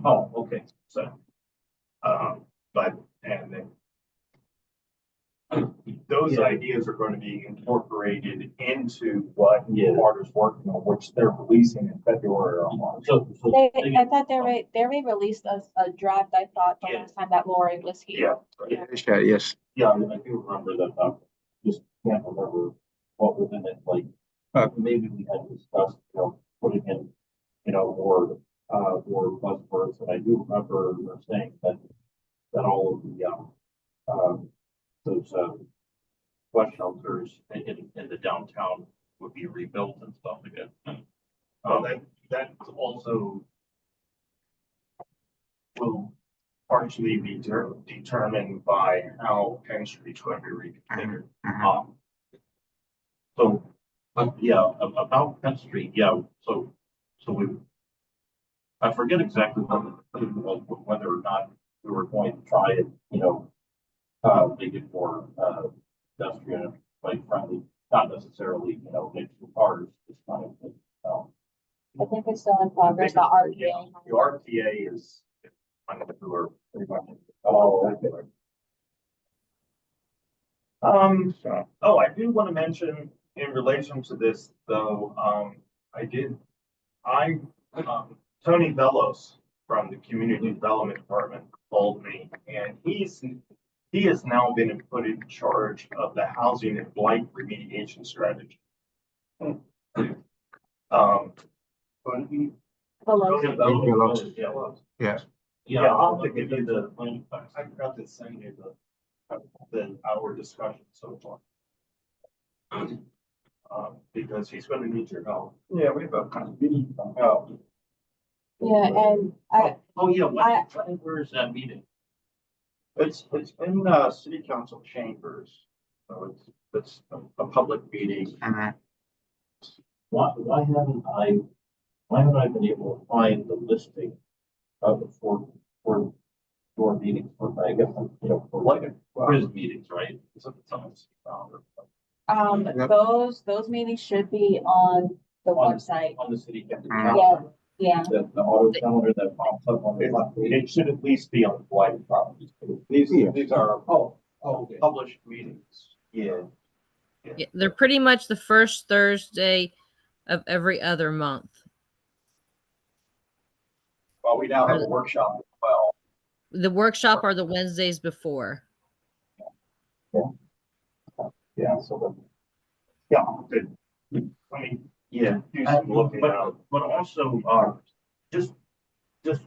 Oh, okay. So, but, and then those ideas are going to be incorporated into what Marta's working on, which they're releasing in February or March. So I thought they released a draft, I thought, the last time that Lori was here. Yeah. Yes. yeah, I do remember that. Just can't remember what was in it. Like maybe we had discussed, putting in, more buzzwords. And I do remember you were saying that all of the those bus shelters in the downtown would be rebuilt and stuff again. That also will partially be determined by how Penn Street's going to be reconfigured. So, about Penn Street, so we, I forget exactly whether or not we were going to try it, make it more, pedestrian, bike friendly, not necessarily, make the cars, just kind of, I think it's still in progress, the RPA. The RPA is kind of who are pretty much. I do want to mention in relation to this, though, Tony Velos from the Community Development Department called me, and he has now been put in charge of the housing and blight remediation strategy. Yeah. Yeah, I'll have to give you the, I forgot to send you our discussion so far. Because he's gonna need your help. Yeah, we have a kind of meeting help. Yeah, and Oh, yeah, where is that meeting? It's in, city council chambers, so it's a public meeting. Why haven't I been able to find the listing of the four meetings for, I guess, you know, for like quiz meetings, right? Someone's found or those meetings should be on the website. on the city council. Yeah. The auto calendar that pops up on the front page. It should at least be on the blighted properties. These are Okay. published meetings. Yeah. Yeah, they're pretty much the first Thursday of every other month. Well, we now have a workshop as well. The workshop are the Wednesdays before. Yeah, so yeah, good. I mean, yeah, do some looking out. But also, just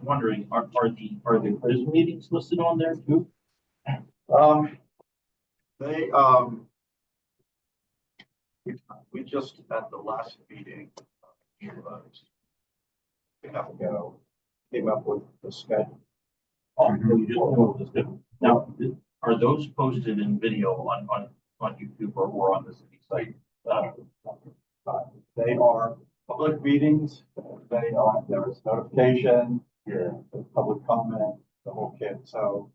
wondering, are the quiz meetings listed on there too? They, we just at the last meeting, we have to go, came up with the schedule. Oh, you just know this good. Now, are those posted in video on YouTube or on the city site? They are public meetings, they are, there is notification, there's public comment, the whole kit, so.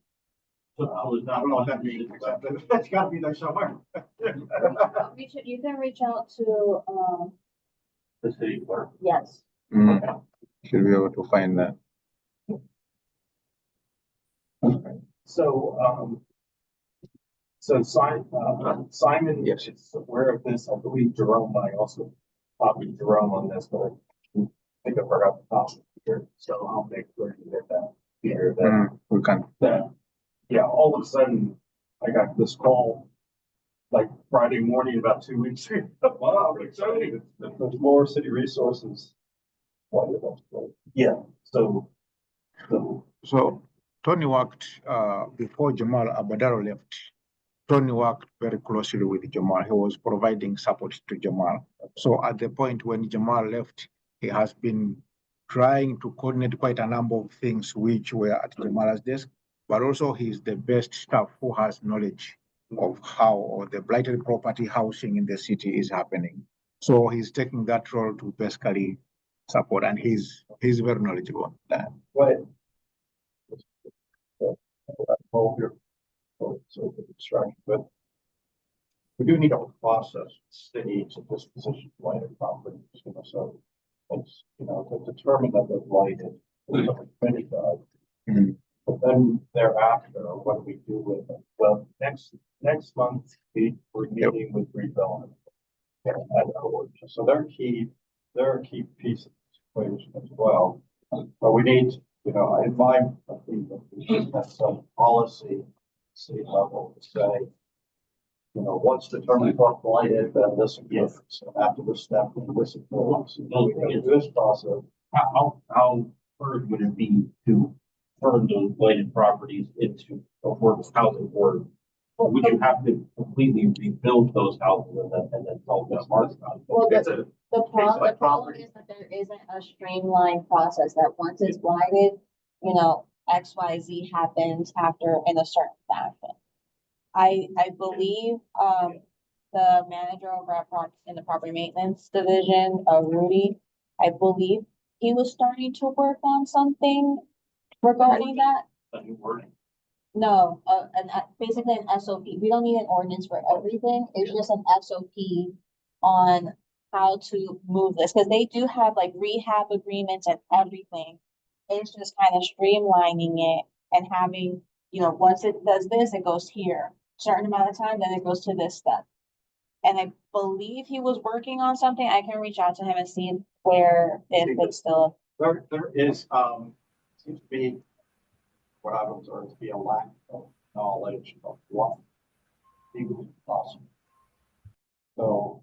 So it's I not don't know what on that the means, city except site. that it's gotta be there somewhere. You can reach out to, The city clerk. yes. Should be able to find that. So, Simon, Yes. is aware of this, I believe Jerome, I also copied Jerome on this, but I think I forgot the top here, so I'll make sure you get that here, We can. that, yeah, all of a sudden, I got this call like Friday morning about 2 weeks ago. Wow, exciting. There's more city resources. Yeah, so. So Tony worked before Jamal Abadaro left. Tony worked very closely with Jamal. He was providing support to Jamal. So at the point when Jamal left, he has been trying to coordinate quite a number of things which were at Jamal's desk, but also he's the best staff who has knowledge of how or the blighted property housing in the city is happening. So he's taking that role to basically support, and he's very knowledgeable on that. What? So the distraction, but we do need a process, city to disposition blighted properties, you know, so it's, you know, to determine that they're blighted. But then thereafter, what do we do with them? Well, next month, we're meeting with redevelopment. At our workshop. So they're a key piece of this equation as well. But we need, you know, in my opinion, we should have some policy, city level to say, you know, once determined for blighted, then this, so after the step, this is this process. How hard would it be to turn those blighted properties into affordable housing, or would you have to completely rebuild those houses and then sell them market value? Well, It's a The problem property. is that there isn't a streamlined process that once it's blighted, you know, X, Y, Z happens after in a certain fashion. I believe, the manager over at in the property maintenance division, Rudy, I believe he was starting to work on something regarding that. A new wording. No, basically an SOP. We don't need an ordinance for everything. It's just an SOP on how to move this, because they do have like rehab agreements and everything. It's just kind of streamlining it and having, you know, once it does this, it goes here. Certain amount of time, then it goes to this step. And I believe he was working on something. I can reach out to him and see where if it's still. There is, seems to be what I've observed to be a lack of knowledge of what legally possible. So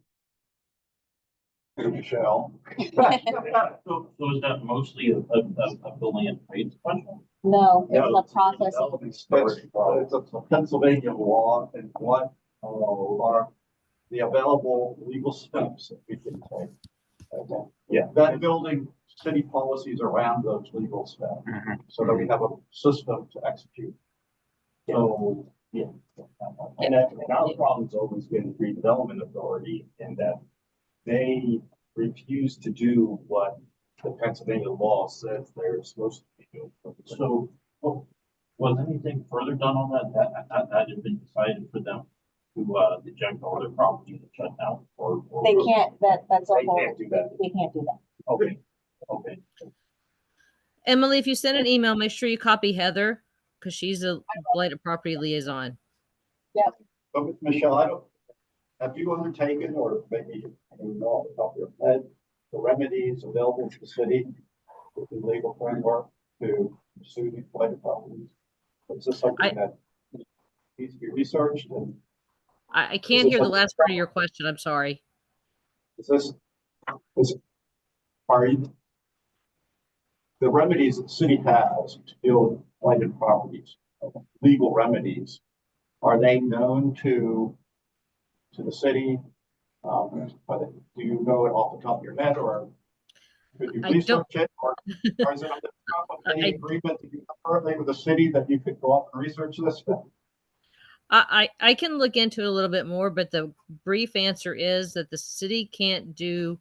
Michelle. So is that mostly a building and trades question? No, it's No, the process. It's a Pennsylvania law and what are the available legal steps that we can take. Okay. Yeah. That building city policies around those legal steps so that we have a system to execute. So, yeah. And our problem's always been redevelopment authority in that they refuse to do what the Pennsylvania law says they're supposed to be doing. So, was anything further done on that had been decided for them to, eject all their property and shut down or? They can't, that's a They whole, can't do that. they can't do that. Okay, okay. Emily, if you send an email, make sure you copy Heather because she's a blighted property liaison. But Michelle, have you undertaken or maybe you know off the top of your head the remedies available to the city with the legal framework to pursue these blighted properties? Is this something that needs to be researched and I can't hear the last part of your question. I'm sorry. are you, the remedies that the city has to deal with blighted properties, legal remedies, are they known to the city? Do you know it off the top of your head, or could you I don't- research it, or is it on the top of any agreement that you have currently with the city that you could go off and research this? I can look into it a little bit more, but the brief answer is that the city can't do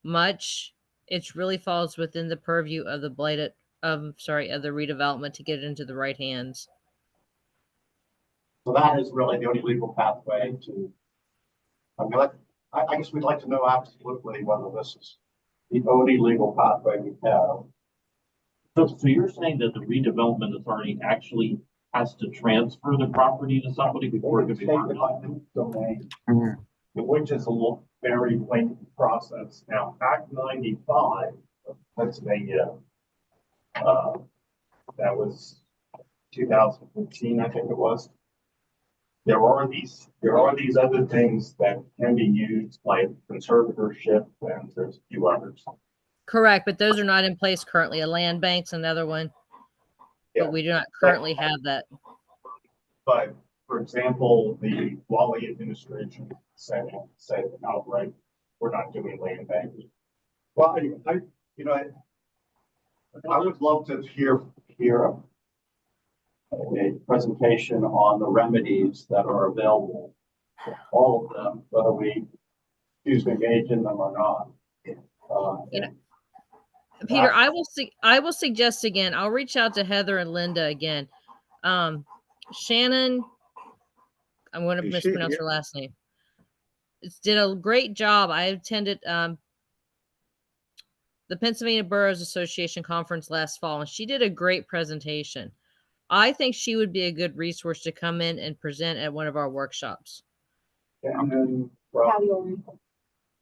much. It really falls within the purview of the blighted, of the redevelopment to get it into the right hands. So that is really the only legal pathway to. I guess we'd like to know absolutely whether this is the only legal pathway we have. So you're saying that the redevelopment authority actually has to transfer the property to somebody before it can be worked on? Domain, which is a very lengthy process. Now, Act 95 of Pennsylvania, that was 2015, I think it was. There are these other things that can be used, like conservatorship, and there's a few others. Correct, but those are not in place currently. A land bank's another one, but we do not currently have that. But for example, the Wally administration said outright, we're not doing land banking. Well, I would love to hear a presentation on the remedies that are available, all of them, whether we choose to engage in them or not. Peter, I will suggest again, I'll reach out to Heather and Linda again. Shannon, I'm going to mispronounce her last name. Did a great job. I attended the Pennsylvania Boroughs Association conference last fall, and she did a great presentation. I think she would be a good resource to come in and present at one of our workshops. And then from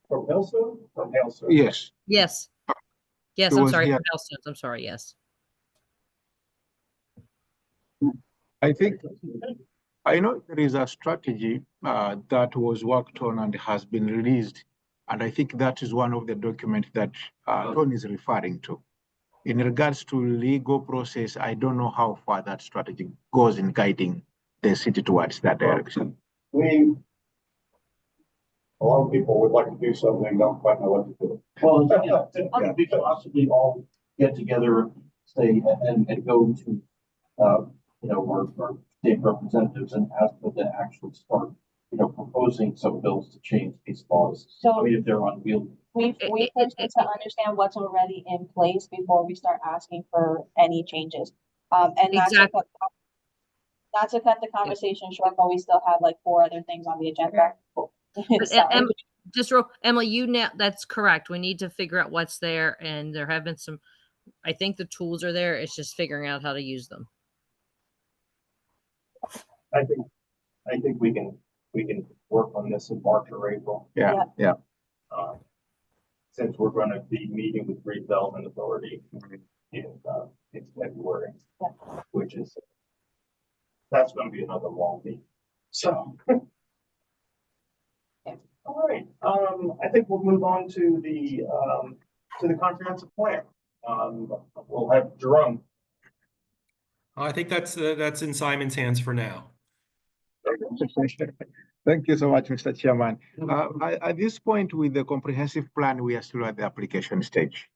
Hillstone? From Hillstone. Yes. Yes. Yes, It I'm was sorry. here. From Hellstones. I'm sorry. Yes. I think I know there is a strategy that was worked on and has been released, and I think that is one of the documents that Tony is referring to. In regards to legal process, I don't know how far that strategy goes in guiding the city towards that direction. A lot of people would like to do something, don't quite know what to do. Well, we could possibly all get together, say, and go to, our state representatives and ask them to actually start, proposing some bills to change these laws. So- I mean, if they're unwieldy. We first need to understand what's already in place before we start asking for any changes. And not to cut the conversation short, but we still have like 4 other things on the agenda. But Emily, that's correct. We need to figure out what's there, and there have been some. I think the tools are there. It's just figuring out how to use them. I think we can work on this in March or April. Yeah. Since we're going to be meeting with redevelopment authority in February, which is that's going to be another long meeting. So All right, I think we'll move on to the comprehensive plan. We'll have Jerome. I think that's in Simon's hands for now. Thank you so much, Mr. Chairman. At this point with the comprehensive plan, we are still at the application stage.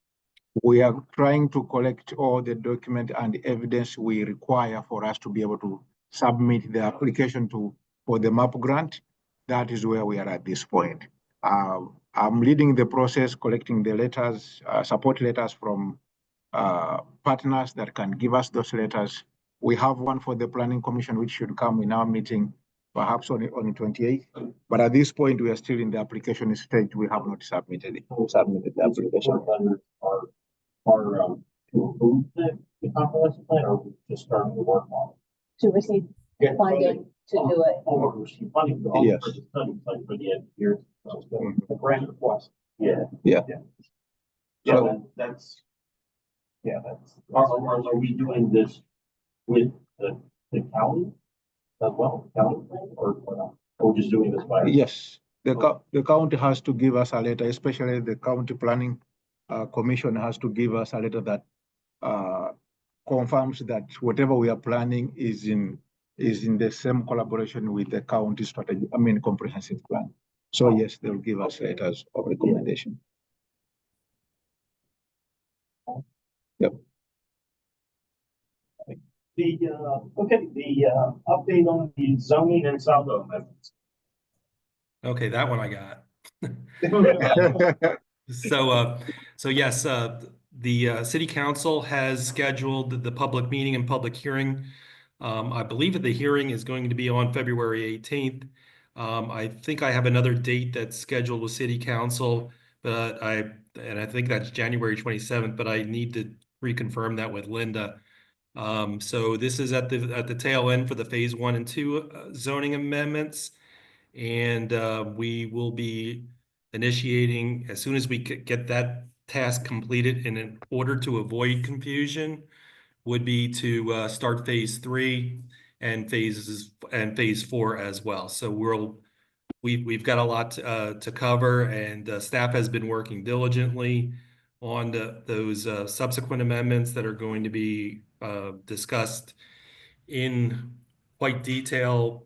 We are trying to collect all the document and evidence we require for us to be able to submit the application for the MAP grant. That is where we are at this point. I'm leading the process, collecting the letters, support letters from partners that can give us those letters. We have one for the Planning Commission, which should come in our meeting, perhaps on the 28th. But at this point, we are still in the application stage. We have not submitted it. We submitted the application. To approve the comprehensive plan, or we just starting to work on it? To receive funding to do it. Or receive funding for Yes. the study, like for the engineers. The grant request. Yeah. Yeah. Yeah, So- that's. Yeah, that's. Are we doing this with the county as well, county plan, or not? Or we're just doing this by? Yes, the county has to give us a letter, especially the county planning commission has to give us a letter that confirms that whatever we are planning is in the same collaboration with the county strategy, comprehensive plan. So yes, they'll give us letters of recommendation. Yep. The update on the zoning and Salvo amendments. Okay, that one I got. So yes, the city council has scheduled the public meeting and public hearing. I believe that the hearing is going to be on February 18th. I think I have another date that's scheduled with city council, but I think that's January 27th, but I need to reconfirm that with Linda. So this is at the tail end for the phase 1 and 2 zoning amendments. And we will be initiating as soon as we get that task completed, and in order to avoid confusion would be to start phase 3 and phase 4 as well. So we've got a lot to cover, and staff has been working diligently on those subsequent amendments that are going to be discussed in quite detail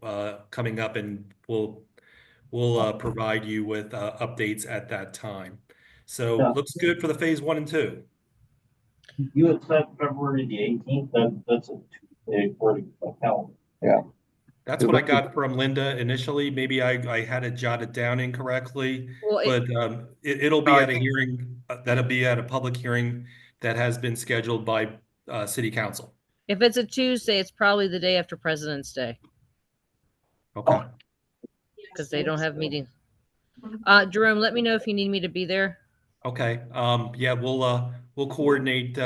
coming up, and we'll provide you with updates at that time. So Yeah. looks good for the phase 1 and 2. You had said February the 18th, that's a Tuesday according to the calendar. That's what I got from Linda initially. Maybe I had it jotted down incorrectly, Well, but it'll be at a hearing, that'll be at a public hearing that has been scheduled by city council. if it's a Tuesday, it's probably the day after President's Day Okay. because they don't have meetings. Jerome, let me know if you need me to be there. Okay. Yeah, we'll coordinate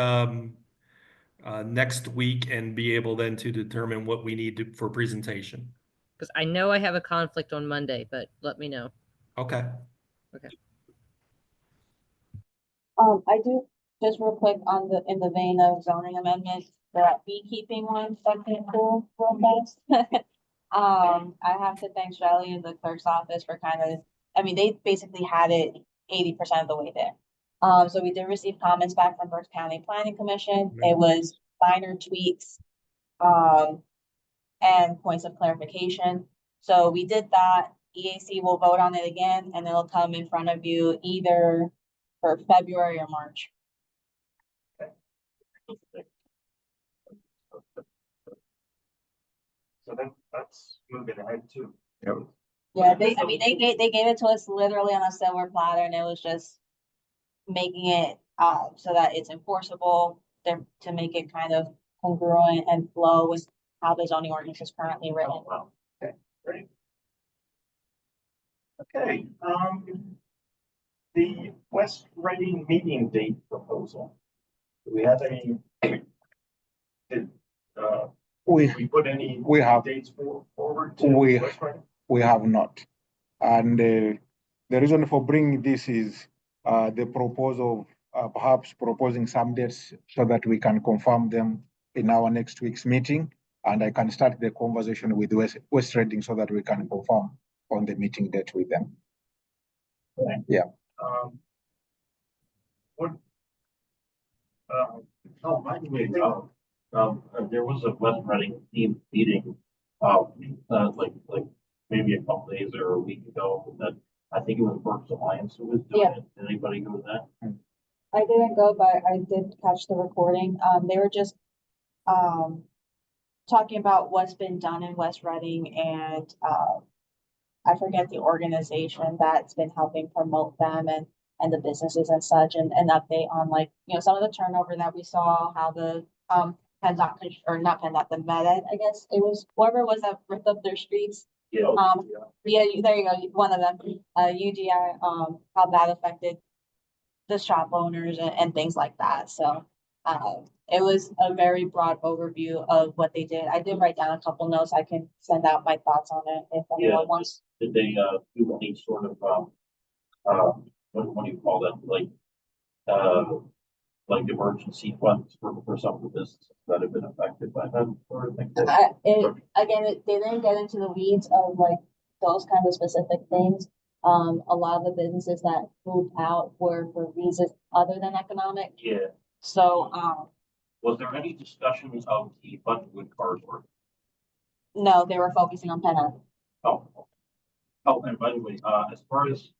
next week and be able then to determine what we need for presentation. Because I know I have a conflict on Monday, but let me know. Okay. I do, just real quick in the vein of zoning amendments, that beekeeping one, second cool, real fast. I have to thank Shelley and the clerk's office for they basically had it 80% of the way there. So we did receive comments back from Berks County Planning Commission. It was minor tweaks, and points of clarification. So we did that. EAC will vote on it again, and it'll come in front of you either for February or March. So then that's moving ahead too. Yeah, they gave it to us literally on a silver platter, and it was just making it so that it's enforceable, to make it kind of congruent and flow with how the zoning ordinance is currently written. Oh, wow. Okay, great. Okay, the West Reading meeting date proposal. Do we have any? We put any we have dates forward to we West Reading? we have not, and the reason for bringing this is the proposal of perhaps proposing some dates so that we can confirm them in our next week's meeting, and I can start the conversation with West Reading so that we can confirm on the meeting date with them. Yeah. What? Oh, by the way, there was a West Reading team meeting, like maybe a couple days or a week ago that I think it was Berks Alliance who was doing it. Did anybody go to that? I didn't go, but I did catch the recording. They were just, talking about what's been done in West Reading and, I forget the organization that's been helping promote them and the businesses and such, and an update on like, some of the turnover that we saw, how the, PennDOT, or not PennDOT, the Med Ed, I guess it was, whoever was that ripped up their streets. Yeah. Yeah, there you go, one of them, UGI, how that affected the shop owners and things like that, so. It was a very broad overview of what they did. I did write down a couple notes. I can send out my thoughts on it if anyone wants. Did they, do any sort of, what do you call that? Like emergency funds for some of the businesses that have been affected by that sort of thing? They didn't get into the weeds of like those kind of specific things. A lot of the businesses that moved out were for reasons other than economic. Yeah. So, was there any discussion of the Buttonwood corridor? no, they were focusing on Penn Ave. Oh. Oh, and by the way, as far as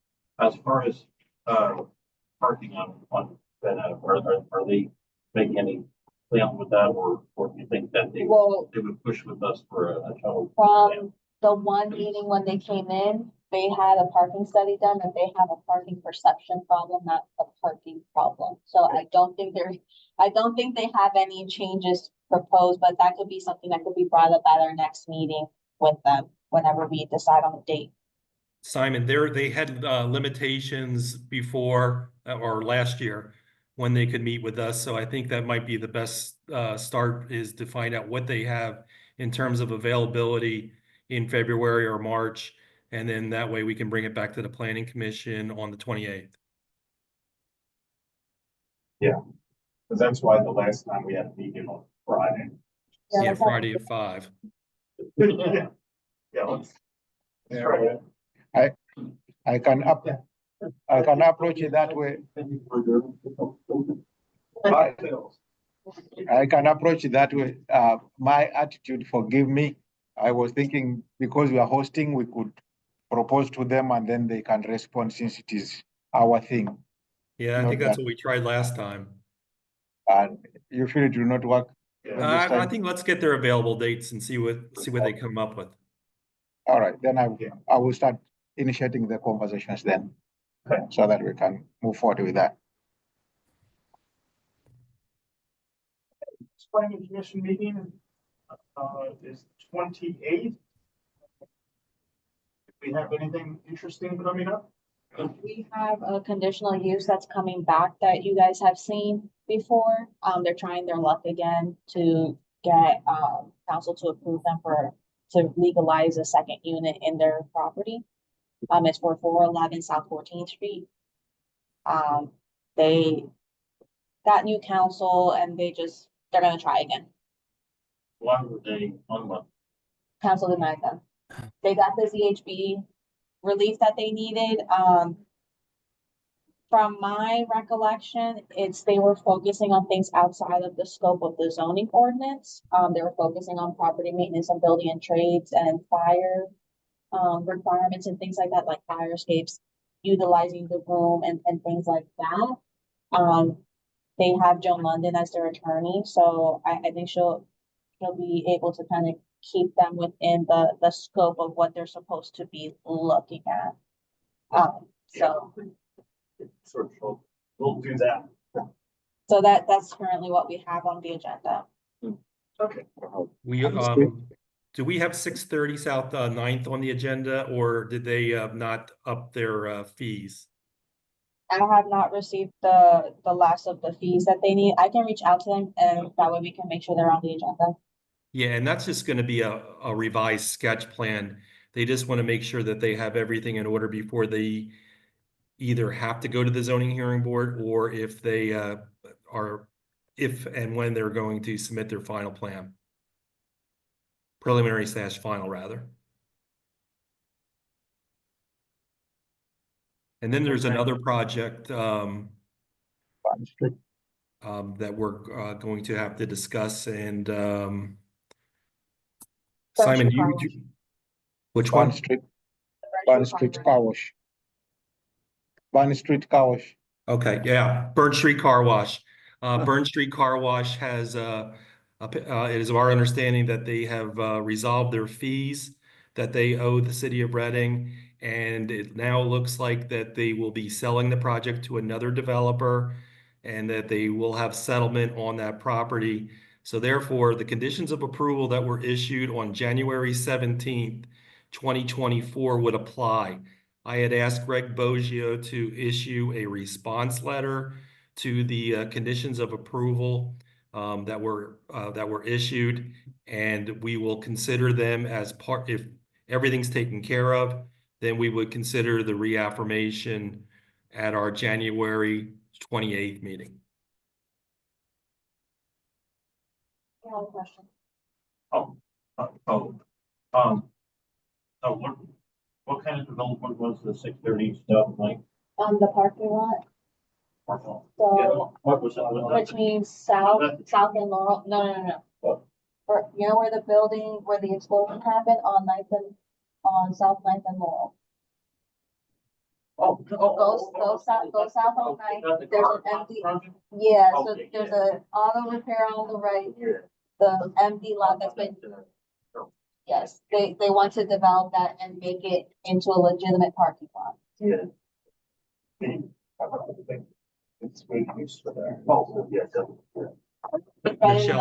parking on Penn Ave, are they making any plan with that, or do you think that they would push with us for a shuttle? From the one meeting when they came in, they had a parking study done and they have a parking perception problem, not a parking problem. So I don't think they have any changes proposed, but that could be something that could be brought up at our next meeting with them whenever we decide on the date. Simon, they had limitations before or last year when they could meet with us. So I think that might be the best start, is to find out what they have in terms of availability in February or March. And then that way we can bring it back to the Planning Commission on the 28th. Yeah, because that's why the last time we had a meeting on Friday. Yeah, Friday at 5. Yeah. Yeah. Let's try it. I can approach it that way. I can approach it that way. My attitude, forgive me. I was thinking because we are hosting, we could propose to them and then they can respond since it is our thing. Yeah, I think that's what we tried last time. And you feel it will not work? I think let's get their available dates and see what they come up with. All right, then I will start initiating the conversations then, so that we can move forward with that. Planning Commission meeting is 28th. Do we have anything interesting coming up? We have a conditional use that's coming back that you guys have seen before. They're trying their luck again to get council to approve them to legalize a second unit in their property. It's for 411 South 14th Street. They got new council and they're gonna try again. Why were they unlucky? Council denied them. They got the ZHB relief that they needed. From my recollection, they were focusing on things outside of the scope of the zoning ordinance. They were focusing on property maintenance and building and trades and fire requirements and things like that, like fire escapes, utilizing the room and things like that. They have Joan London as their attorney, so I think she'll be able to kind of keep them within the scope of what they're supposed to be looking at. So We'll do that. So that's currently what we have on the agenda. Okay. We do we have 630 South 9th on the agenda, or did they not up their fees? I have not received the last of the fees that they need. I can reach out to them and that way we can make sure they're on the agenda. Yeah, and that's just going to be a revised sketch plan. They just want to make sure that they have everything in order before they either have to go to the zoning hearing board, or if they if and when they're going to submit their final plan. Preliminary / final, rather. And then there's another project Bond Street. that we're going to have to discuss, and Burn Simon, Street Car Wash. which Bond one? Street, Bond Street Car Wash. Bond Street Car Wash. Okay, yeah, Burn Street Car Wash. Burn Street Car Wash has, it is our understanding that they have resolved their fees that they owe the city of Reading, and it now looks like that they will be selling the project to another developer, and that they will have settlement on that property. So therefore, the conditions of approval that were issued on January 17th, 2024 would apply. I had asked Greg Boggio to issue a response letter to the conditions of approval that were issued, and we will consider them as part. If everything's taken care of, then we would consider the reaffirmation at our January 28th meeting. I have a question. So what kind of development was the 630 stuff like? The parking lot, So, so, what was that? which means south and Laurel, no. What? Or, you know where the building, where the explosion happened on South Ninth and Laurel? Go south on Ninth, there's an empty, yeah, so Okay, there's yeah. a auto repair on the right, the empty lot that's been, yes, they want to develop that and make it into a legitimate parking lot. Yeah. It's great use for that. Oh, yeah, definitely. Michelle,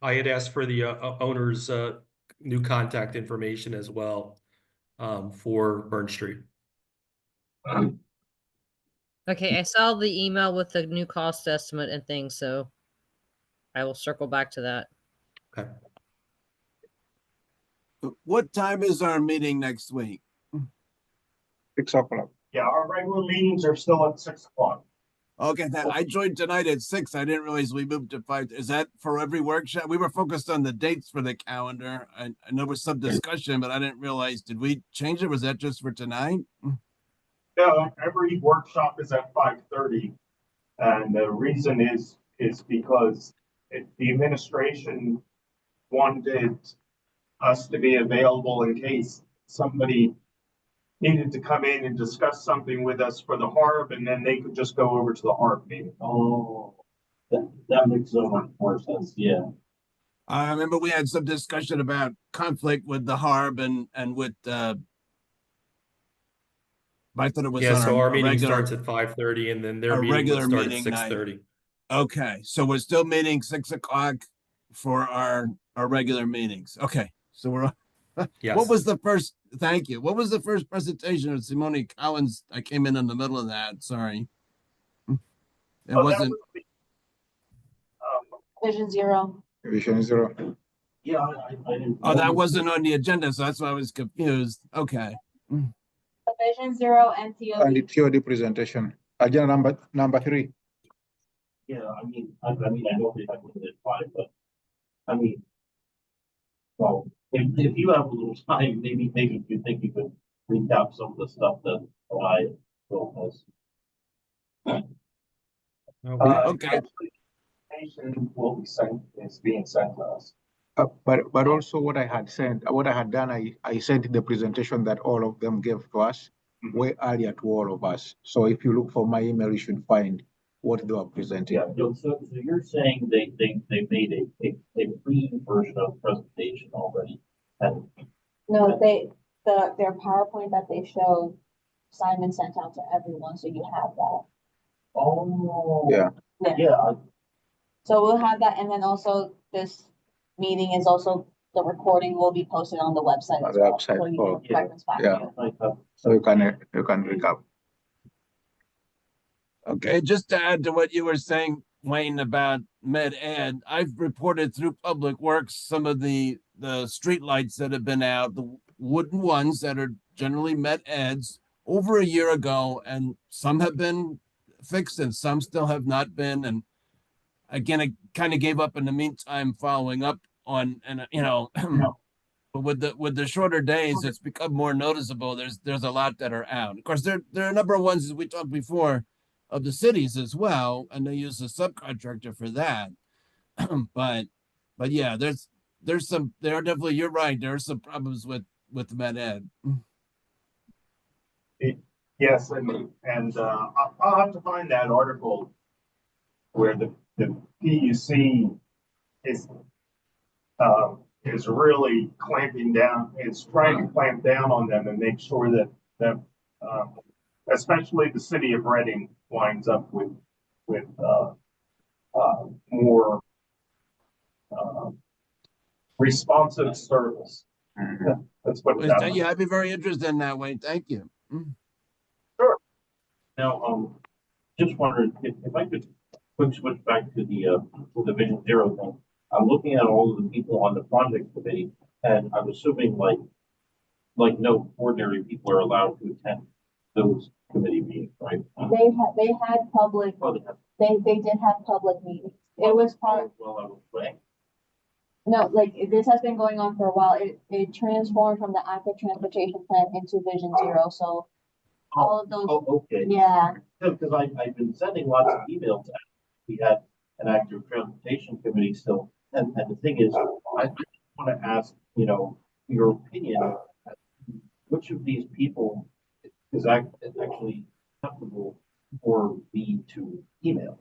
I had asked for the owner's new contact information as well for Burn Street. Okay, I saw the email with the new cost estimate and things, so I will circle back to that. Okay. What time is our meeting next week? 6 o'clock. Yeah, our regular meetings are still at 6 o'clock. Okay, I joined tonight at 6. I didn't realize we moved to 5. Is that for every workshop? We were focused on the dates for the calendar. I know there was some discussion, but I didn't realize, did we change it? Was that just for tonight? No, every workshop is at 5:30. And the reason is because the administration wanted us to be available in case somebody needed to come in and discuss something with us for the HARB, and then they could just go over to the HARB meeting. Oh, that makes so much more sense, yeah. I remember we had some discussion about conflict with the HARB and with, I thought it was Yeah, on so our meeting regular, starts at 5:30 and then their our meeting will regular start at meeting night. 6:30. Okay, so we're still meeting 6 o'clock for our regular meetings. Okay, so we're, Yes. what was the first, thank you. What was the first presentation of Simone Collins? I came in the middle of that, sorry. It Oh, that wasn't, was the, Vision Zero. Vision Zero. Yeah, I didn't. oh, that wasn't on the agenda, so that's why I was confused. Okay. Vision Zero and And the TOD. TOD presentation. Agenda number 3. Yeah, I mean, I know they have limited time, but I mean, well, if you have a little time, maybe you think you could recap some of the stuff that I built has. Okay. Presentation will be sent, is being sent to us. But also what I had done, I sent the presentation that all of them gave to us way earlier to all of us. So if you look for my email, you should find what they were presenting. Yeah, so you're saying they made a pre-version of the presentation already? And No, their PowerPoint that they showed, Simon sent out to everyone, so you have that. oh. Yeah. Yeah, So we'll have that, and then also this meeting is also, the recording will be posted on the website On as the well. website, So you oh, can reference back. yeah. like that. So you can recap. Okay, just to add to what you were saying, Wayne, about Med Ed, I've reported through Public Works some of the streetlights that have been out, the wooden ones that are generally Med Eds over a year ago, and some have been fixed and some still have not been. And again, I kind of gave up in the meantime following up on, and But with the shorter days, it's become more noticeable. There's a lot that are out. Of course, there are a number of ones, as we talked before, of the cities as well, and they use a subcontractor for that. but yeah, there are definitely, you're right, there are some problems with Med Ed. Yes, and I'll have to find that article where the PUC is really clamping down. It's trying to clamp down on them and make sure that especially the city of Reading winds up with more responsive service. Let's put it that way. Yeah, I'd be very interested in that, Wayne. Thank you. Sure. Now, just wondering if I could quick switch back to the Vision Zero thing. I'm looking at all of the people on the project committee, and I'm assuming like no ordinary people are allowed to attend those committee meetings, right? They had public, Oh, they did have public meetings. It was part, well, I was saying. no, like, this has been going on for a while. It transformed from the active transportation plan into Vision Zero, so all of those, Oh, okay. yeah. Because I've been sending lots of emails. We had an active transportation committee still, and the thing is, I just want to ask, your opinion. Which of these people is actually acceptable for me to email?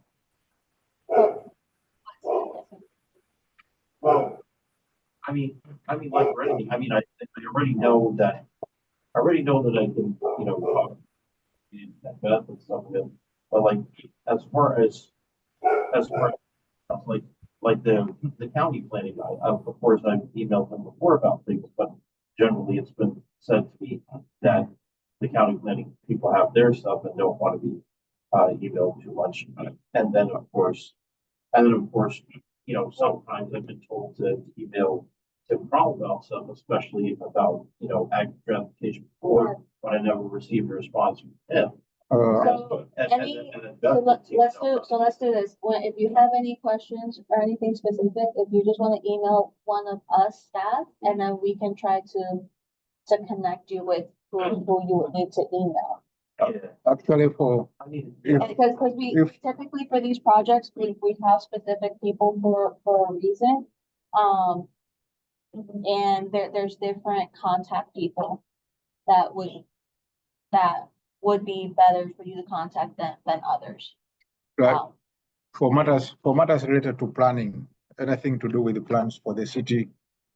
Well, I mean, like Reading. I already know that. I can, talk and benefit stuff with him. But like, as far as like the county planning, of course I've emailed them before about things, but generally it's been said to me that the county planning people have their stuff and don't want to be emailed too much. And then of course, sometimes I've been told to email Tim Crowell about stuff, especially about, active transportation before, but I never received a response from him. So let's do this. If you have any questions or anything specific, if you just want to email one of us staff, and then we can try to connect you with who you would need to email. Actually, Because we typically for these projects, we have specific people for a reason. And there's different contact people that would be better for you to contact than others. right, for matters related to planning, anything to do with the plans for the city,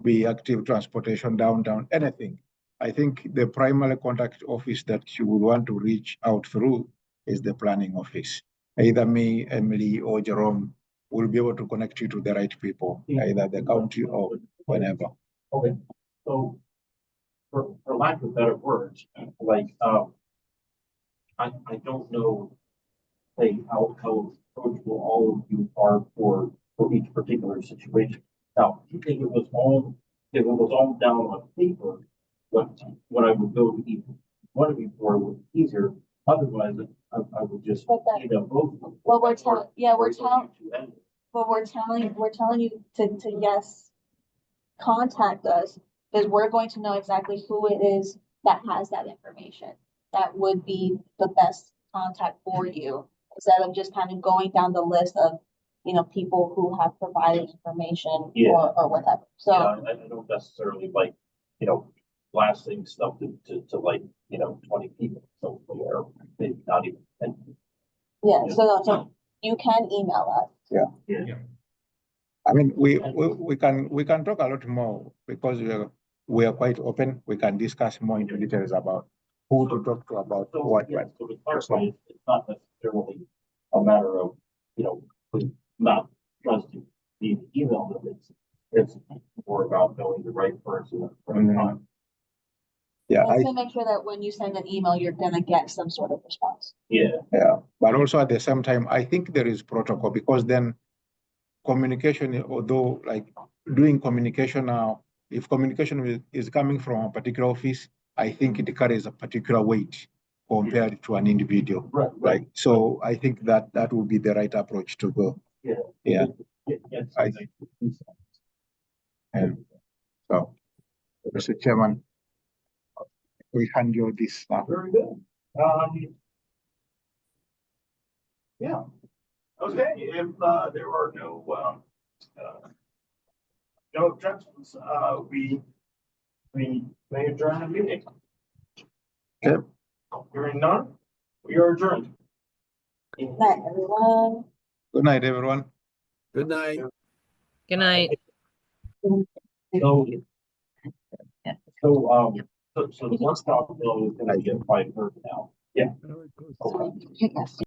be active transportation, downtown, anything. I think the primary contact office that you would want to reach out through is the planning office. Either me, Emily, or Jerome will be able to connect you to the right people, either the county or whenever. Okay, so for lack of better words, like I don't know, how approachable all of you are for each particular situation. Now, if it was all down on paper, what I would go to each one of you for would be easier. Otherwise, I would just email both of them. Well, we're telling you to yes, contact us, because we're going to know exactly who it is that has that information. That would be the best contact for you, instead of just kind of going down the list of, people who have provided information or whatever. So I don't necessarily like, blasting stuff to like, 20 people, so or maybe not even 10 people. yeah, so you can email us. Yeah. I mean, we can talk a lot more because we are quite open. We can discuss more into details about who to talk to about what. So to clarify, it's not necessarily a matter of, not trusting the email, but it's more about knowing the right person at the right time. Yeah, Just to make sure that when you send an email, you're gonna get some sort of response. Yeah. But also at the same time, I think there is protocol, because then communication, although like doing communication now, if communication is coming from a particular office, I think it carries a particular weight compared to an individual. Right. So I think that would be the right approach to go. Yeah. So Mr. Chairman, we hand you this now. Very good. Yeah. Okay, if there are no objections, we may adjourn the meeting. Okay. Hearing none, we are adjourned. Good night, everyone. Good night, everyone. Good night. Good night. So the one stop bill is gonna get 5 now. Yeah. So, yes.